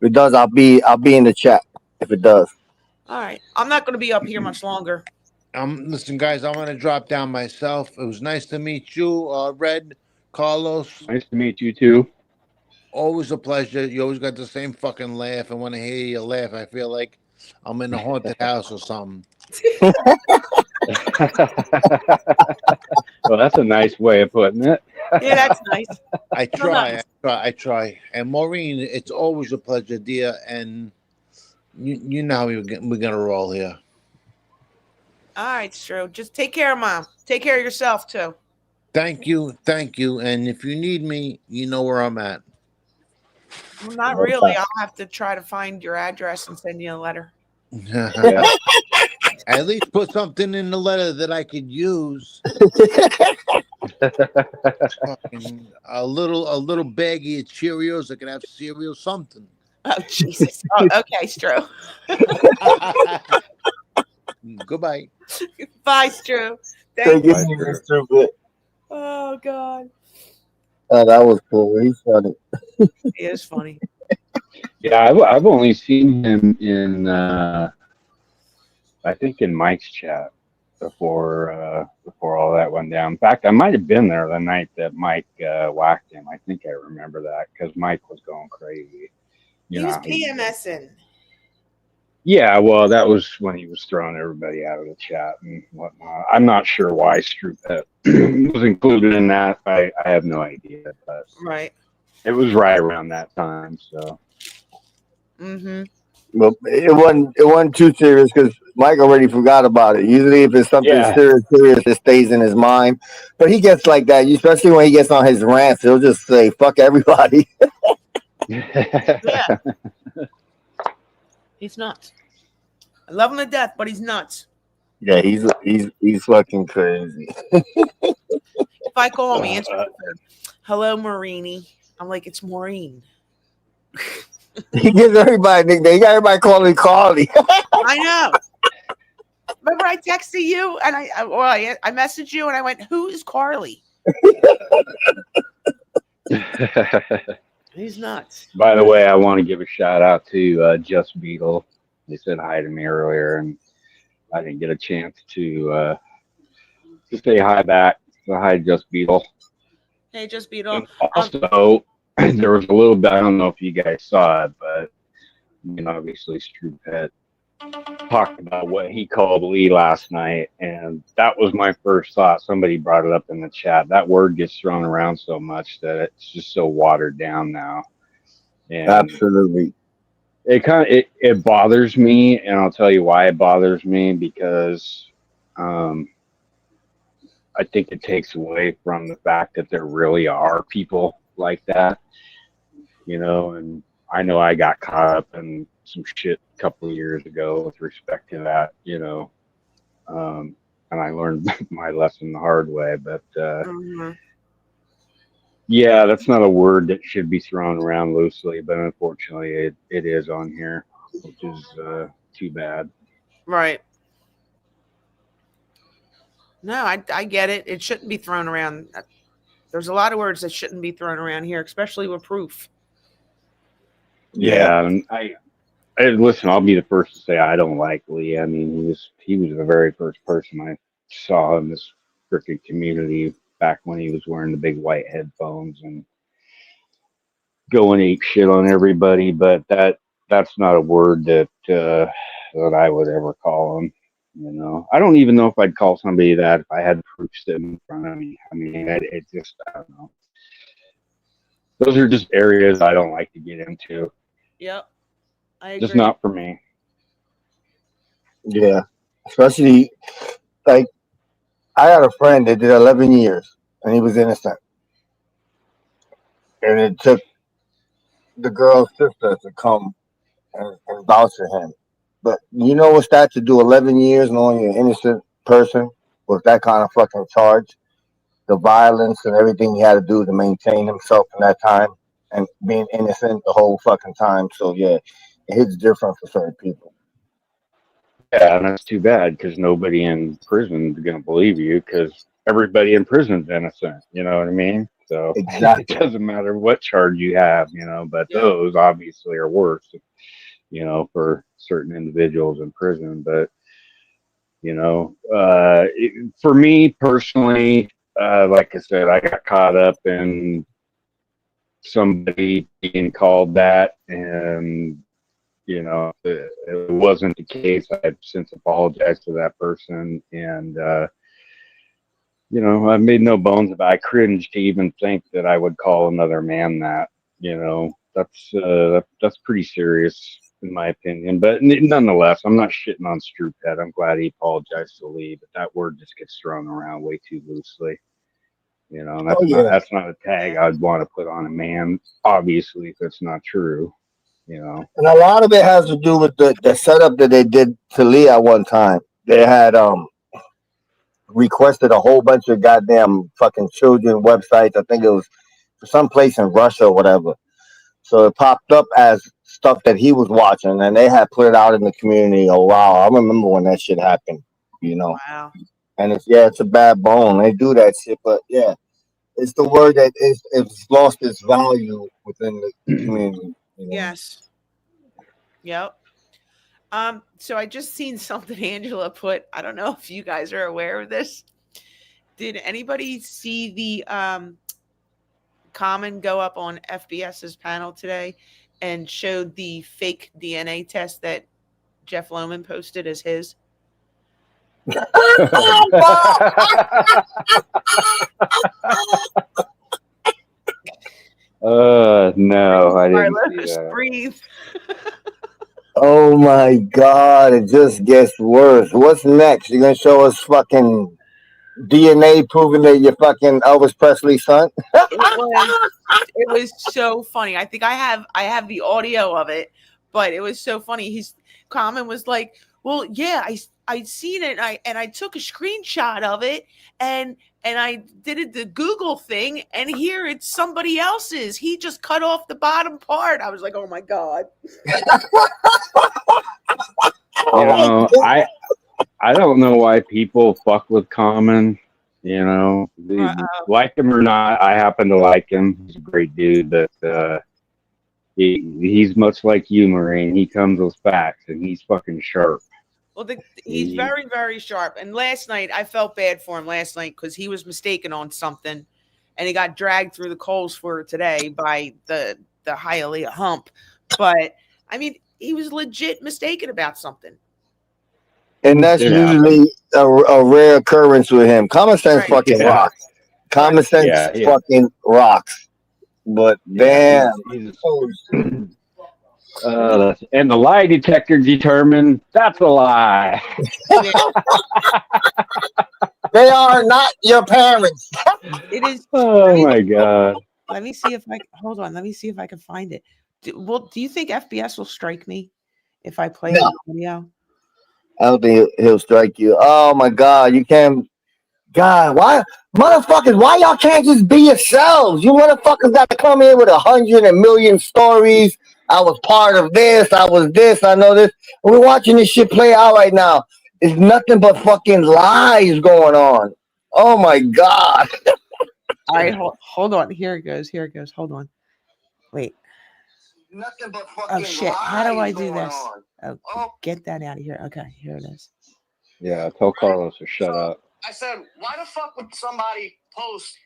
If it does, I'll be in the chat if it does. All right. I'm not going to be up here much longer. Listen, guys, I'm gonna drop down myself. It was nice to meet you, Red, Carlos. Nice to meet you too. Always a pleasure. You always got the same fucking laugh, and when I hear you laugh, I feel like I'm in a haunted house or something. Well, that's a nice way of putting it. Yeah, that's nice. I Well, try, nice. I try. And Maureen, it's always a pleasure, dear. And you know how we're gonna roll here. All right, Stroop. Just take care of Mom. Take care of yourself, too. Thank you. And if you need me, you know where I'm at. Well, not really. I'll have to try to find your address and send you a letter. Yeah. At least put something in the letter that I could use. Fucking a little baggie of Cheerios. I can have cereal, something. Oh, Jesus. Oh, okay, Stroop. Goodbye. Bye, Stroop. Take Thank it you. Bye, easy, Drew. stupid. Oh, God. Oh, that was cool. He's funny. It is funny. Yeah, I've only seen him in I think in Mike's chat before all that went down. In fact, I might have been there the night that Mike whacked him. I think I remember that because Mike was going crazy. You He know was how he did. PMSing. Yeah, well, that was when he was throwing everybody out of the chat and whatnot. I'm not sure why Stroop was included in that. I have no idea, but Right. it was right around that time. So Mm-hmm. But it wasn't too serious because Mike already forgot about it. Usually, if it's something yeah, serious, it stays in his mind. But he gets like that, especially when he gets on his rants. He'll just say "fuck everybody." Yeah. He's nuts. I love him to death, but he's nuts. Yeah, he's fucking crazy. If I call him, he answers uh, the phone. Hello, Marini. I'm like, it's Maureen. He gives everybody a nickname. He got everybody calling Carly. I know. Remember, I texted you and I messaged you and I went, "Who is Carly?" He's nuts. By the way, I want to give a shout out to Just Beetle. They said hi to me earlier, and I didn't get a chance to say hi back. So hi, Just Beetle. Hey, just Beetle. And also, there was a little bit. I don't know if you guys saw it, but obviously, Stroop had talked about what he called Lee last night, and that was my first thought. Somebody brought it up in the chat. That word gets thrown around so much that it's just so watered down now, and Absolutely. it bothers me, and I'll tell you why it bothers me because I think it takes away from the fact that there really are people like that, and I know I got caught up in some shit a couple of years ago with respect to that, and I learned my lesson the hard way. But Mhm. yeah, that's not a word that should be thrown around loosely, but unfortunately, it is on here, which is too bad. Right. No, I get it. It shouldn't be thrown around. There's a lot of words that shouldn't be thrown around here, especially with proof. Yeah. Yeah, and listen. I'll be the first to say I don't like Lee. I mean, he was the very first person I saw in this freaking community back when he was wearing the big white headphones and going ape shit on everybody. But that's not a word that I would ever call him. I don't even know if I'd call somebody that if I had proof sitting in front of me. I mean, it just I don't know. those are just areas I don't like to get into. Yep. I agree. Just not for me. Yeah, especially like I had a friend that did 11 years and he was innocent, and it took the girl's sister to come and vouch for him. But you know what's that to do 11 years knowing you're an innocent person with that kind of fucking charge? The violence and everything he had to do to maintain himself in that time and being innocent the whole fucking time. So yeah, it hits different for certain people. Yeah, and that's too bad because nobody in prison is going to believe you because everybody in prison's innocent. You know what I mean? So it Exactly. doesn't matter what charge you have, you know, but Yeah. those obviously are worse, you know, for certain individuals in prison. But, you know, for me personally, like I said, I got caught up in somebody being called that, and you know, it wasn't the case. I've since apologized to that person, and you know, I've made no bones about it. I cringe to even think that I would call another man that. You know, that's pretty serious in my opinion. But nonetheless, I'm not shitting on Stroop Head. I'm glad he apologized to Lee, but that word just gets thrown around way too loosely. You know, and Oh yeah. that's not a tag I'd want to put on a man. Obviously, if it's not true. You know. And a lot of it has to do with the setup that they did to Lee at one time. They had requested a whole bunch of goddamn fucking children websites. I think it was some place in Russia or whatever. So it popped up as stuff that he was watching, and they had put it out in the community. Oh wow, I remember when that shit happened. You know, Wow. and it's a bad bone. They do that shit, but yeah, it's the word that it's lost its value within the community. You know. Yes. Yep. So I just seen something Angela put. I don't know if you guys are aware of this. Did anybody see the comment go up on FBS's panel today and showed the fake DNA test that Jeff Lohman posted as his? No, I All right, didn't let's see just that. breathe. Oh my god, it just gets worse. What's next? You gonna show us fucking DNA proving that you're fucking Elvis Presley's son? It was so funny. I think I have the audio of it, but it was so funny. His comment was like, "Well, yeah, I seen it, and I took a screenshot of it, and I did it the Google thing, and here it's somebody else's. He just cut off the bottom part." I was like, "Oh my god!" You know, I don't know why people fuck with Common. You know, like him or not, I happen to like him. He's a great dude, but he's much like you, Maureen. He comes with facts, and he's fucking sharp. Well, he's very, very sharp. And last night, I felt bad for him last night because he was mistaken on something, and he got dragged through the coals for today by the Hialeah hump. But I mean, he was legit mistaken about something. And that's usually a rare occurrence with him. Common sense fucking rocks. Common sense fucking rocks. But damn. And the lie detector determined that's a lie. They are not your parents. It is. Oh my god. Let me see if I hold on. Let me see if I can find it. Do you think FBS will strike me if I play the audio? I don't think he'll strike you. Oh my god, you can't. God, why, motherfuckers? Why y'all can't just be yourselves? You motherfuckers got to come in with 100 million stories. I was part of this. I was this. I know this. We're watching this shit play out right now. It's nothing but fucking lies going on. Oh my god. All right, hold on. Here it goes. Here it goes. Hold on. Wait. Nothing but fucking shit. How do I do this? On. Oh, get that out of here. Okay, here it is. Yeah, tell Carlos to shut up. I said, why the fuck would somebody post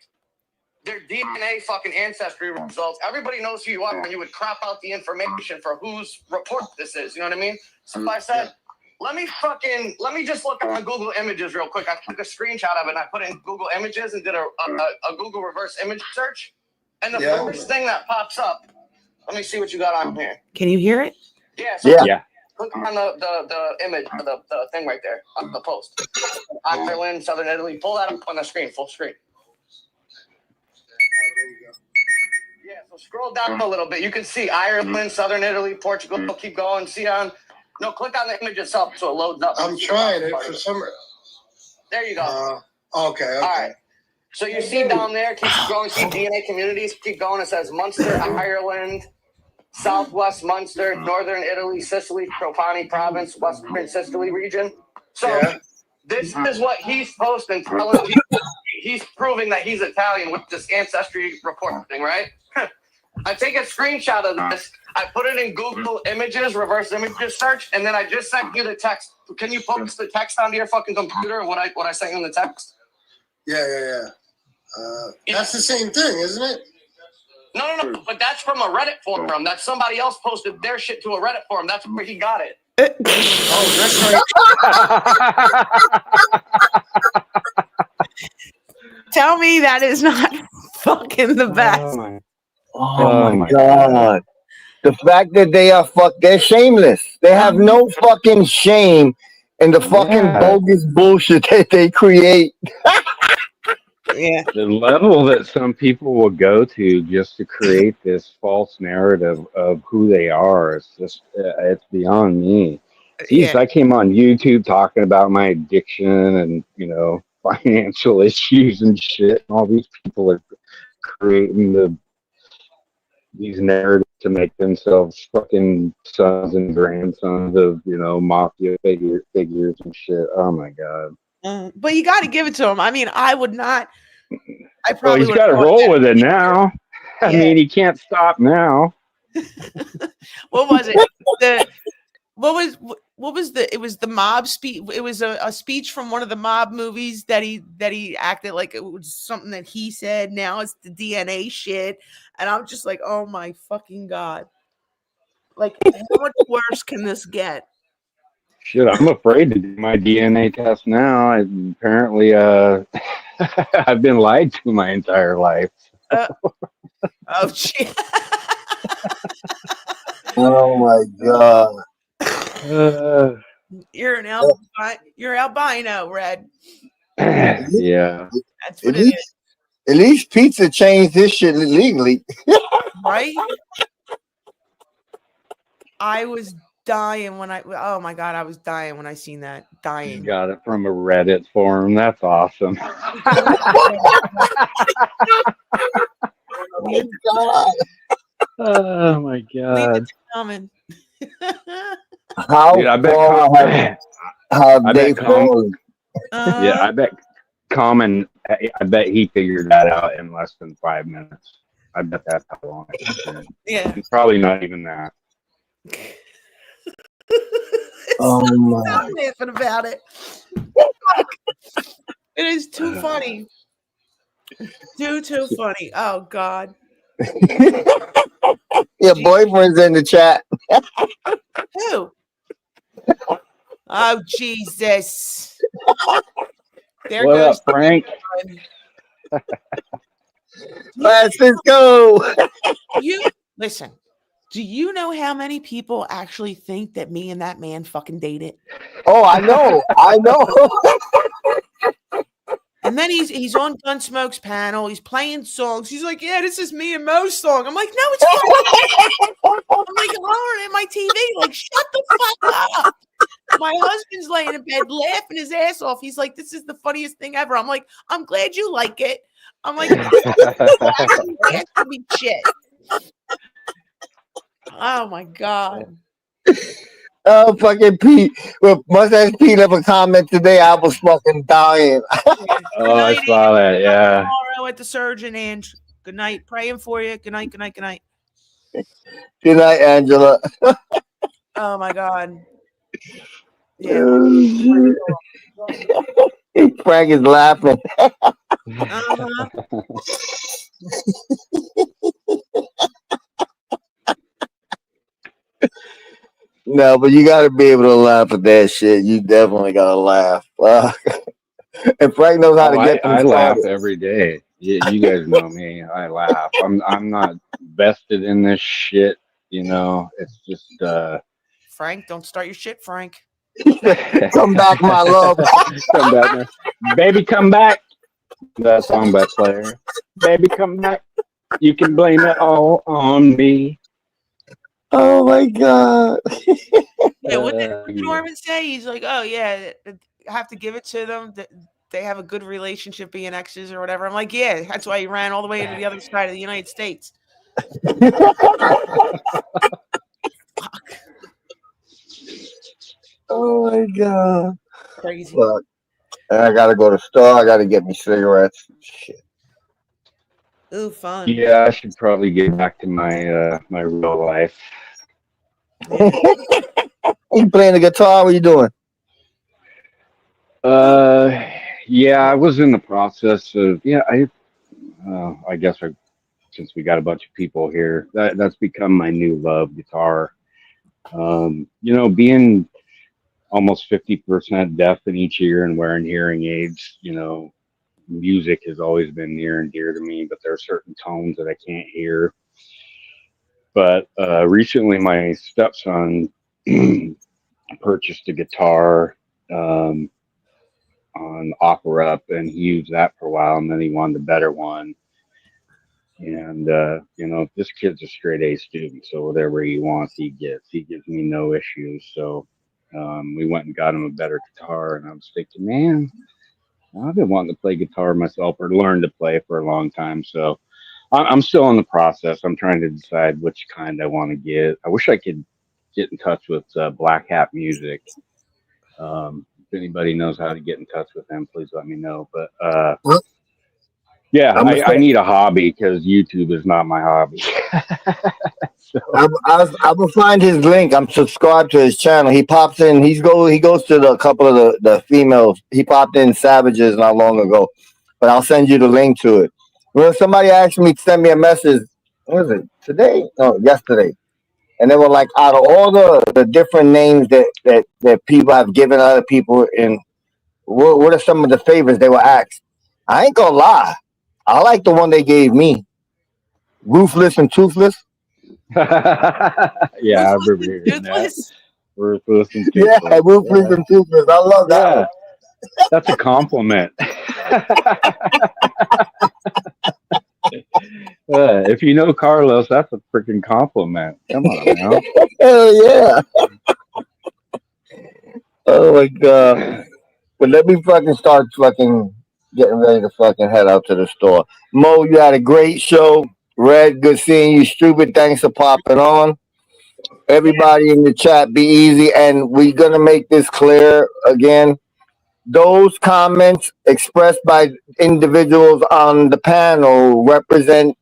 their DNA fucking ancestry results? Everybody knows who you are, and you would crop out the information for whose report this is. You know what I mean? So I said, let me just look at Google Images real quick. I took a screenshot of it and I put it in Google Images and did a Google reverse image search. And the first thing that pops up, let me see what you got on here. Can you hear it? Yeah. So Yeah. click on the image, the thing right there on the post. Ireland, Southern Italy. Pull that up on the screen, full screen. Yeah, so scroll down a little bit. You can see Ireland, Southern Italy, Portugal. Keep going. See on. No, click on the image itself so it loads up. I'm trying it for some. There you go. Okay. All right. So you see down there, keep going, see DNA communities, keep going. It says Munster, Ireland, Southwest Munster, Northern Italy, Sicily, Trapani Province, Western Sicily region. So this is what he's posting, telling people he's proving that he's Italian with this ancestry report thing, right? I take a screenshot of this, I put it in Google Images, reverse images search, and then I just sent you the text. Can you post the text onto your fucking computer of what I sent you in the text? Yeah. That's the same thing, isn't it? No. But that's from a Reddit forum. That's somebody else posted their shit to a Reddit forum. That's where he got it. Oh, that's right. Tell me that is not fucking the best. Oh my God. The fact that they're shameless. They have no fucking shame in the fucking bogus bullshit that they create. Yeah. The level that some people will go to just to create this false narrative of who they are, it's just, it's beyond me. Jeez, I came on YouTube talking about my addiction and, financial issues and shit. And all these people are creating these narratives to make themselves fucking sons and grandsons of, mafia figures and shit. Oh my God. But you got to give it to him. I mean, I would not. I Well, probably he's got to roll with it now. I mean, he can't stop now. What was it? What was it was the mob speech. It was a speech from one of the mob movies that he acted like it was something that he said. Now it's the DNA shit. And I'm just like, oh my fucking God. Like, how much worse can this get? Shit, I'm afraid to do my DNA test now. Apparently, I've been lied to my entire life. Oh, shit. Oh my God. You're an you're albino, Red. Yeah. That's what it is. At least pizza changed this shit legally. Right? I was dying when oh my God, I was dying when I seen that. Dying. Got it from a Reddit forum. That's awesome. Oh my God. Coming. How Dude, I bet I bet Common, I bet he figured that out in less than 5 minutes. I bet that's how long it's been. Yeah. It's probably not even that. Oh my. Stop laughing about it. It is too funny. Too funny. Oh God. Your boyfriend's in the chat. Who? Oh Jesus. There What goes up, Frank? Let's go. You listen. Do you know how many people actually think that me and that man fucking dated? Oh, I know. And then he's on Gunsmoke's panel. He's playing songs. He's like, "Yeah, this is me and Mo's song." I'm like, "No, it's fucking." I'm like hollering at my TV, like, "Shut the fuck up!" My husband's laying in bed laughing his ass off. He's like, "This is the funniest thing ever." I'm like, "I'm glad you like it." I'm like, "Asking me shit." Oh my God. Oh, fucking Pete. Well, Mustache Pete left a comment today. I was fucking dying. Oh, I saw that. Yeah. Tomorrow at the surgeon, and good night. Praying for you. Good night. Good night. Good night. Good night, Angela. Oh my God. Yeah. Frank is laughing. Uh-huh. No, but you got to be able to laugh at that shit. You definitely got to laugh. And Frank knows how to get them I laugh started. every day. You guys know me. I laugh. I'm not vested in this shit. You know, it's just Frank, don't start your shit, Frank. Come back, my love. come back, man. Baby, come back. That song by Slayer. Baby, come back. You can blame it all on me. Oh my god. Yeah, what did Yeah. Norman say? He's like, oh yeah, I have to give it to them that they have a good relationship being exes or whatever. I'm like, yeah, that's why he ran all the way to the other side of the United States. Fuck. Oh my god. Crazy. Fuck. And I gotta go to the store. I gotta get me cigarettes. Shit. Ooh, fun. Yeah, I should probably get back to my real life. Yeah. You playing the guitar? What you doing? Uh, yeah, I was in the process of I guess since we got a bunch of people here, that's become my new love, guitar. You know, being almost 50% deaf in each ear and wearing hearing aids, you know, music has always been near and dear to me, but there are certain tones that I can't hear. But recently, my stepson purchased a guitar um, on Opera Up, and he used that for a while, and then he wanted a better one. And you know, this kid's a straight A student, so whatever he wants, he gets. He gives me no issues. So we went and got him a better guitar, and I was thinking, man, I've been wanting to play guitar myself or learn to play for a long time. So I'm still in the process. I'm trying to decide which kind I want to get. I wish I could get in touch with Black Hat Music. If anybody knows how to get in touch with them, please let me know. But Well, yeah, I'm I need a hobby because YouTube is not my hobby. So I will find his link. I'm subscribed to his channel. He pops in. He goes to the couple of the females. He popped in Savages not long ago, but I'll send you the link to it. Well, somebody asked me to send me a message. What was it today? No, yesterday. And they were like, out of all the different names that people have given other people, and what are some of the favorites they were asked? I ain't gonna lie. I like the one they gave me. Ruthless and Toothless. yeah, I remember Ruthless and hearing that. toothless. Ruthless and Yeah, toothless. Ruthless Yeah, and Toothless. I love that yeah, one. that's a compliment. If you know Carlos, that's a freaking compliment. Come on now. Hell yeah. Oh my god. But let me fucking start fucking getting ready to fucking head out to the store. Mo, you had a great show. Red, good seeing you. Stupid, thanks for popping on. Everybody in the chat, be easy. And we're going to make this clear again. Those comments expressed by individuals on the panel represent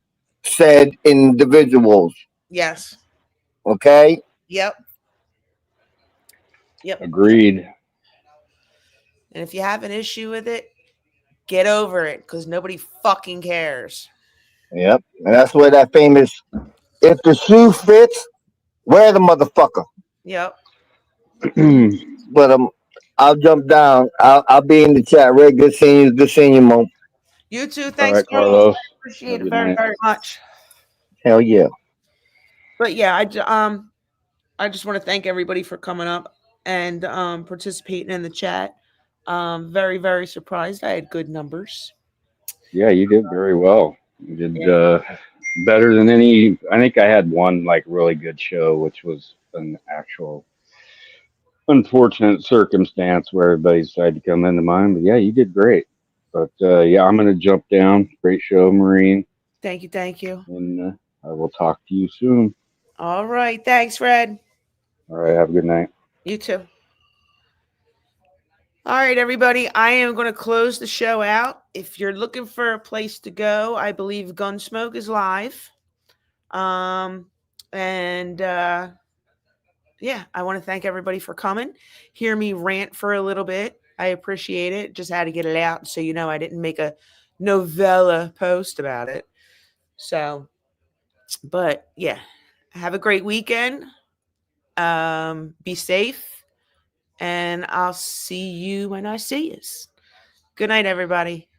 said individuals. Yes. Okay? Yep. Yep. Agreed. And if you have an issue with it, get over it because nobody fucking cares. Yep. And that's where that famous, if the shoe fits, wear the motherfucker. Yep. But I'll jump down. I'll be in the chat. Ray, good seeing you. Good seeing you, Mo. You too. All Thanks, right, Carlos. Carlos. I appreciate Have a it good very, night. very much. Hell yeah. But yeah, I just want to thank everybody for coming up and participating in the chat. Very, very surprised. I had good numbers. Yeah, you did very well. You did Yeah. better than any. I think I had one like really good show, which was an actual unfortunate circumstance where everybody decided to come into mine. But yeah, you did great. But yeah, I'm gonna jump down. Great show, Marine, Thank you. Thank you. and I will talk to you soon. All right. Thanks, Fred. All right, have a good night. You too. All right, everybody. I am going to close the show out. If you're looking for a place to go, I believe Gunsmoke is live. And yeah, I want to thank everybody for coming. Hear me rant for a little bit. I appreciate it. Just had to get it out so you know I didn't make a novella post about it. So, but yeah, have a great weekend. Be safe, and I'll see you when I see you. Good night, everybody.